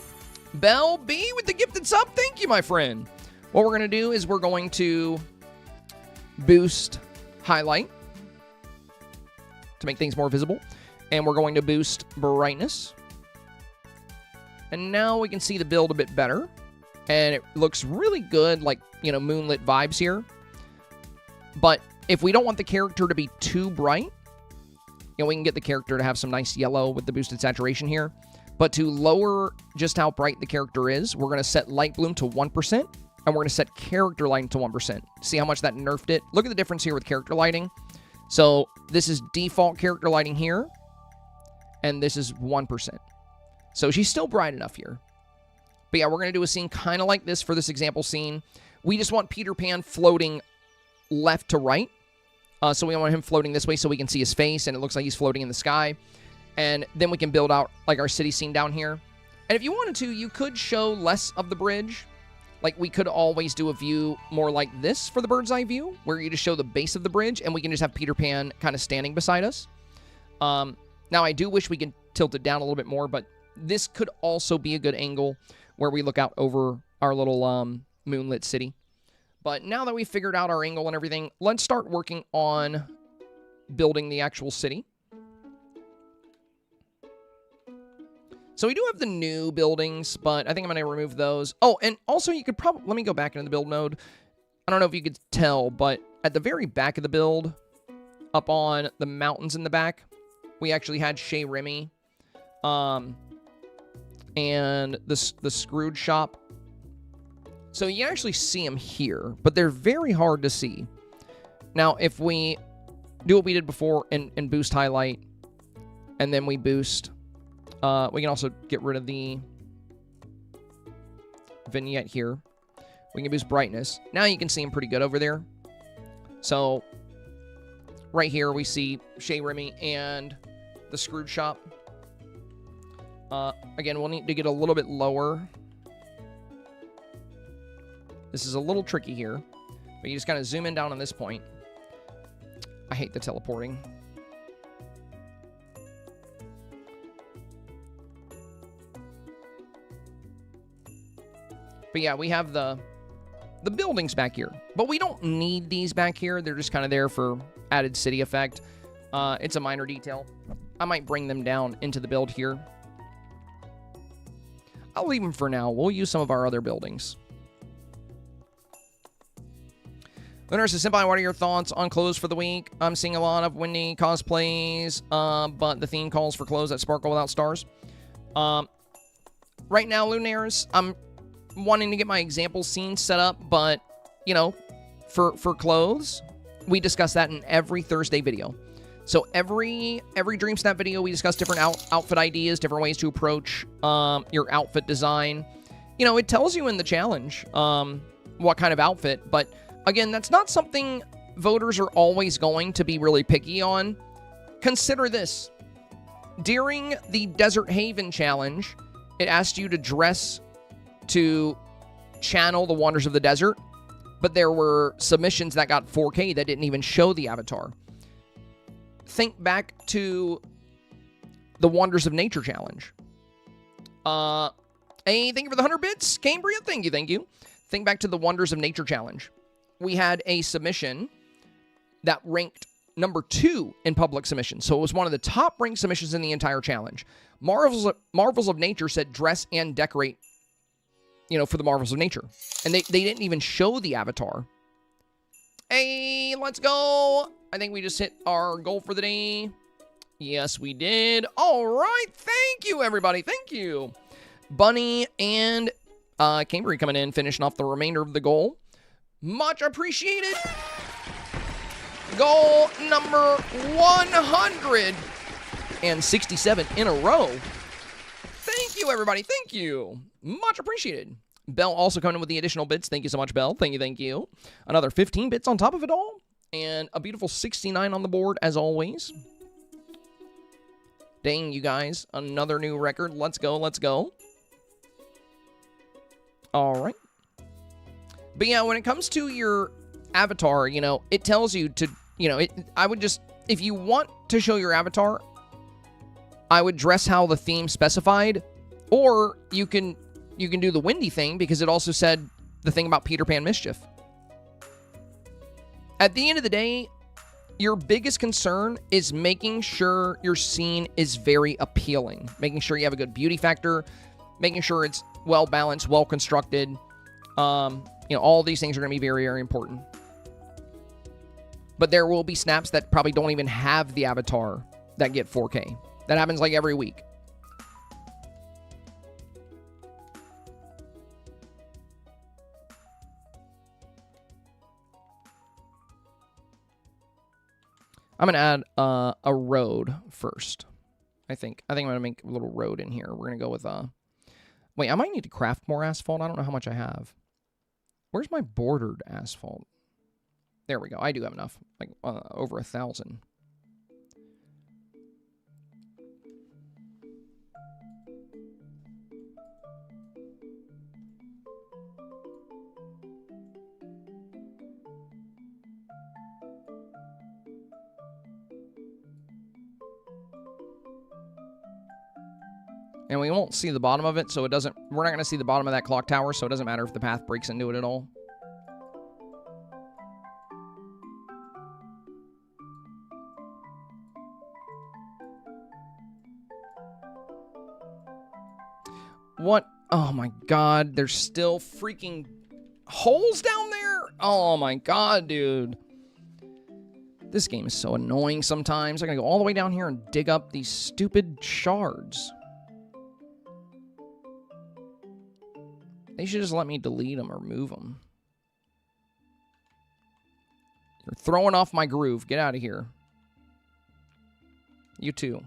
Bell B with the gifted sub. Thank you, my friend. What we're going to do is we're going to boost highlight to make things more visible. And we're going to boost brightness. And now we can see the build a bit better. And it looks really good, like, you know, moonlit vibes here. But if we don't want the character to be too bright, you know, we can get the character to have some nice yellow with the boosted saturation here. But to lower just how bright the character is, we're going to set light bloom to 1%. And we're going to set character lighting to 1%. See how much that nerfed it? Look at the difference here with character lighting. So this is default character lighting here. And this is 1%. So she's still bright enough here. But yeah, we're going to do a scene kind of like this for this example scene. We just want Peter Pan floating left to right. So we want him floating this way so we can see his face, and it looks like he's floating in the sky. And then we can build out like our city scene down here. And if you wanted to, you could show less of the bridge. Like, we could always do a view more like this for the bird's eye view, where you just show the base of the bridge, and we can just have Peter Pan kind of standing beside us. Now, I do wish we could tilt it down a little bit more, but this could also be a good angle where we look out over our little moonlit city. But now that we've figured out our angle and everything, let's start working on building the actual city. So we do have the new buildings, but I think I'm going to remove those. Oh, and also you could probably... Let me go back into the build mode. I don't know if you could tell, but at the very back of the build, up on the mountains in the back, we actually had Chez Remy and the Scrooge shop. So you can actually see them here, but they're very hard to see. Now, if we do what we did before and boost highlight, and then we boost... we can also get rid of the vignette here. We can boost brightness. Now you can see them pretty good over there. So, right here we see Chez Remy and the Scrooge shop. Again, we'll need to get a little bit lower. This is a little tricky here, but you just kind of zoom in down on this point. I hate the teleporting. But yeah, we have the buildings back here. But we don't need these back here. They're just kind of there for added city effect. It's a minor detail. I might bring them down into the build here. I'll leave them for now. We'll use some of our other buildings. Lunar says, Senpai, what are your thoughts on clothes for the week? I'm seeing a lot of windy cosplays, but the theme calls for clothes that sparkle without stars. Right now, Lunares, I'm wanting to get my example scene set up, but, you know, for clothes, we discuss that in every Thursday video. So every Dreamsnap video, we discuss different outfit ideas, different ways to approach your outfit design. You know, it tells you in the challenge what kind of outfit, but again, that's not something voters are always going to be really picky on. Consider this. During the Desert Haven challenge, it asked you to dress to channel the wonders of the desert, but there were submissions that got 4K that didn't even show the avatar. Think back to the Wonders of Nature challenge. Hey, thank you for the 100 bits. Cambria, thank you. Think back to the Wonders of Nature challenge. We had a submission that ranked number 2 in public submissions. So it was one of the top ranked submissions in the entire challenge. Marvels of Nature said dress and decorate, you know, for the Marvels of Nature. And they didn't even show the avatar. Hey, let's go. I think we just hit our goal for the day. Yes, we did. All right. Thank you, everybody. Thank you. Bunny and Cambry coming in, finishing off the remainder of the goal. Much appreciated. Goal number 167 in a row. Thank you, everybody. Thank you. Much appreciated. Bell also coming in with the additional bits. Thank you so much, Bell. Thank you. Another 15 bits on top of it all. And a beautiful 69 on the board, as always. Dang, you guys. Another new record. Let's go. All right. But yeah, when it comes to your avatar, you know, it tells you to, you know, I would just, if you want to show your avatar, I would dress how the theme specified, or you can do the windy thing, because it also said the thing about Peter Pan mischief. At the end of the day, your biggest concern is making sure your scene is very appealing, making sure you have a good beauty factor, making sure it's well balanced, well constructed. You know, all these things are going to be very, very important. But there will be snaps that probably don't even have the avatar that get 4K. That happens like every week. I'm going to add a road first. I think I'm going to make a little road in here. We're going to go with... Wait, I might need to craft more asphalt. I don't know how much I have. Where's my bordered asphalt? There we go. I do have enough. Like over 1,000. And we won't see the bottom of it, so it doesn't... We're not going to see the bottom of that clock tower, so it doesn't matter if the path breaks into it at all. What? Oh my god, there's still freaking holes down there? Oh my god, dude. This game is so annoying sometimes. I'm going to go all the way down here and dig up these stupid shards. They should just let me delete them or move them. You're throwing off my groove. Get out of here. You too.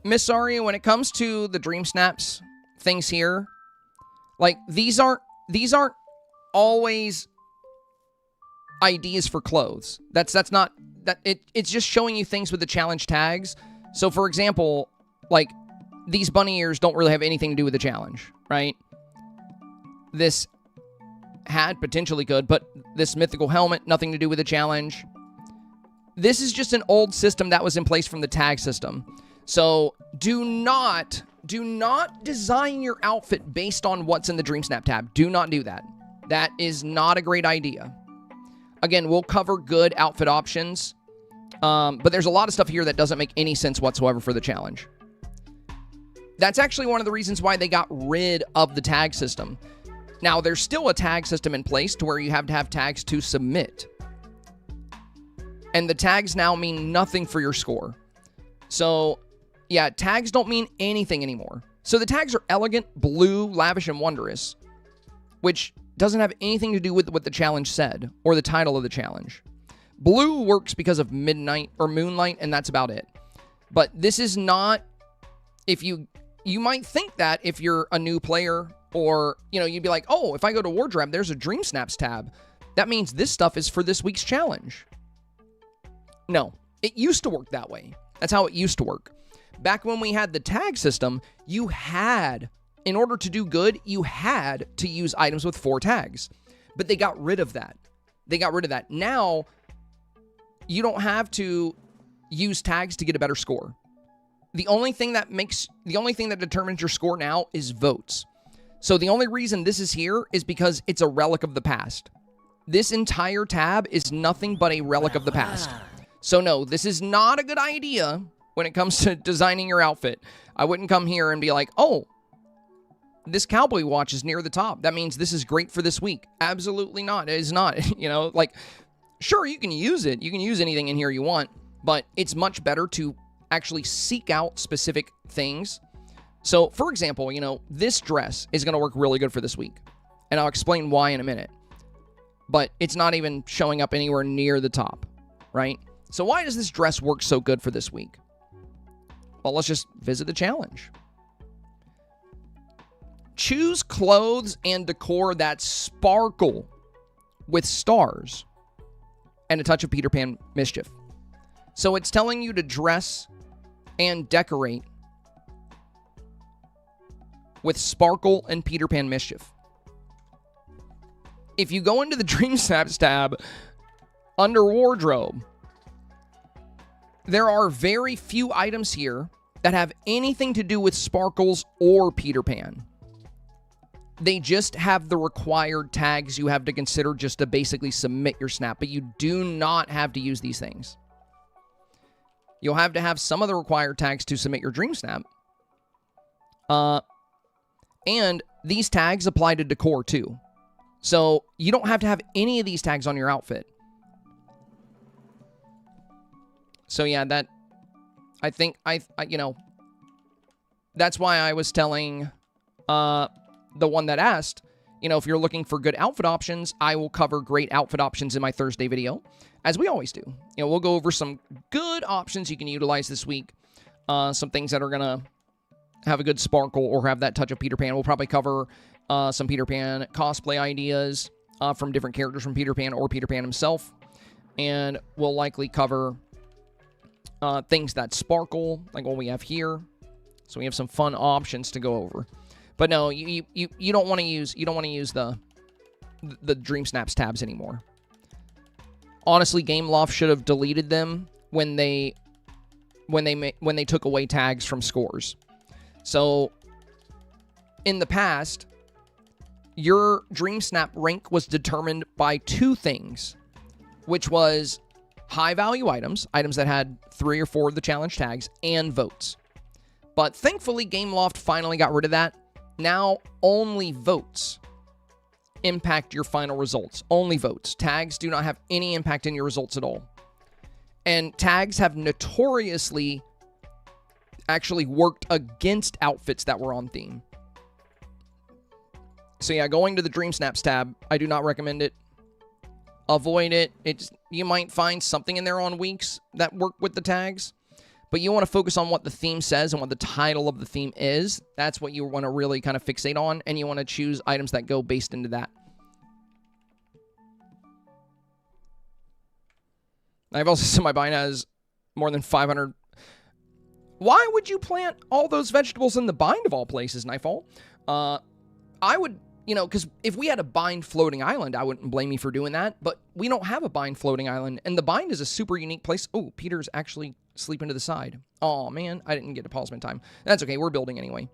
Miss Aria, when it comes to the Dreamsnaps things here, like these aren't always ideas for clothes. That's not it's just showing you things with the challenge tags. So, for example, like, these bunny ears don't really have anything to do with the challenge, right? This hat potentially could, but this mythical helmet, nothing to do with the challenge. This is just an old system that was in place from the tag system. So do not design your outfit based on what's in the Dreamsnap tab. Do not do that. That is not a great idea. Again, we'll cover good outfit options, but there's a lot of stuff here that doesn't make any sense whatsoever for the challenge. That's actually one of the reasons why they got rid of the tag system. Now, there's still a tag system in place to where you have to have tags to submit. And the tags now mean nothing for your score. So, yeah, tags don't mean anything anymore. So the tags are elegant, blue, lavish, and wondrous, which doesn't have anything to do with what the challenge said or the title of the challenge. Blue works because of midnight or moonlight, and that's about it. But this is not, if you might think that if you're a new player, or, you know, you'd be like, oh, if I go to Wardrobe, there's a Dreamsnaps tab. That means this stuff is for this week's challenge. No, it used to work that way. That's how it used to work. Back when we had the tag system, you had, in order to do good, you had to use items with 4 tags. But they got rid of that. Now, you don't have to use tags to get a better score. The only thing that determines your score now is votes. So the only reason this is here is because it's a relic of the past. This entire tab is nothing but a relic of the past. So no, this is not a good idea when it comes to designing your outfit. I wouldn't come here and be like, oh, this cowboy watch is near the top. That means this is great for this week. Absolutely not. It is not. You know, like, sure, you can use it. You can use anything in here you want, but it's much better to actually seek out specific things. So, for example, you know, this dress is going to work really good for this week. And I'll explain why in a minute. But it's not even showing up anywhere near the top, right? So why does this dress work so good for this week? Well, let's just visit the challenge. Choose clothes and decor that sparkle with stars and a touch of Peter Pan mischief. So it's telling you to dress and decorate with sparkle and Peter Pan mischief. If you go into the Dreamsnaps tab under wardrobe, there are very few items here that have anything to do with sparkles or Peter Pan. They just have the required tags you have to consider just to basically submit your snap, but you do not have to use these things. You'll have to have some of the required tags to submit your Dreamsnap. And these tags apply to decor too. So you don't have to have any of these tags on your outfit. So yeah, that, I think, you know, that's why I was telling the one that asked, you know, if you're looking for good outfit options, I will cover great outfit options in my Thursday video, as we always do. You know, we'll go over some good options you can utilize this week. Some things that are going to have a good sparkle or have that touch of Peter Pan. We'll probably cover some Peter Pan cosplay ideas from different characters from Peter Pan or Peter Pan himself. And we'll likely cover things that sparkle, like what we have here. So we have some fun options to go over. But no, you don't want to use the Dreamsnaps tabs anymore. Honestly, Gameloft should have deleted them when they took away tags from scores. So in the past, your Dreamsnap rank was determined by 2 things, which was high value items that had 3 or 4 of the challenge tags, and votes. But thankfully, Gameloft finally got rid of that. Now, only votes impact your final results. Only votes. Tags do not have any impact in your results at all. And tags have notoriously actually worked against outfits that were on theme. So yeah, going to the Dreamsnaps tab, I do not recommend it. Avoid it. You might find something in there on weeks that work with the tags, but you want to focus on what the theme says and what the title of the theme is. That's what you want to really kind of fixate on, and you want to choose items that go based into that. I've also seen my bind has more than 500. Why would you plant all those vegetables in the bind of all places, Nightfall? I would, you know, because if we had a bind floating island, I wouldn't blame you for doing that. But we don't have a bind floating island, and the bind is a super unique place. Oh, Peter's actually sleeping to the side. Oh, man, I didn't get a pause in time. That's okay. We're building anyway.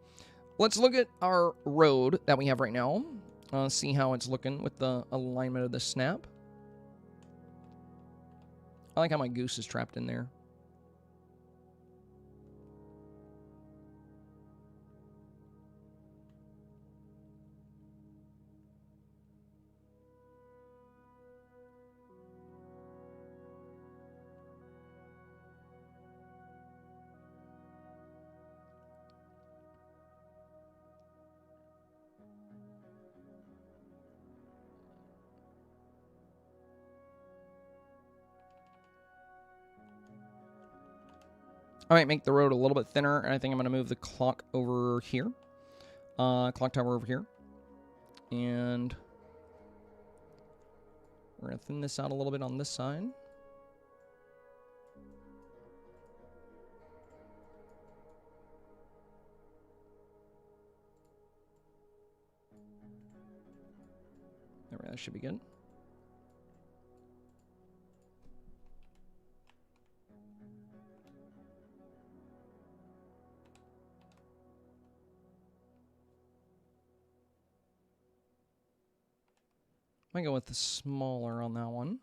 Let's look at our road that we have right now. See how it's looking with the alignment of the snap. I like how my goose is trapped in there. I might make the road a little bit thinner, and I think I'm going to move the clock over here. Clock tower over here. And we're going to thin this out a little bit on this side. There we go, that should be good. I go with the smaller on that one.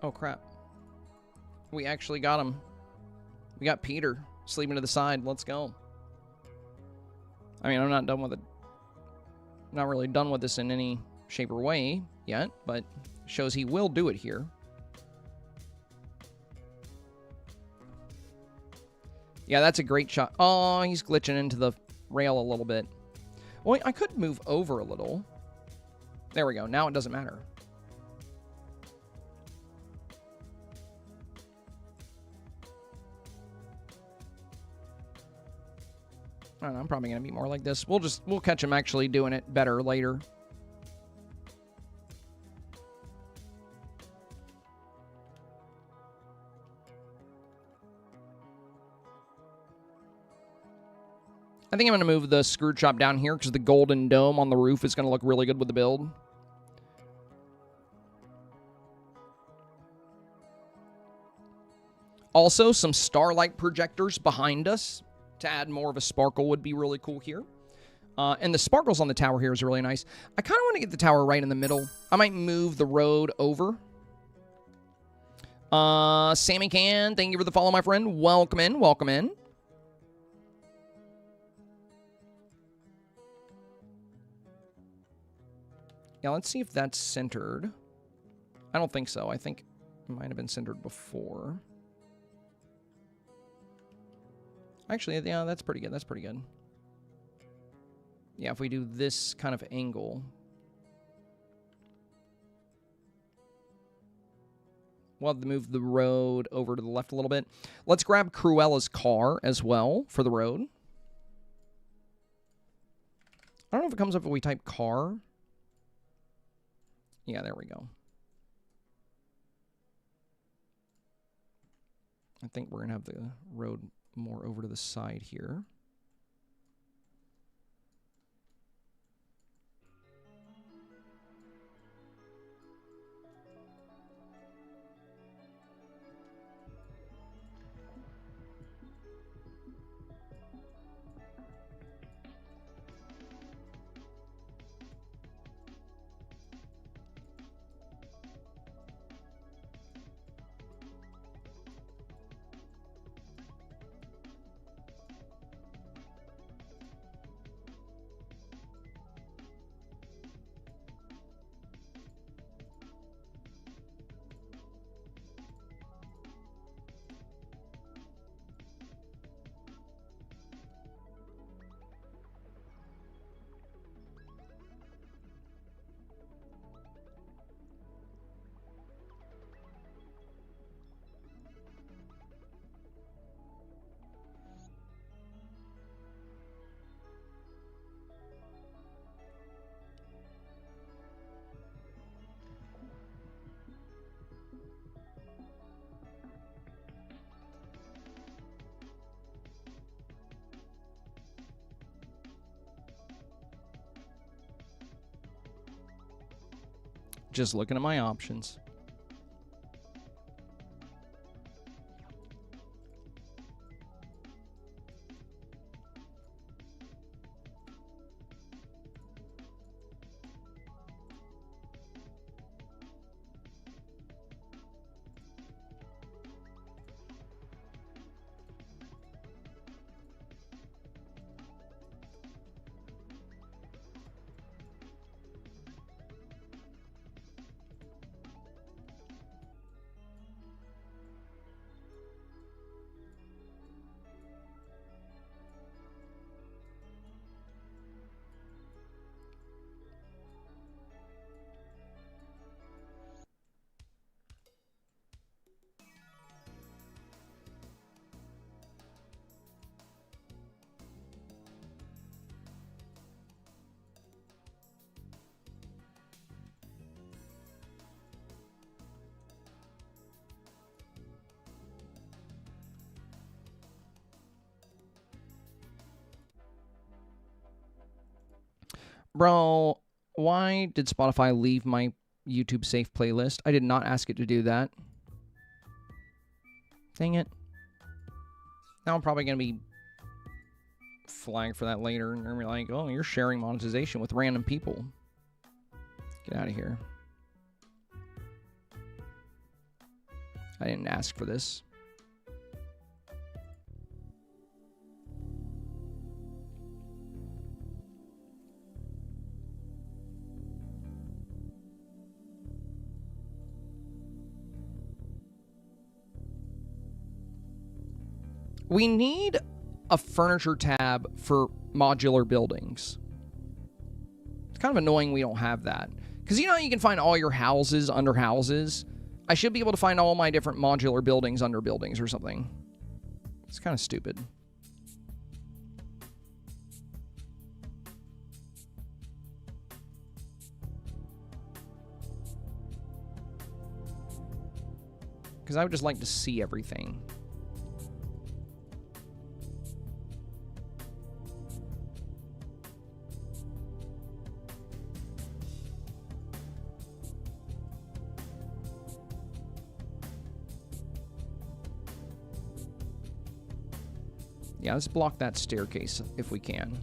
Oh, crap. We actually got him. We got Peter sleeping to the side. Let's go. I mean, I'm not done with it. Not really done with this in any shape or way yet, but shows he will do it here. Yeah, that's a great shot. Oh, he's glitching into the rail a little bit. Well, I could move over a little. There we go. Now it doesn't matter. I don't know, I'm probably going to be more like this. We'll catch him actually doing it better later. I think I'm going to move the screw chop down here because the golden dome on the roof is going to look really good with the build. Also, some starlight projectors behind us to add more of a sparkle would be really cool here. And the sparkles on the tower here is really nice. I kind of want to get the tower right in the middle. I might move the road over. Sammy Can, thank you for the follow, my friend. Welcome in, welcome in. Yeah, let's see if that's centered. I don't think so. I think it might have been centered before. Actually, yeah, that's pretty good. That's pretty good. Yeah, if we do this kind of angle. We'll have to move the road over to the left a little bit. Let's grab Cruella's car as well for the road. I don't know if it comes up if we type car. Yeah, there we go. I think we're going to have the road more over to the side here. Just looking at my options. Bro, why did Spotify leave my YouTube safe playlist? I did not ask it to do that. Dang it. Now I'm probably going to be flagged for that later. And they're gonna be like, oh, you're sharing monetization with random people. Get out of here. I didn't ask for this. We need a furniture tab for modular buildings. It's kind of annoying we don't have that. Because you know you can find all your houses under houses? I should be able to find all my different modular buildings under buildings or something. It's kind of stupid. Because I would just like to see everything. Yeah, let's block that staircase if we can.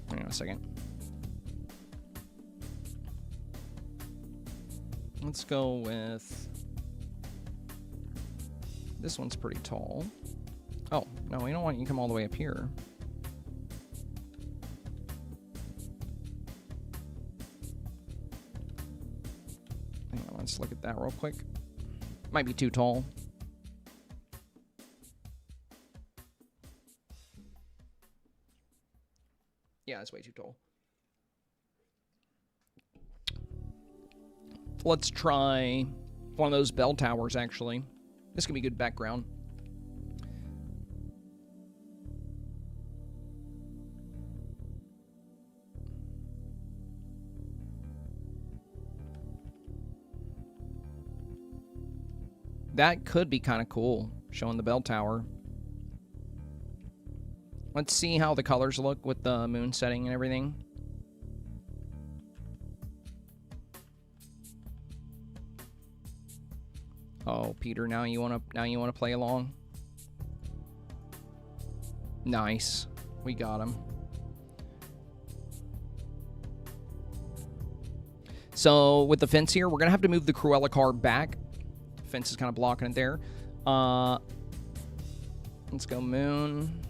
Hang on a second. Let's go with... This one's pretty tall. Oh, no, we don't want you to come all the way up here. Hang on, let's look at that real quick. Might be too tall. Yeah, it's way too tall. Let's try one of those bell towers, actually. This could be good background. That could be kind of cool, showing the bell tower. Let's see how the colors look with the moon setting and everything. Oh, Peter, now you want to play along? Nice. We got him. So, with the fence here, we're going to have to move the Cruella car back. Fence is kind of blocking it there. Let's go moon.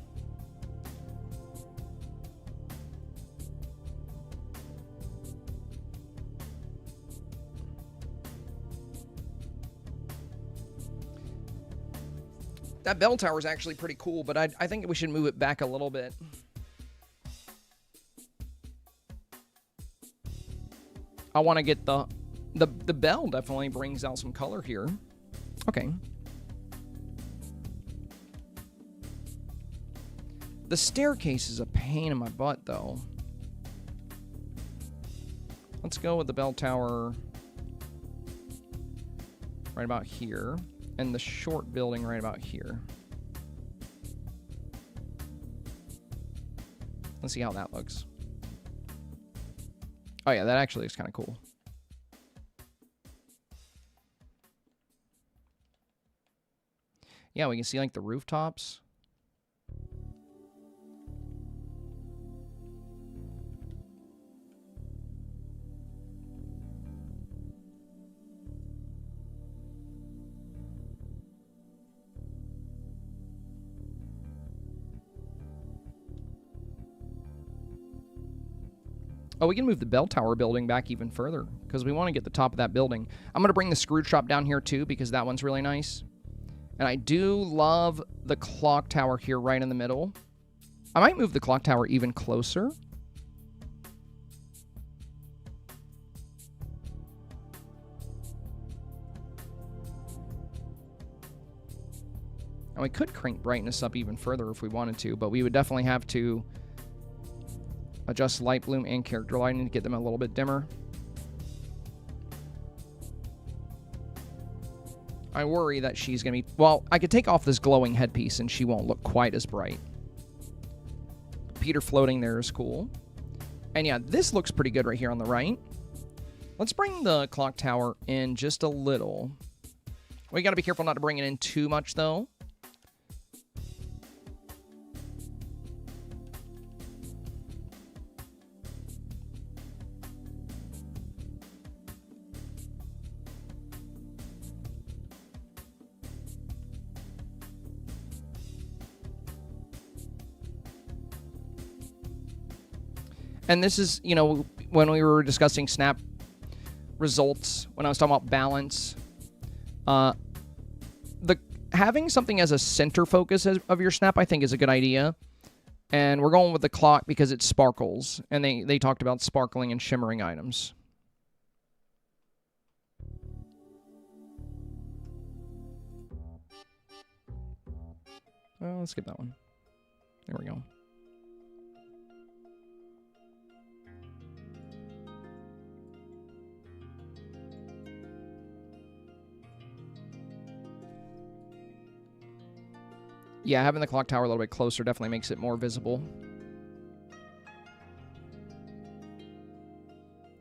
That bell tower is actually pretty cool, but I think we should move it back a little bit. I want to get the bell definitely brings out some color here. Okay. The staircase is a pain in my butt, though. Let's go with the bell tower right about here, and the short building right about here. Let's see how that looks. Oh yeah, that actually looks kind of cool. Yeah, we can see like the rooftops. Oh, we can move the bell tower building back even further because we want to get the top of that building. I'm going to bring the screw shop down here too because that one's really nice. And I do love the clock tower here right in the middle. I might move the clock tower even closer. And we could crank brightness up even further if we wanted to, but we would definitely have to adjust light bloom and character lighting to get them a little bit dimmer. I worry that she's going to be... Well, I could take off this glowing headpiece and she won't look quite as bright. Peter floating there is cool. And yeah, this looks pretty good right here on the right. Let's bring the clock tower in just a little. We got to be careful not to bring it in too much, though. And this is, you know, when we were discussing snap results, when I was talking about balance, having something as a center focus of your snap, I think, is a good idea. And we're going with the clock because it sparkles. And they talked about sparkling and shimmering items. Well, let's skip that one. There we go. Yeah, having the clock tower a little bit closer definitely makes it more visible.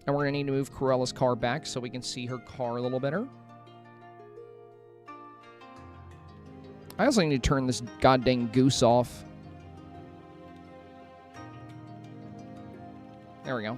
And we're going to need to move Cruella's car back so we can see her car a little better. I also need to turn this goddamn goose off. There we go.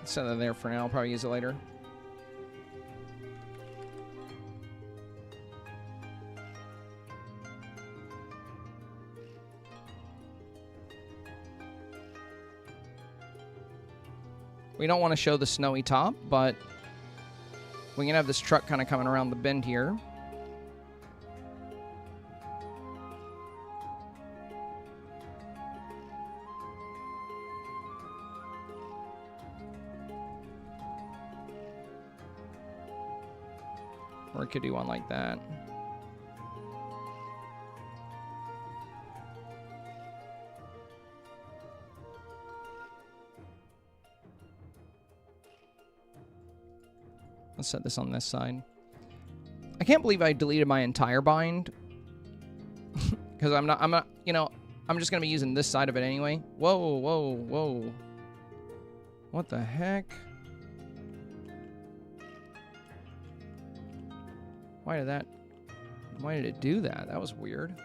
Set that there for now. I'll probably use it later. We don't want to show the snowy top, but we can have this truck kind of coming around the bend here. Or it could do one like that. Let's set this on this side. I can't believe I deleted my entire bind. Because I'm not, you know, I'm just going to be using this side of it anyway. Whoa, whoa, whoa. What the heck? Why did it do that? That was weird.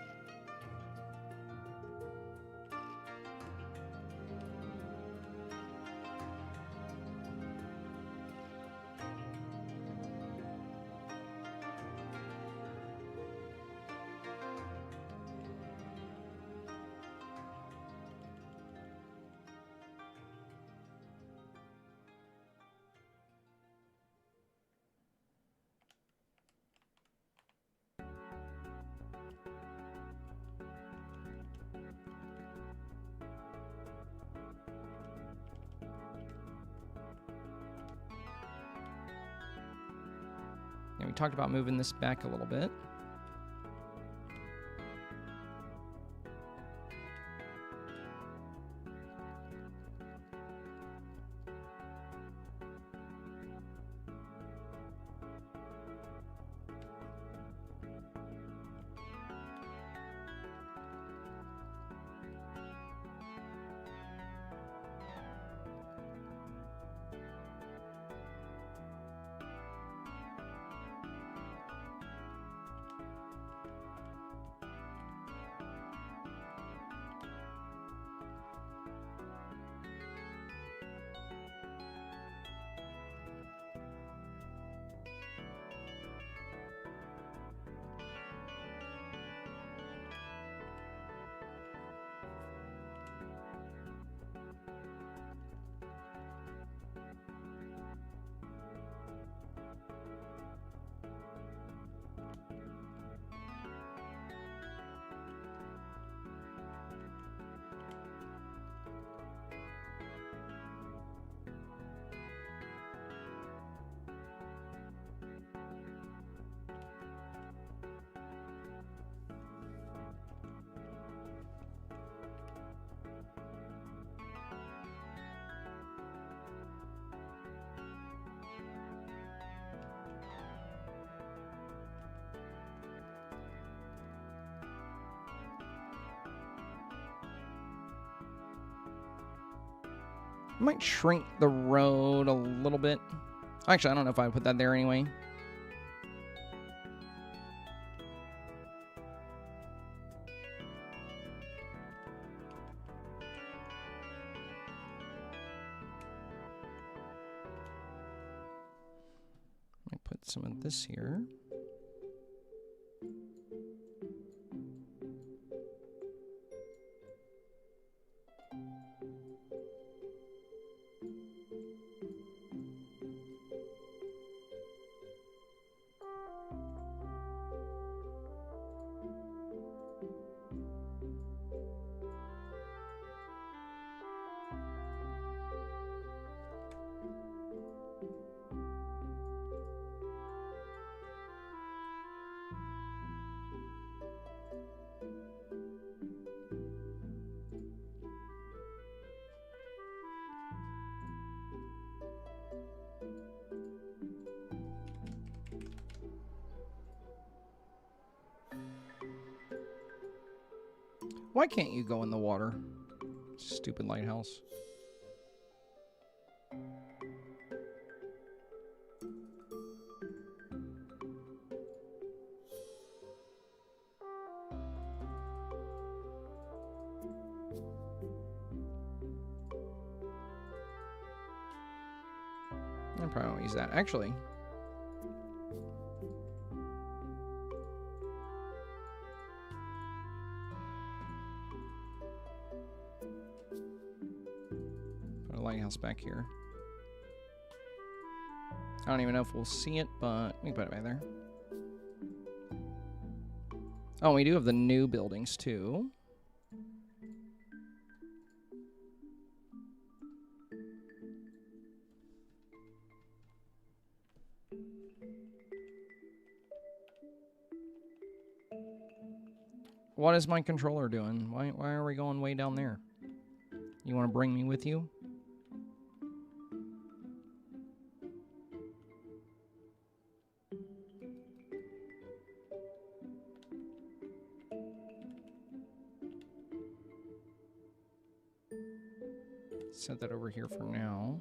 talked about moving this back a little bit. I might shrink the road a little bit. Actually, I don't know if I would put that there anyway. Might put some of this here. Why can't you go in the water? Stupid lighthouse. I probably won't use that. Actually, put a lighthouse back here. I don't even know if we'll see it, but we can put it back there. Oh, we do have the new buildings too. What is my controller doing? Why are we going way down there? You want to bring me with you? Set that over here for now.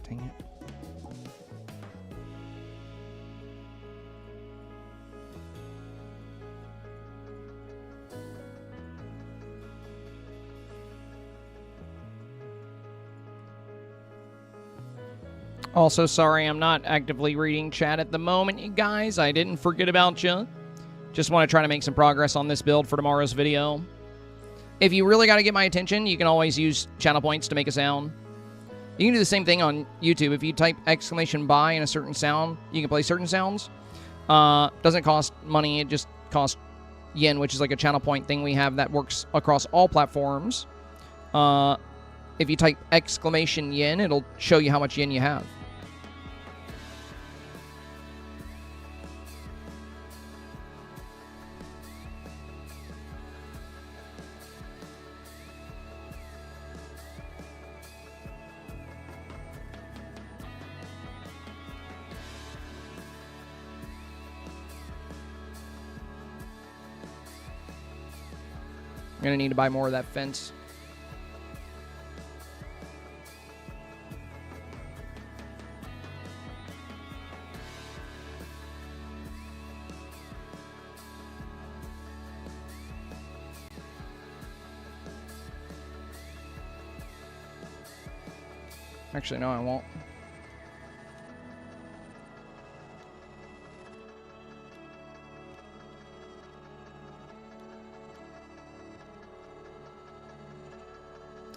Dang it. Also, sorry, I'm not actively reading chat at the moment, you guys. I didn't forget about you. Just want to try to make some progress on this build for tomorrow's video. If you really got to get my attention, you can always use channel points to make a sound. You can do the same thing on YouTube. If you type !buy in a certain sound, you can play certain sounds. Doesn't cost money, it just costs yen, which is like a channel point thing we have that works across all platforms. If you type !yen, it'll show you how much yen you have. I'm going to need to buy more of that fence. Actually, no, I won't.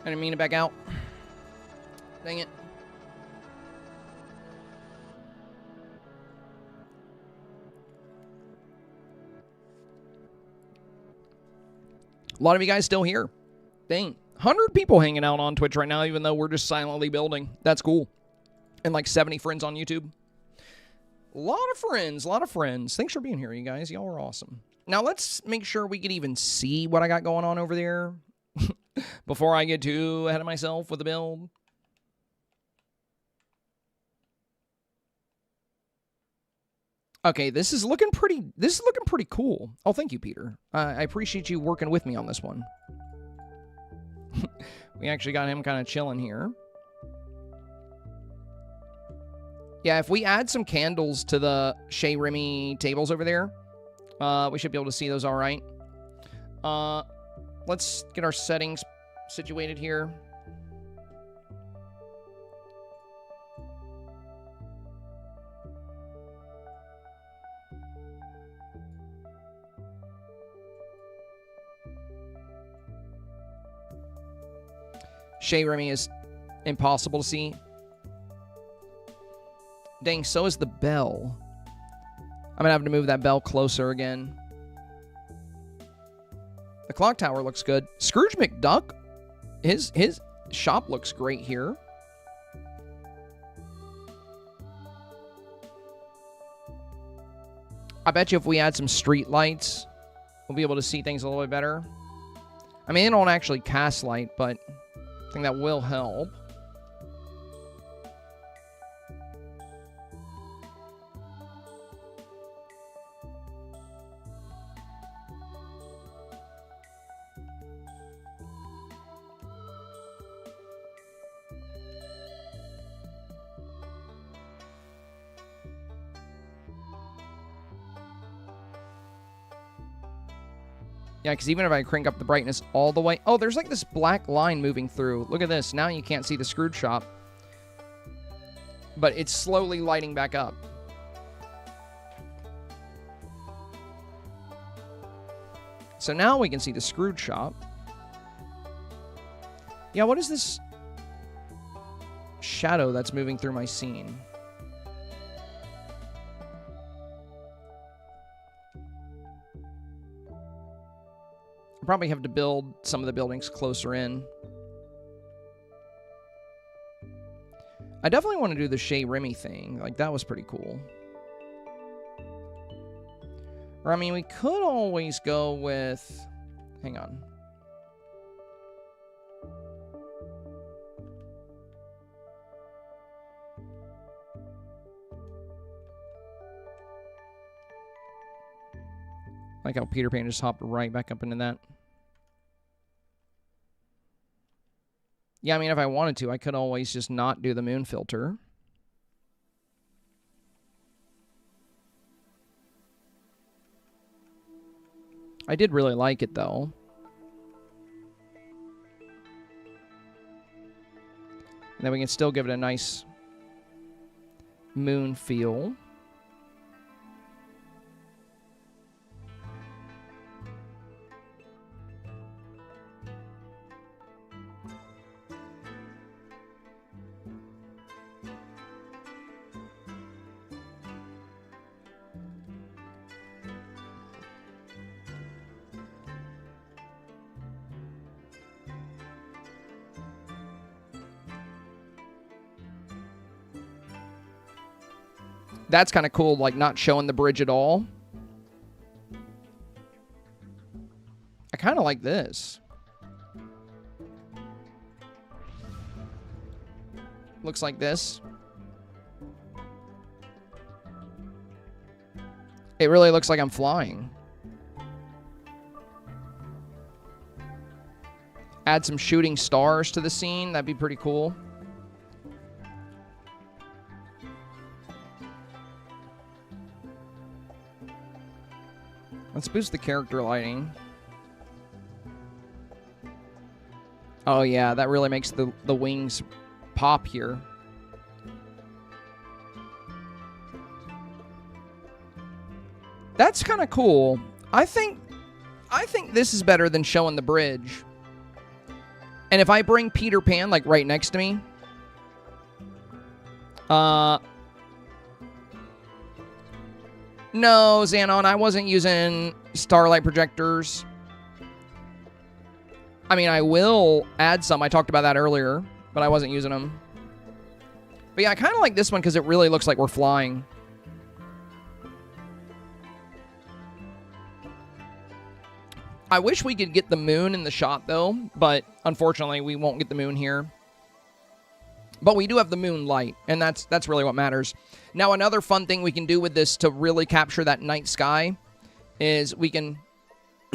I didn't mean to back out. Dang it. A lot of you guys still here. Dang. 100 people hanging out on Twitch right now, even though we're just silently building. That's cool. And like 70 friends on YouTube. A lot of friends, a lot of friends. Thanks for being here, you guys. Y'all are awesome. Now, let's make sure we can even see what I got going on over there before I get too ahead of myself with the build. Okay, this is looking pretty cool. Oh, thank you, Peter. I appreciate you working with me on this one. We actually got him kind of chilling here. Yeah, if we add some candles to the Shea Remy tables over there, we should be able to see those all right. Let's get our settings situated here. Shea Remy is impossible to see. Dang, so is the bell. I'm gonna have to move that bell closer again. The clock tower looks good. Scrooge McDuck, his shop looks great here. I bet you if we add some street lights, we'll be able to see things a little bit better. I mean, they don't actually cast light, but I think that will help. Yeah, because even if I crank up the brightness all the way... Oh, there's like this black line moving through. Look at this. Now you can't see the Scrooge shop. But it's slowly lighting back up. So now we can see the Scrooge shop. Yeah, what is this shadow that's moving through my scene? Probably have to build some of the buildings closer in. I definitely want to do the Shea Remy thing. Like, that was pretty cool. Or, I mean, we could always go with... Hang on. Like how Peter Pan just hopped right back up into that. Yeah, I mean, if I wanted to, I could always just not do the moon filter. I did really like it, though. And then we can still give it a nice moon feel. That's kind of cool, like not showing the bridge at all. I kind of like this. Looks like this. It really looks like I'm flying. Add some shooting stars to the scene. That'd be pretty cool. Let's boost the character lighting. Oh yeah, that really makes the wings pop here. That's kind of cool. I think this is better than showing the bridge. And if I bring Peter Pan like right next to me, no, Xanon, I wasn't using starlight projectors. I mean, I will add some. I talked about that earlier, but I wasn't using them. But yeah, I kind of like this one because it really looks like we're flying. I wish we could get the moon in the shot, though, but unfortunately, we won't get the moon here. But we do have the Moonlight, and that's really what matters. Now, another fun thing we can do with this to really capture that night sky is we can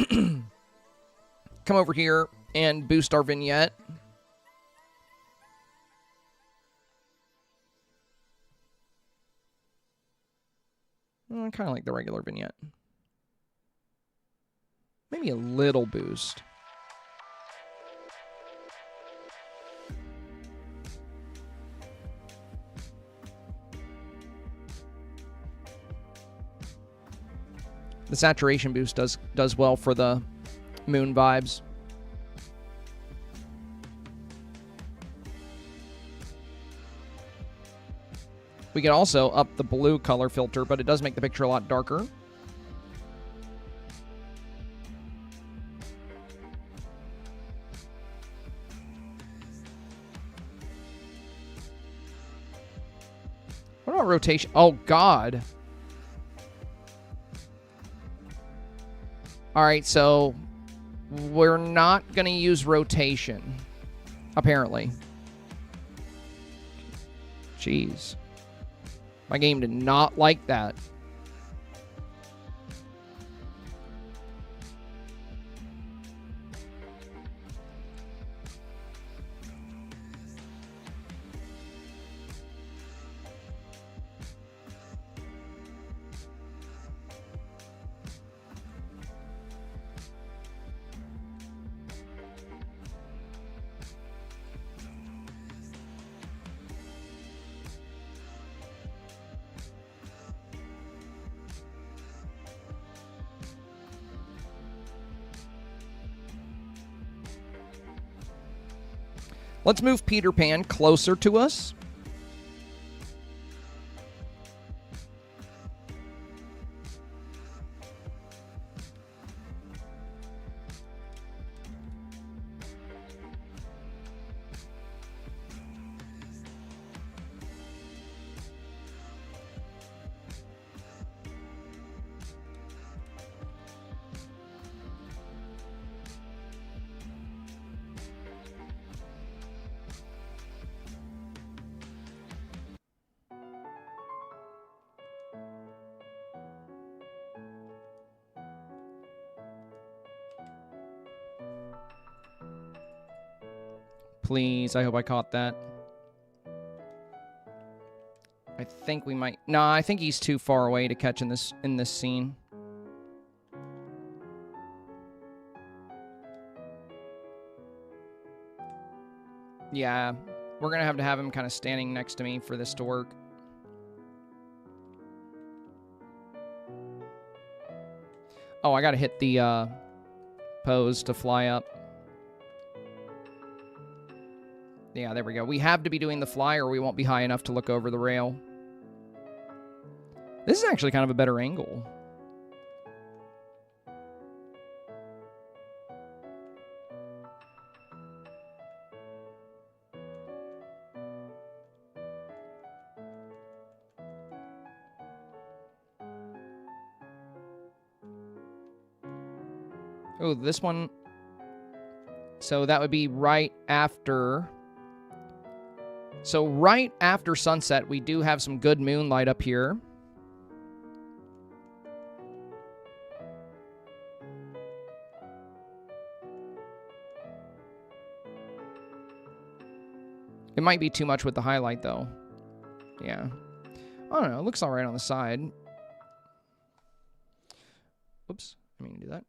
come over here and boost our vignette. I kind of like the regular vignette. Maybe a little boost. The saturation boost does well for the moon vibes. We can also up the blue color filter, but it does make the picture a lot darker. What about rotation? Oh, God. All right, so we're not going to use rotation, apparently. Jeez. My game did not like that. Let's move Peter Pan closer to us. Please, I hope I caught that. I think we might... No, I think he's too far away to catch in this scene. Yeah, we're going to have him kind of standing next to me for this to work. Oh, I got to hit the pose to fly up. Yeah, there we go. We have to be doing the fly or we won't be high enough to look over the rail. This is actually kind of a better angle. Oh, this one. So that would be right after... So right after sunset, we do have some good moonlight up here. It might be too much with the highlight, though. Yeah. I don't know. It looks all right on the side. Oops. I mean to do that.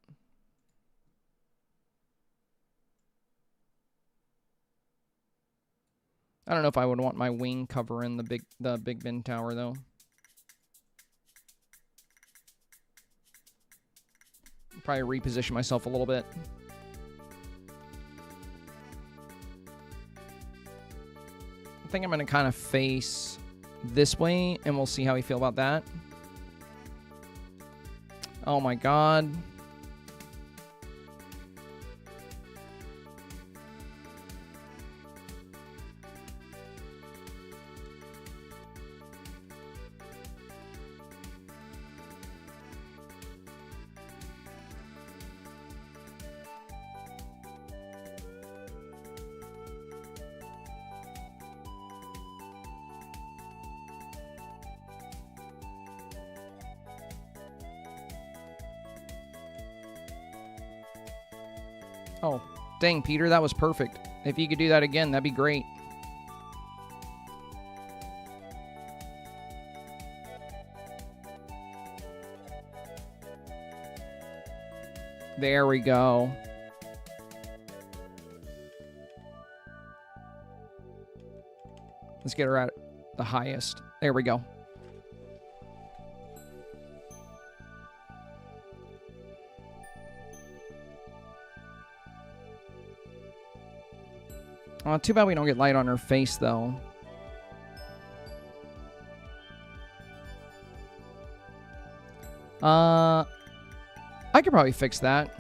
I don't know if I would want my wing covering the Big Ben Tower, though. Probably reposition myself a little bit. I think I'm going to kind of face this way, and we'll see how we feel about that. Oh my god. Oh, dang, Peter, that was perfect. If you could do that again, that'd be great. There we go. Let's get her at the highest. There we go. Oh, too bad we don't get light on her face, though. I could probably fix that.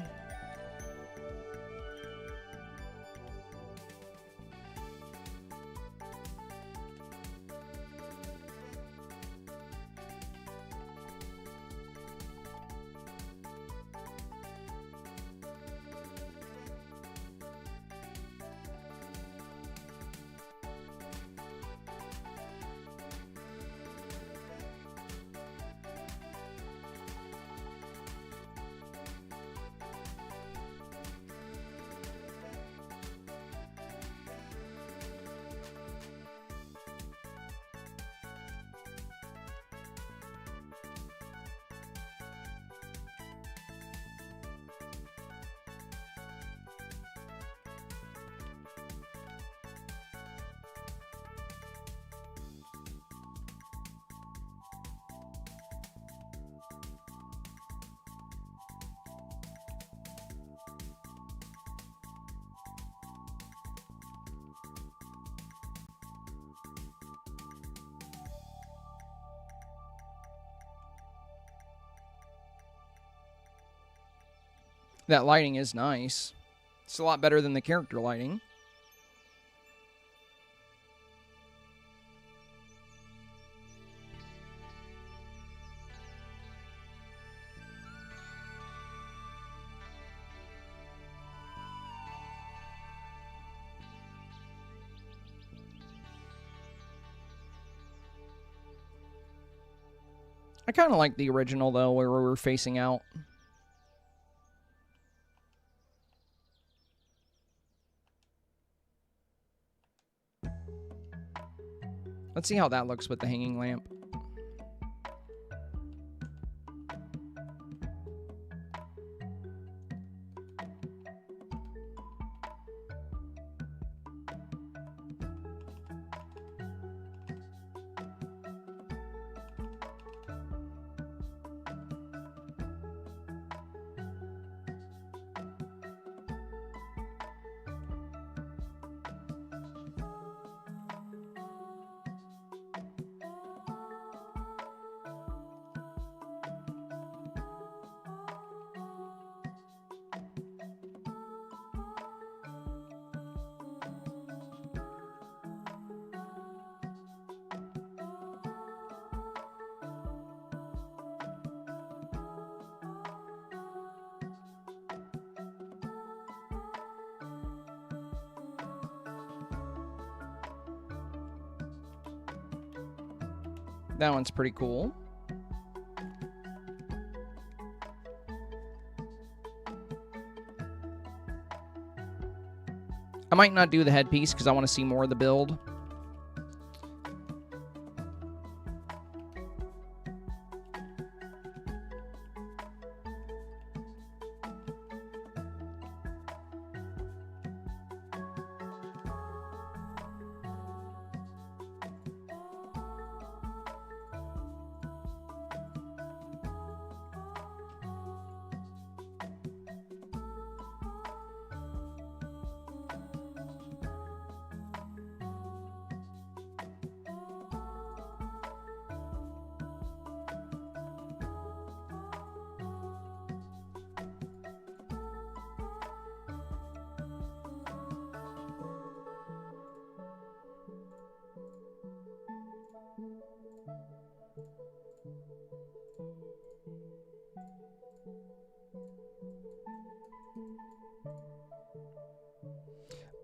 That lighting is nice. It's a lot better than the character lighting. I kind of like the original, though, where we were facing out. Let's see how that looks with the hanging lamp. That one's pretty cool. I might not do the headpiece because I want to see more of the build.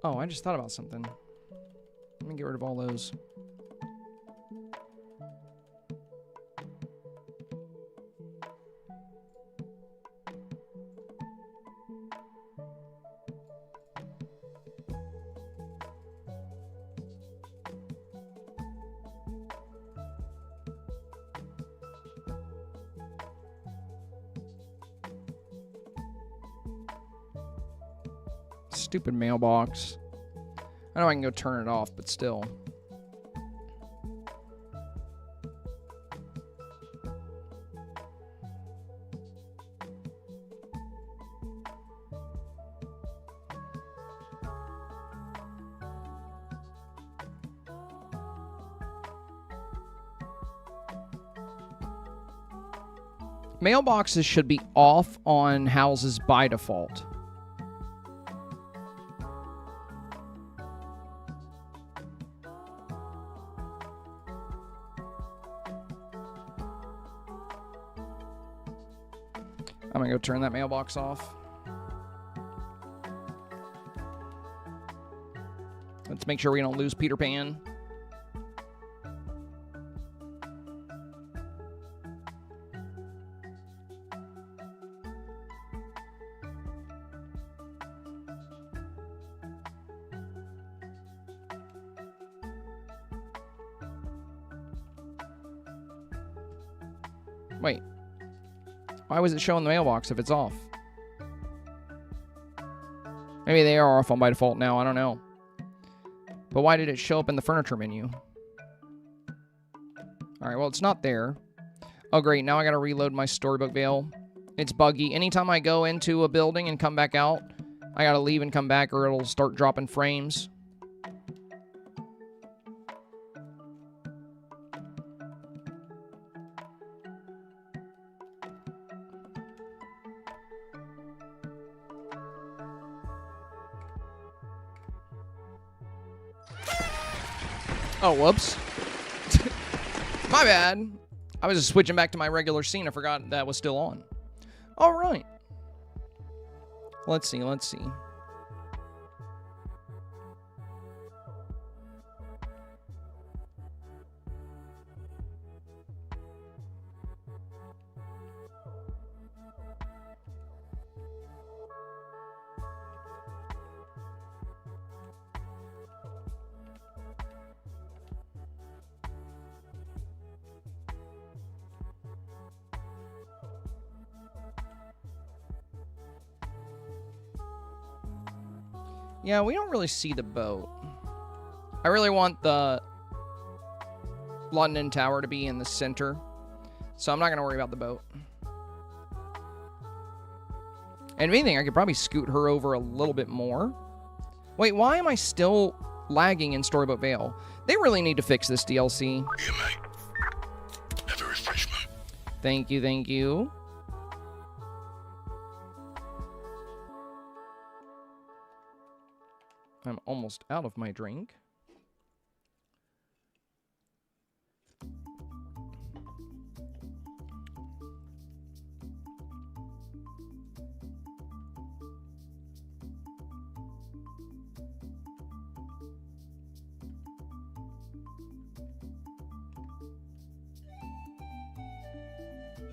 Oh, I just thought about something. Let me get rid of all those. Stupid mailbox. I know I can go turn it off, but still. Mailboxes should be off on houses by default. I'm gonna go turn that mailbox off. Let's make sure we don't lose Peter Pan. Wait. Why was it showing the mailbox if it's off? Maybe they are off on by default now. I don't know. But why did it show up in the furniture menu? Alright, well, it's not there. Oh, great. Now I gotta reload my Storybook Veil. It's buggy. Anytime I go into a building and come back out, I gotta leave and come back or it'll start dropping frames. Oh, whoops. My bad. I was just switching back to my regular scene. I forgot that was still on. All right. Let's see. Yeah, we don't really see the boat. I really want the London Tower to be in the center, so I'm not going to worry about the boat. And if anything, I could probably scoot her over a little bit more. Wait, why am I still lagging in Storybook Veil? They really need to fix this DLC. Here, mate. Have a refreshment. Thank you, thank you. I'm almost out of my drink.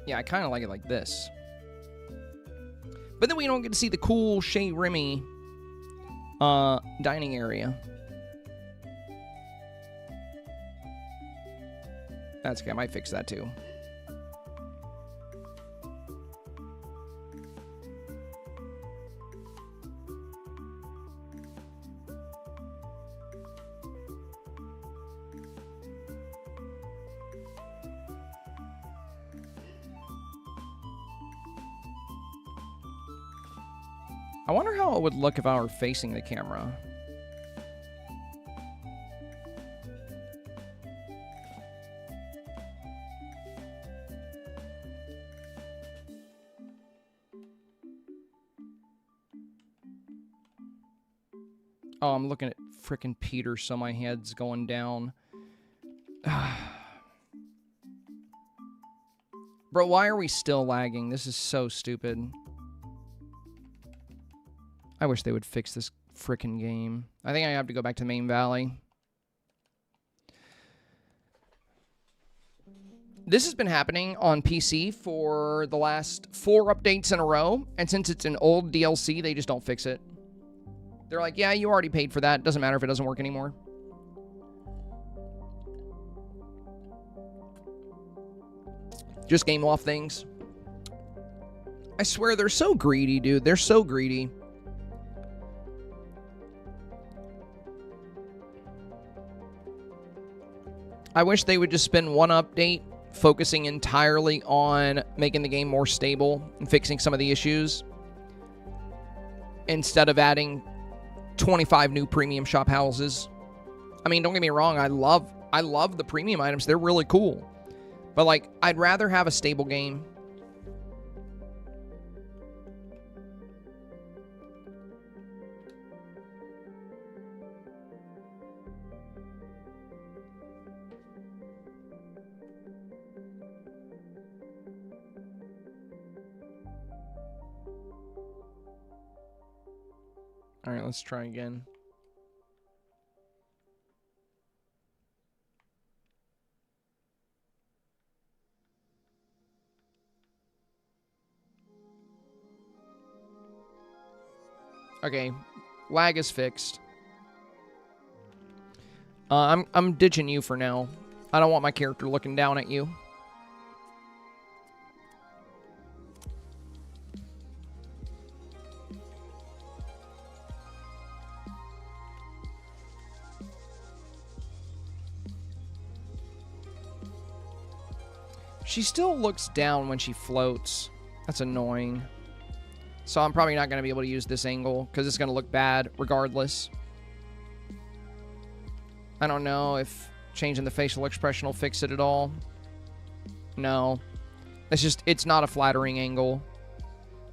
Yeah, I kind of like it like this. But then we don't get to see the cool Chez Remy dining area. That's okay, I might fix that too. I wonder how it would look if I were facing the camera. Oh, I'm looking at frickin' Peter, so my head's going down. Bro, why are we still lagging? This is so stupid. I wish they would fix this frickin' game. I think I have to go back to Main Valley. This has been happening on PC for the last 4 updates in a row, and since it's an old DLC, they just don't fix it. They're like, yeah, you already paid for that. Doesn't matter if it doesn't work anymore. Just game off things. I swear, they're so greedy, dude. They're so greedy. I wish they would just spend one update focusing entirely on making the game more stable and fixing some of the issues instead of adding 25 new premium shop houses. I mean, don't get me wrong, I love the premium items. They're really cool. But like, I'd rather have a stable game. All right, let's try again. Okay, lag is fixed. I'm ditching you for now. I don't want my character looking down at you. She still looks down when she floats. That's annoying. So I'm probably not going to be able to use this angle because it's going to look bad regardless. I don't know if changing the facial expression will fix it at all. No. It's just, it's not a flattering angle.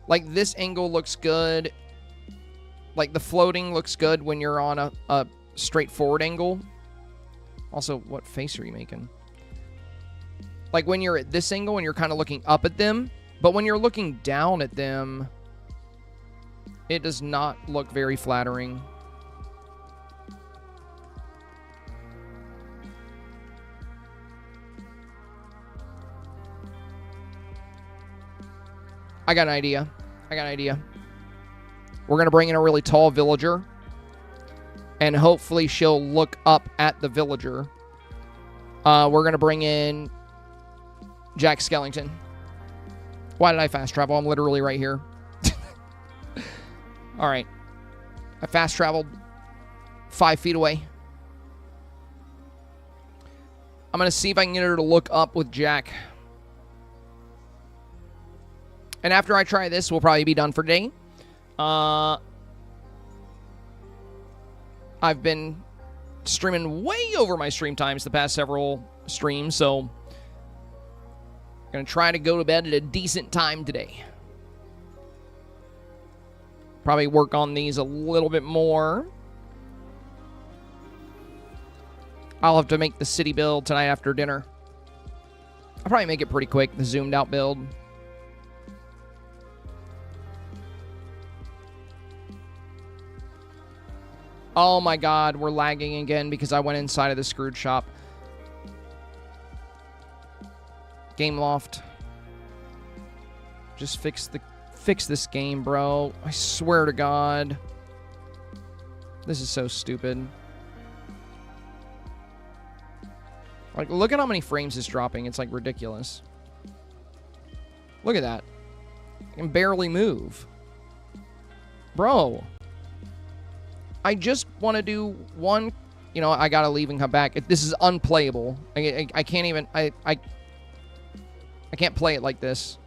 Like, this angle looks good. Like, the floating looks good when you're on a straightforward angle. Also, what face are you making? Like, when you're at this angle and you're kind of looking up at them. But when you're looking down at them, it does not look very flattering. I got an idea. We're going to bring in a really tall villager. And hopefully she'll look up at the villager. We're going to bring in Jack Skellington. Why did I fast travel? I'm literally right here. All right. I fast traveled 5 feet away. I'm going to see if I can get her to look up with Jack. And after I try this, we'll probably be done for today. I've been streaming way over my stream times the past several streams, so I'm going to try to go to bed at a decent time today. Probably work on these a little bit more. I'll have to make the city build tonight after dinner. I'll probably make it pretty quick, the zoomed out build. Oh my god, we're lagging again because I went inside of the screwed shop. Game Loft. Just fix this game, bro. I swear to God. This is so stupid. Like, look at how many frames it's dropping. It's, like, ridiculous. Look at that. I can barely move. Bro. I just want to do one... You know, I gotta leave and come back. This is unplayable. I can't even... I can't play it like this.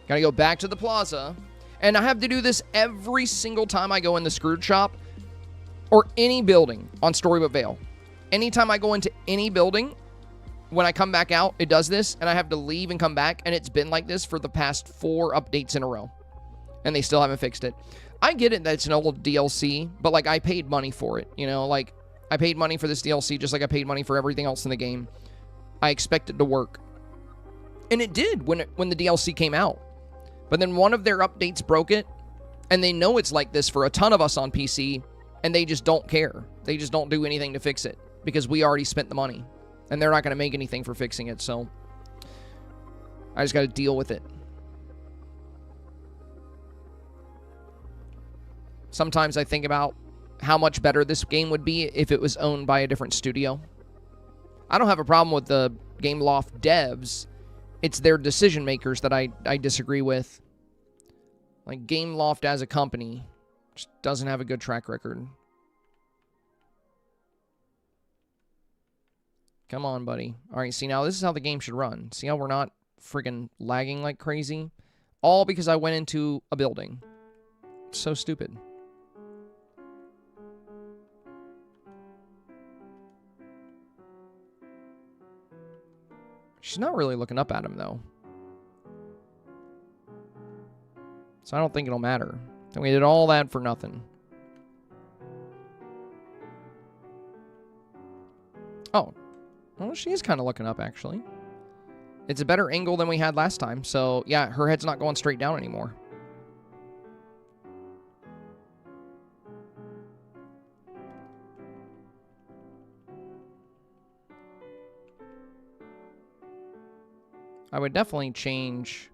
Gotta go back to the plaza. And I have to do this every single time I go in the screwed shop or any building on Storybook Vale. Anytime I go into any building, when I come back out, it does this, and I have to leave and come back, and it's been like this for the past 4 updates in a row. And they still haven't fixed it. I get it that it's an old DLC, but, like, I paid money for it, you know? Like, I paid money for this DLC just like I paid money for everything else in the game. I expect it to work. And it did when the DLC came out. But then one of their updates broke it, and they know it's like this for a ton of us on PC, and they just don't care. They just don't do anything to fix it, because we already spent the money, and they're not going to make anything for fixing it, so I just got to deal with it. Sometimes I think about how much better this game would be if it was owned by a different studio. I don't have a problem with the Game Loft devs. It's their decision makers that I disagree with. Like, Game Loft as a company just doesn't have a good track record. Come on, buddy. All right, see, now this is how the game should run. See how we're not friggin' lagging like crazy? All because I went into a building. So stupid. She's not really looking up at him, though. So I don't think it'll matter. And we did all that for nothing. Oh. Well, she is kind of looking up, actually. It's a better angle than we had last time. So, yeah, her head's not going straight down anymore. I would definitely change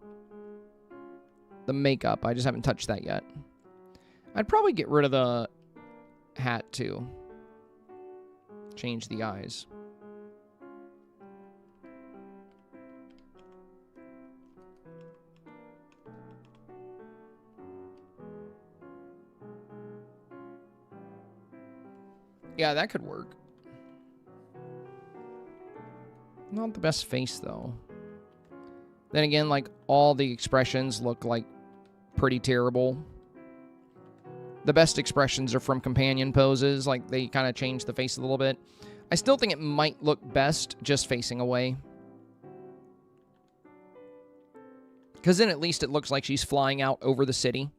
the makeup. I just haven't touched that yet. I'd probably get rid of the hat, too. Change the eyes. Yeah, that could work. Not the best face, though. Then again, like, all the expressions look, like, pretty terrible. The best expressions are from companion poses. Like, they kind of change the face a little bit. I still think it might look best just facing away. Because then at least it looks like she's flying out over the city.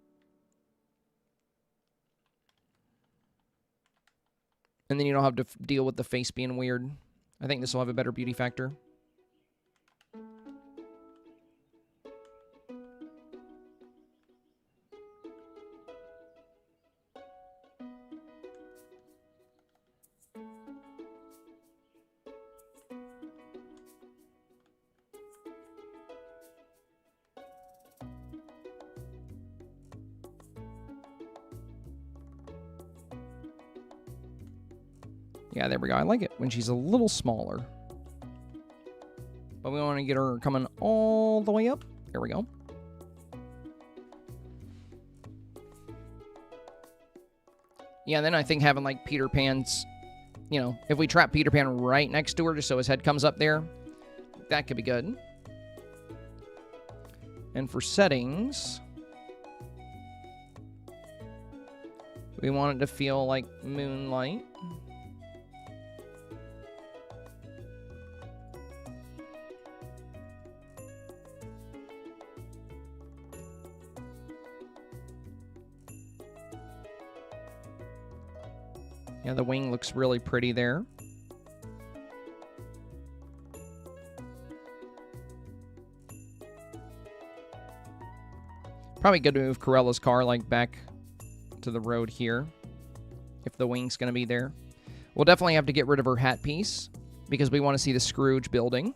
And then you don't have to deal with the face being weird. I think this will have a better beauty factor. Yeah, there we go. I like it when she's a little smaller. But we want to get her coming all the way up. There we go. Yeah, and then I think having, like, Peter Pan's, you know, if we trap Peter Pan right next to her just so his head comes up there, that could be good. And for settings, we want it to feel like Moonlight. Yeah, the wing looks really pretty there. Probably good to move Corella's car, like, back to the road here, if the wing's going to be there. We'll definitely have to get rid of her hat piece, because we want to see the Scrooge building.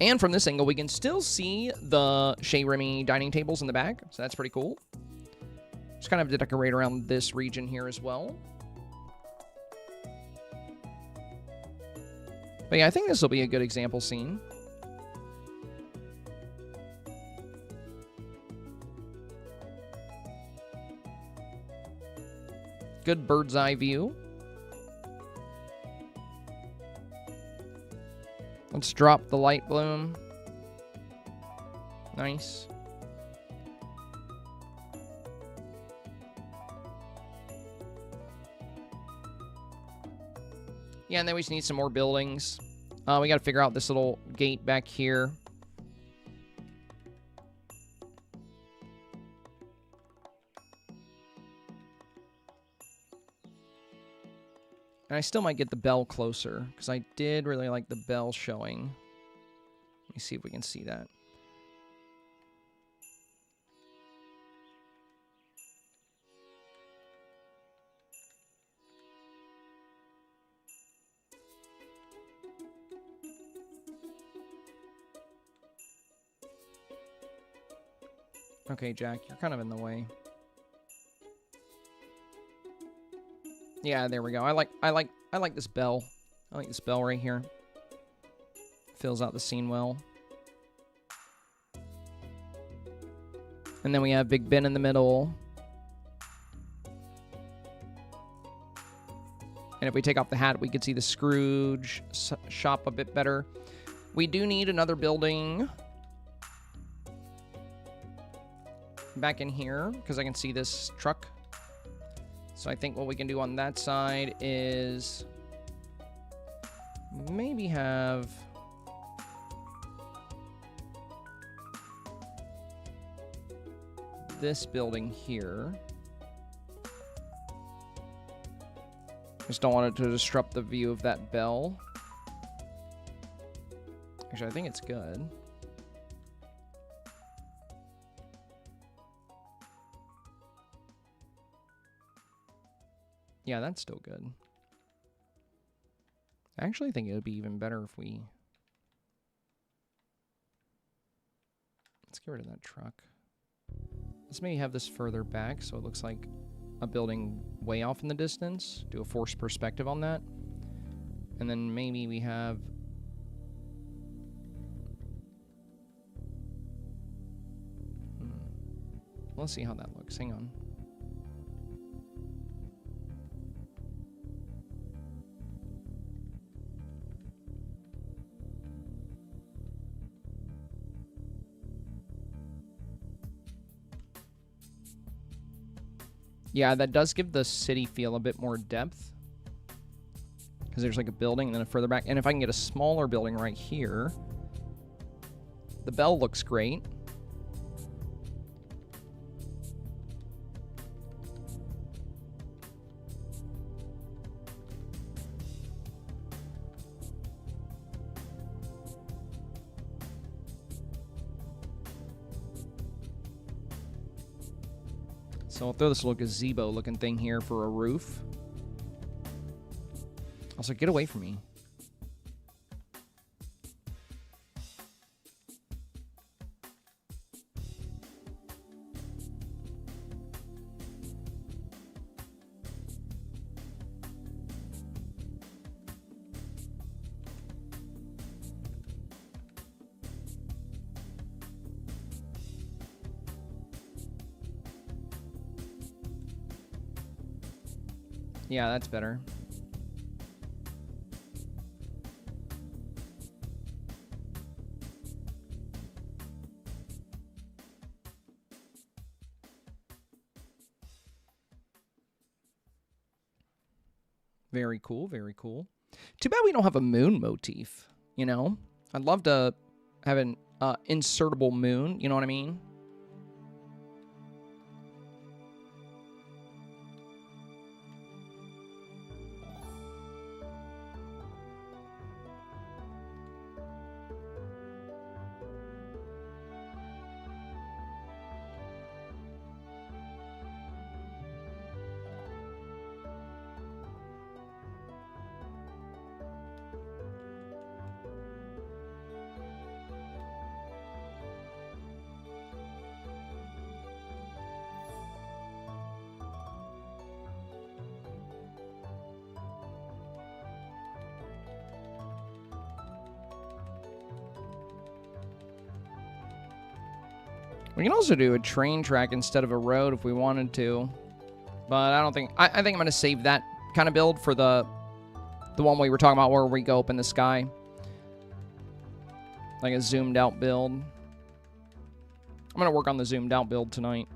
And from this angle, we can still see the Chez Remy dining tables in the back, so that's pretty cool. Just kind of decorate around this region here as well. But yeah, I think this will be a good example scene. Good bird's eye view. Let's drop the light bloom. Nice. Yeah, and then we just need some more buildings. We got to figure out this little gate back here. And I still might get the bell closer, because I did really like the bell showing. Let me see if we can see that. Okay, Jack, you're kind of in the way. Yeah, there we go. I like this bell. I like this bell right here. Fills out the scene well. And then we have Big Ben in the middle. And if we take off the hat, we could see the Scrooge shop a bit better. We do need another building back in here because I can see this truck. So I think what we can do on that side is maybe have this building here. Just don't want it to disrupt the view of that bell. Actually, I think it's good. Yeah, that's still good. I actually think it would be even better if we... Let's get rid of that truck. Let's maybe have this further back so it looks like a building way off in the distance. Do a forced perspective on that. And then maybe we have... Let's see how that looks. Hang on. Yeah, that does give the city feel a bit more depth. Because there's like a building and then a further back. And if I can get a smaller building right here, the bell looks great. So I'll throw this little gazebo looking thing here for a roof. Also, get away from me. Yeah, that's better. Very cool, very cool. Too bad we don't have a moon motif, you know? I'd love to have an insertable moon, you know what I mean? We can also do a train track instead of a road if we wanted to. But I don't think... I think I'm going to save that kind of build for the one we were talking about where we go up in the sky. Like a zoomed out build. I'm going to work on the zoomed out build tonight.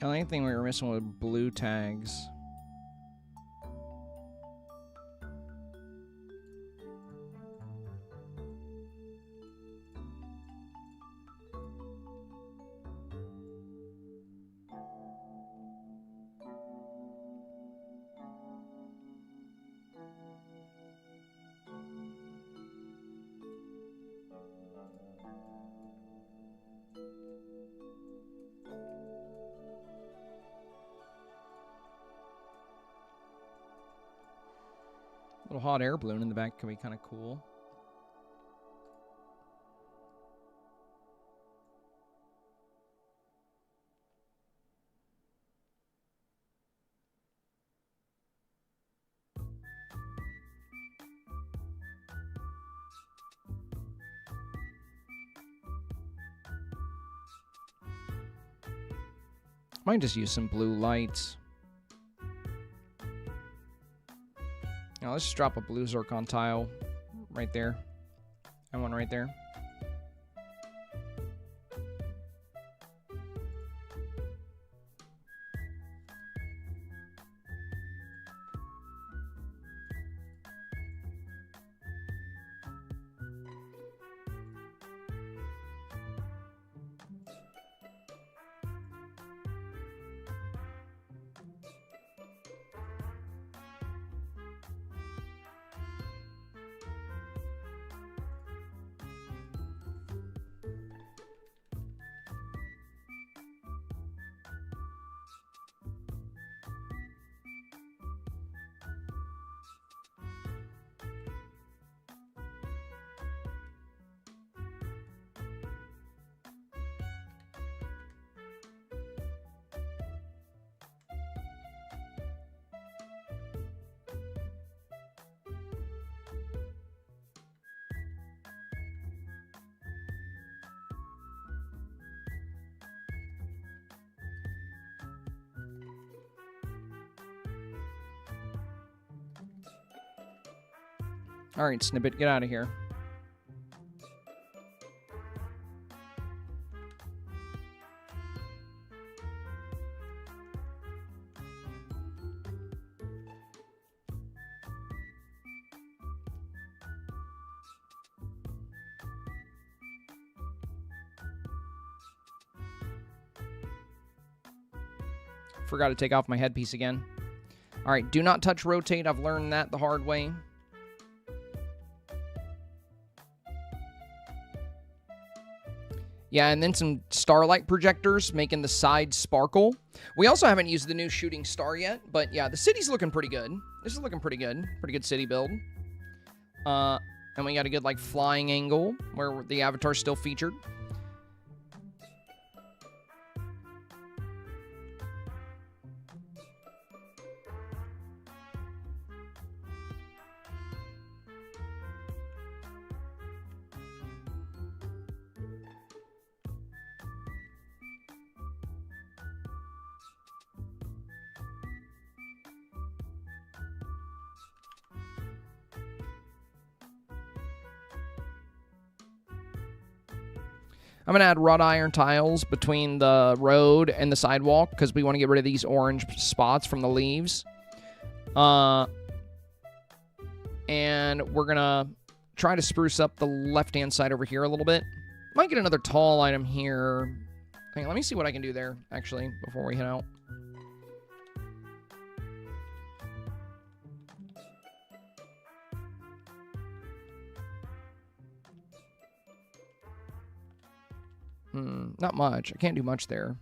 The only thing we were missing was blue tags. Little hot air balloon in the back can be kind of cool. Might just use some blue lights. Now let's just drop a blue zircon tile right there. And one right there. All right, Snippet, get out of here. Forgot to take off my headpiece again. All right, do not touch rotate. I've learned that the hard way. Yeah, and then some starlight projectors making the sides sparkle. We also haven't used the new shooting star yet, but yeah, the city's looking pretty good. This is looking pretty good. Pretty good city build. And we got a good, like, flying angle where the avatar's still featured. I'm going to add wrought iron tiles between the road and the sidewalk because we want to get rid of these orange spots from the leaves. And we're going to try to spruce up the left-hand side over here a little bit. Might get another tall item here. Hang on, let me see what I can do there, actually, before we head out. Not much. I can't do much there.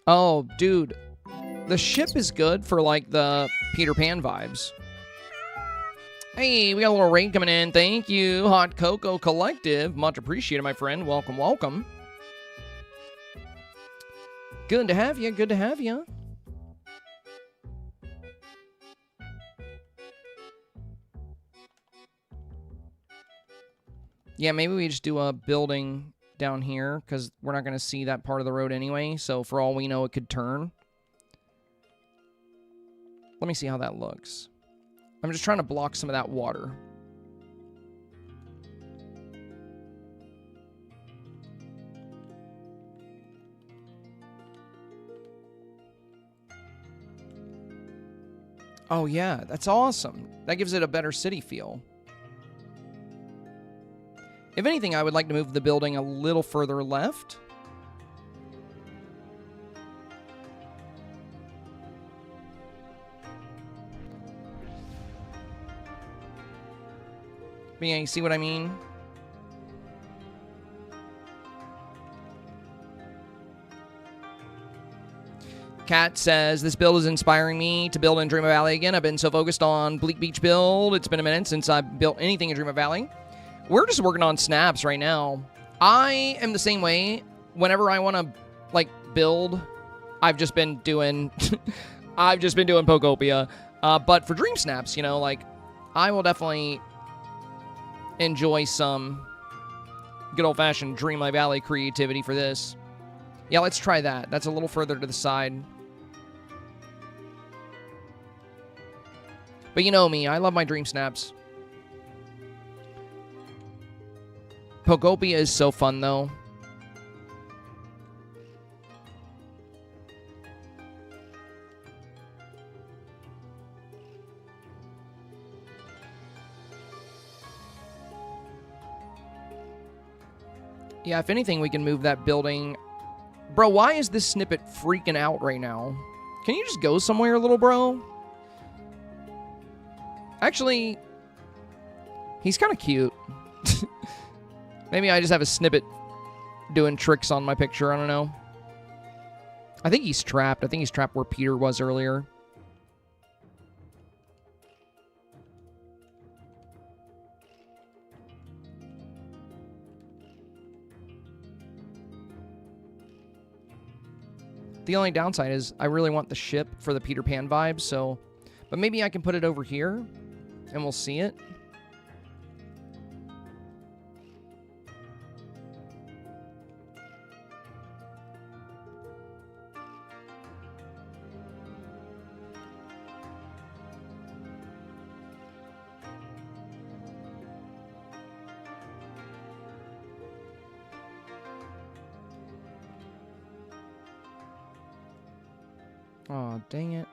Oh, dude. The ship is good for, like, the Peter Pan vibes. Hey, we got a little rain coming in. Thank you, Hot Cocoa Collective. Much appreciated, my friend. Welcome, welcome. Good to have you. Good to have you. Yeah, maybe we just do a building down here because we're not going to see that part of the road anyway. So for all we know, it could turn. Let me see how that looks. I'm just trying to block some of that water. Oh yeah, that's awesome. That gives it a better city feel. If anything, I would like to move the building a little further left. But yeah, you see what I mean? Kat says, this build is inspiring me to build in Dream Valley again. I've been so focused on Bleak Beach build. It's been a minute since I've built anything in Dream Valley. We're just working on snaps right now. I am the same way. Whenever I want to, like, build, I've just been doing Pokopia. But for Dream Snaps, you know, like, I will definitely enjoy some good old-fashioned Dreamlight Valley creativity for this. Yeah, let's try that. That's a little further to the side. But you know me, I love my Dream Snaps. Pokopia is so fun, though. Yeah, if anything, we can move that building. Bro, why is this snippet freaking out right now? Can you just go somewhere, little bro? Actually, he's kind of cute. Maybe I just have a snippet doing tricks on my picture. I don't know. I think he's trapped. I think he's trapped where Peter was earlier. The only downside is I really want the ship for the Peter Pan vibes, so... But maybe I can put it over here, and we'll see it. Oh, dang it.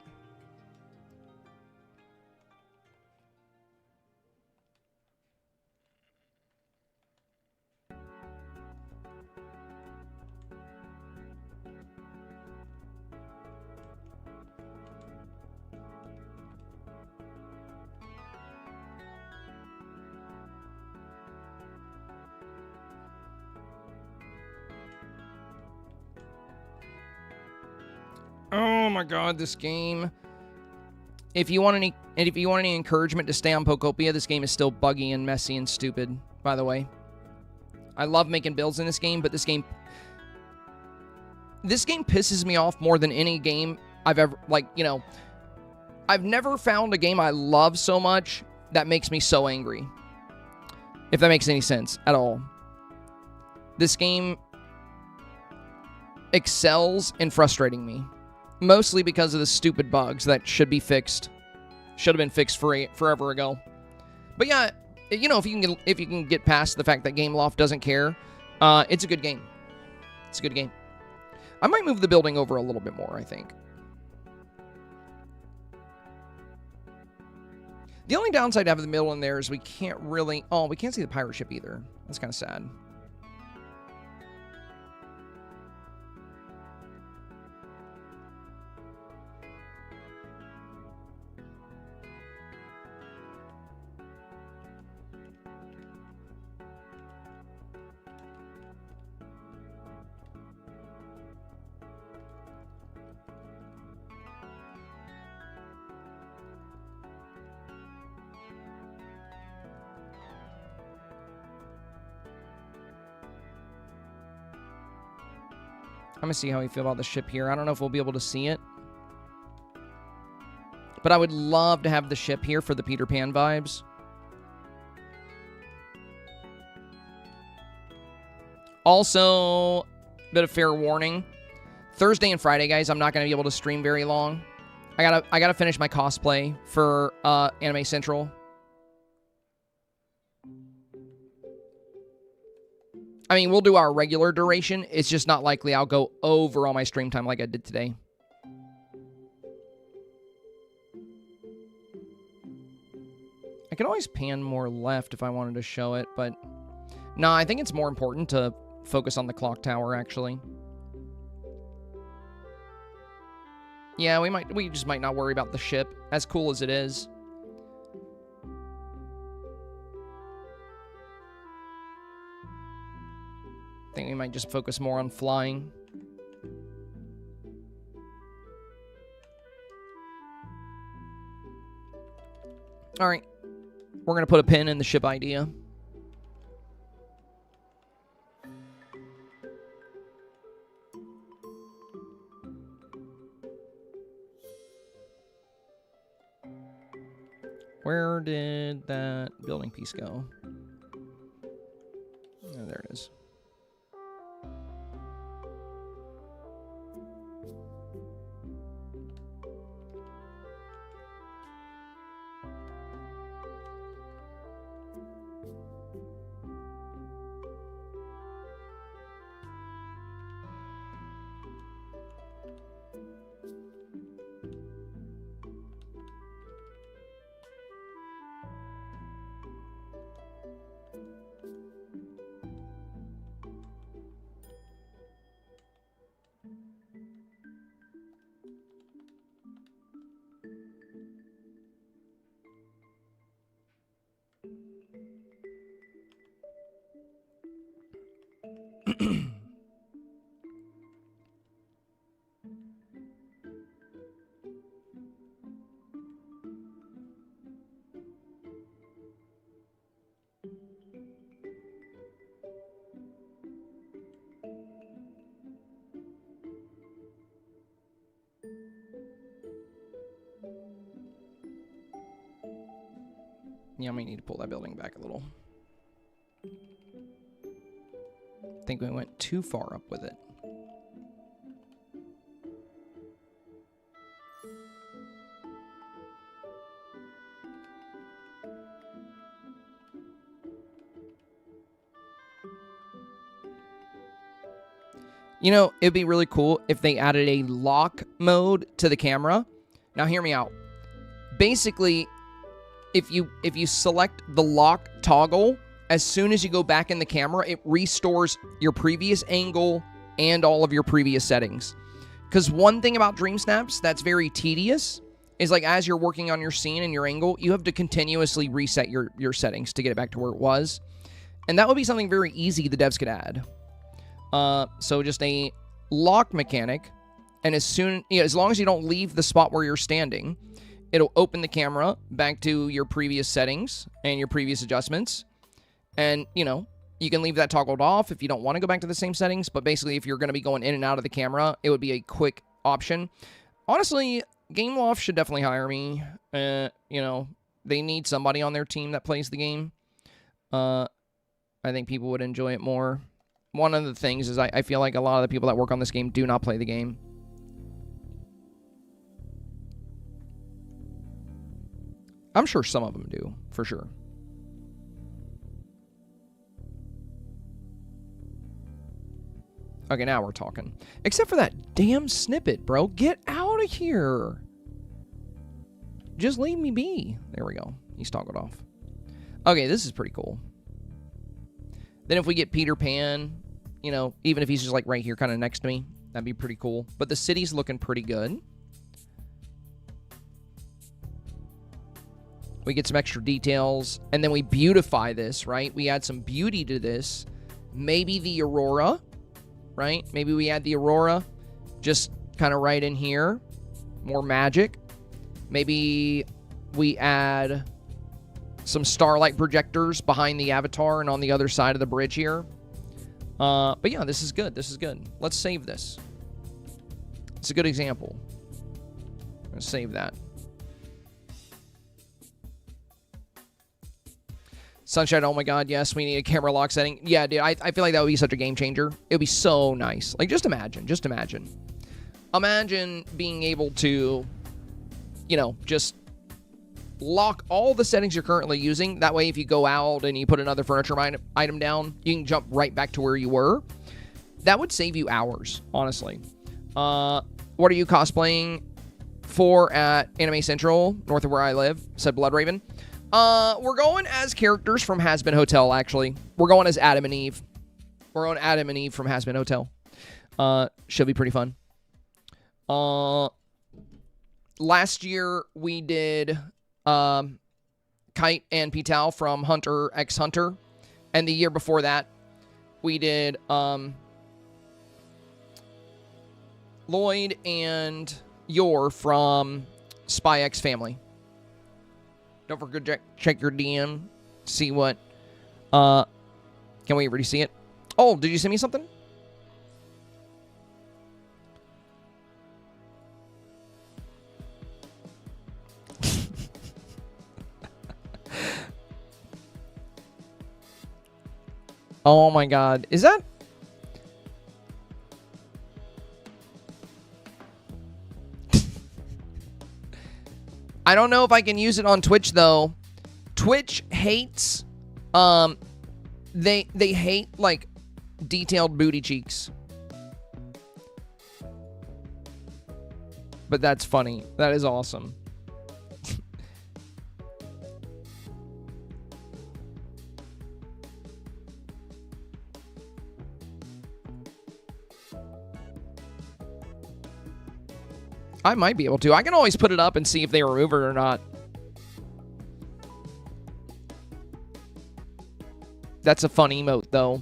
Oh my god, this game. If you want any encouragement to stay on Pokopia, this game is still buggy and messy and stupid, by the way. I love making builds in this game, but this game pisses me off more than any game I've ever, like, you know, I've never found a game I love so much that makes me so angry. If that makes any sense at all. This game excels in frustrating me. Mostly because of the stupid bugs that should be fixed. Should have been fixed forever ago. But yeah, you know, if you can get past the fact that Gameloft doesn't care, it's a good game. It's a good game. I might move the building over a little bit more, I think. The only downside to having the middle in there is we can't really... Oh, we can't see the pirate ship either. That's kind of sad. I'm going to see how we feel about the ship here. I don't know if we'll be able to see it. But I would love to have the ship here for the Peter Pan vibes. Also, bit of fair warning. Thursday and Friday, guys, I'm not going to be able to stream very long. I gotta finish my cosplay for Anime Central. I mean, we'll do our regular duration. It's just not likely I'll go over all my stream time like I did today. I could always pan more left if I wanted to show it, but no, I think it's more important to focus on the clock tower, actually. Yeah, we just might not worry about the ship, as cool as it is. I think we might just focus more on flying. All right. We're going to put a pin in the ship idea. Where did that building piece go? Oh, there it is. Yeah, I might need to pull that building back a little. I think we went too far up with it. You know, it'd be really cool if they added a lock mode to the camera. Now, hear me out. Basically, if you select the lock toggle, as soon as you go back in the camera, it restores your previous angle and all of your previous settings. Because one thing about Dreamsnaps that's very tedious is, like, as you're working on your scene and your angle, you have to continuously reset your settings to get it back to where it was. And that would be something very easy the devs could add. So just a lock mechanic, and as long as you don't leave the spot where you're standing, it'll open the camera back to your previous settings and your previous adjustments. And, you know, you can leave that toggled off if you don't want to go back to the same settings. But basically, if you're going to be going in and out of the camera, it would be a quick option. Honestly, Gameloft should definitely hire me. You know, they need somebody on their team that plays the game. I think people would enjoy it more. One of the things is I feel like a lot of the people that work on this game do not play the game. I'm sure some of them do, for sure. Okay, now we're talking. Except for that damn snippet, bro. Get out of here. Just leave me be. There we go. He's toggled off. Okay, this is pretty cool. Then if we get Peter Pan, you know, even if he's just like right here kind of next to me, that'd be pretty cool. But the city's looking pretty good. We get some extra details, and then we beautify this, right? We add some beauty to this. Maybe the aurora, right? Maybe we add the aurora just kind of right in here. More magic. Maybe we add some starlight projectors behind the avatar and on the other side of the bridge here. But yeah, this is good. This is good. Let's save this. It's a good example. I'm going to save that. Sunshine, oh my god, yes, we need a camera lock setting. Yeah, dude, I feel like that would be such a game changer. It would be so nice. Like, just imagine. Imagine being able to, you know, just lock all the settings you're currently using. That way, if you go out and you put another furniture item down, you can jump right back to where you were. That would save you hours, honestly. What are you cosplaying for at Anime Central, north of where I live? Said Bloodraven. We're going as characters from Has-Been Hotel, actually. We're going as Adam and Eve. We're going Adam and Eve from Has-Been Hotel. Should be pretty fun. Last year, we did Kite and Pital from Hunter x Hunter. And the year before that, we did Lloyd and Yor from Spy X Family. Don't forget, check your DM. See what... Can we already see it? Oh, did you send me something? Oh my god. Is that... I don't know if I can use it on Twitch, though. Twitch hates... They hate, like, detailed booty cheeks. But that's funny. That is awesome. I might be able to. I can always put it up and see if they remove it or not. That's a fun emote, though.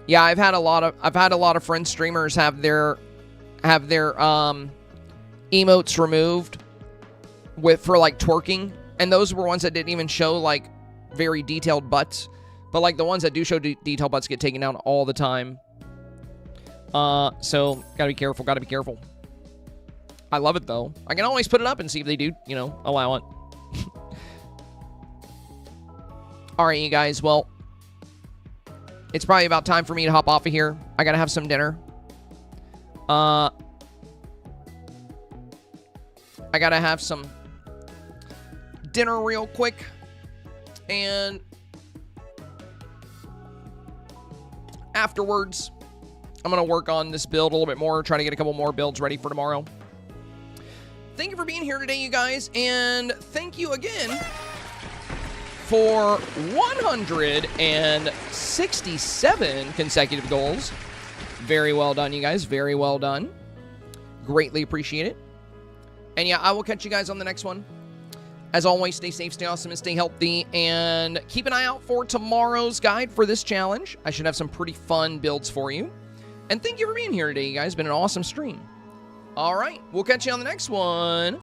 Yeah, I've had a lot of friends streamers have their emotes removed for like twerking, and those were ones that didn't even show like very detailed butts, but like the ones that do show detailed butts get taken down all the time. So gotta be careful. I love it though. I can always put it up and see if they do, you know, allow it. All right, you guys. Well, it's probably about time for me to hop off of here. I gotta have some dinner. I gotta have some dinner real quick. And afterwards, I'm gonna work on this build a little bit more, try to get a couple more builds ready for tomorrow. Thank you for being here today, you guys. And thank you again for 167 consecutive goals. Very well done, you guys. Very well done. Greatly appreciate it. And yeah, I will catch you guys on the next one. As always, stay safe, stay awesome, and stay healthy. And keep an eye out for tomorrow's guide for this challenge. I should have some pretty fun builds for you. And thank you for being here today, you guys. It's been an awesome stream. All right, we'll catch you on the next one.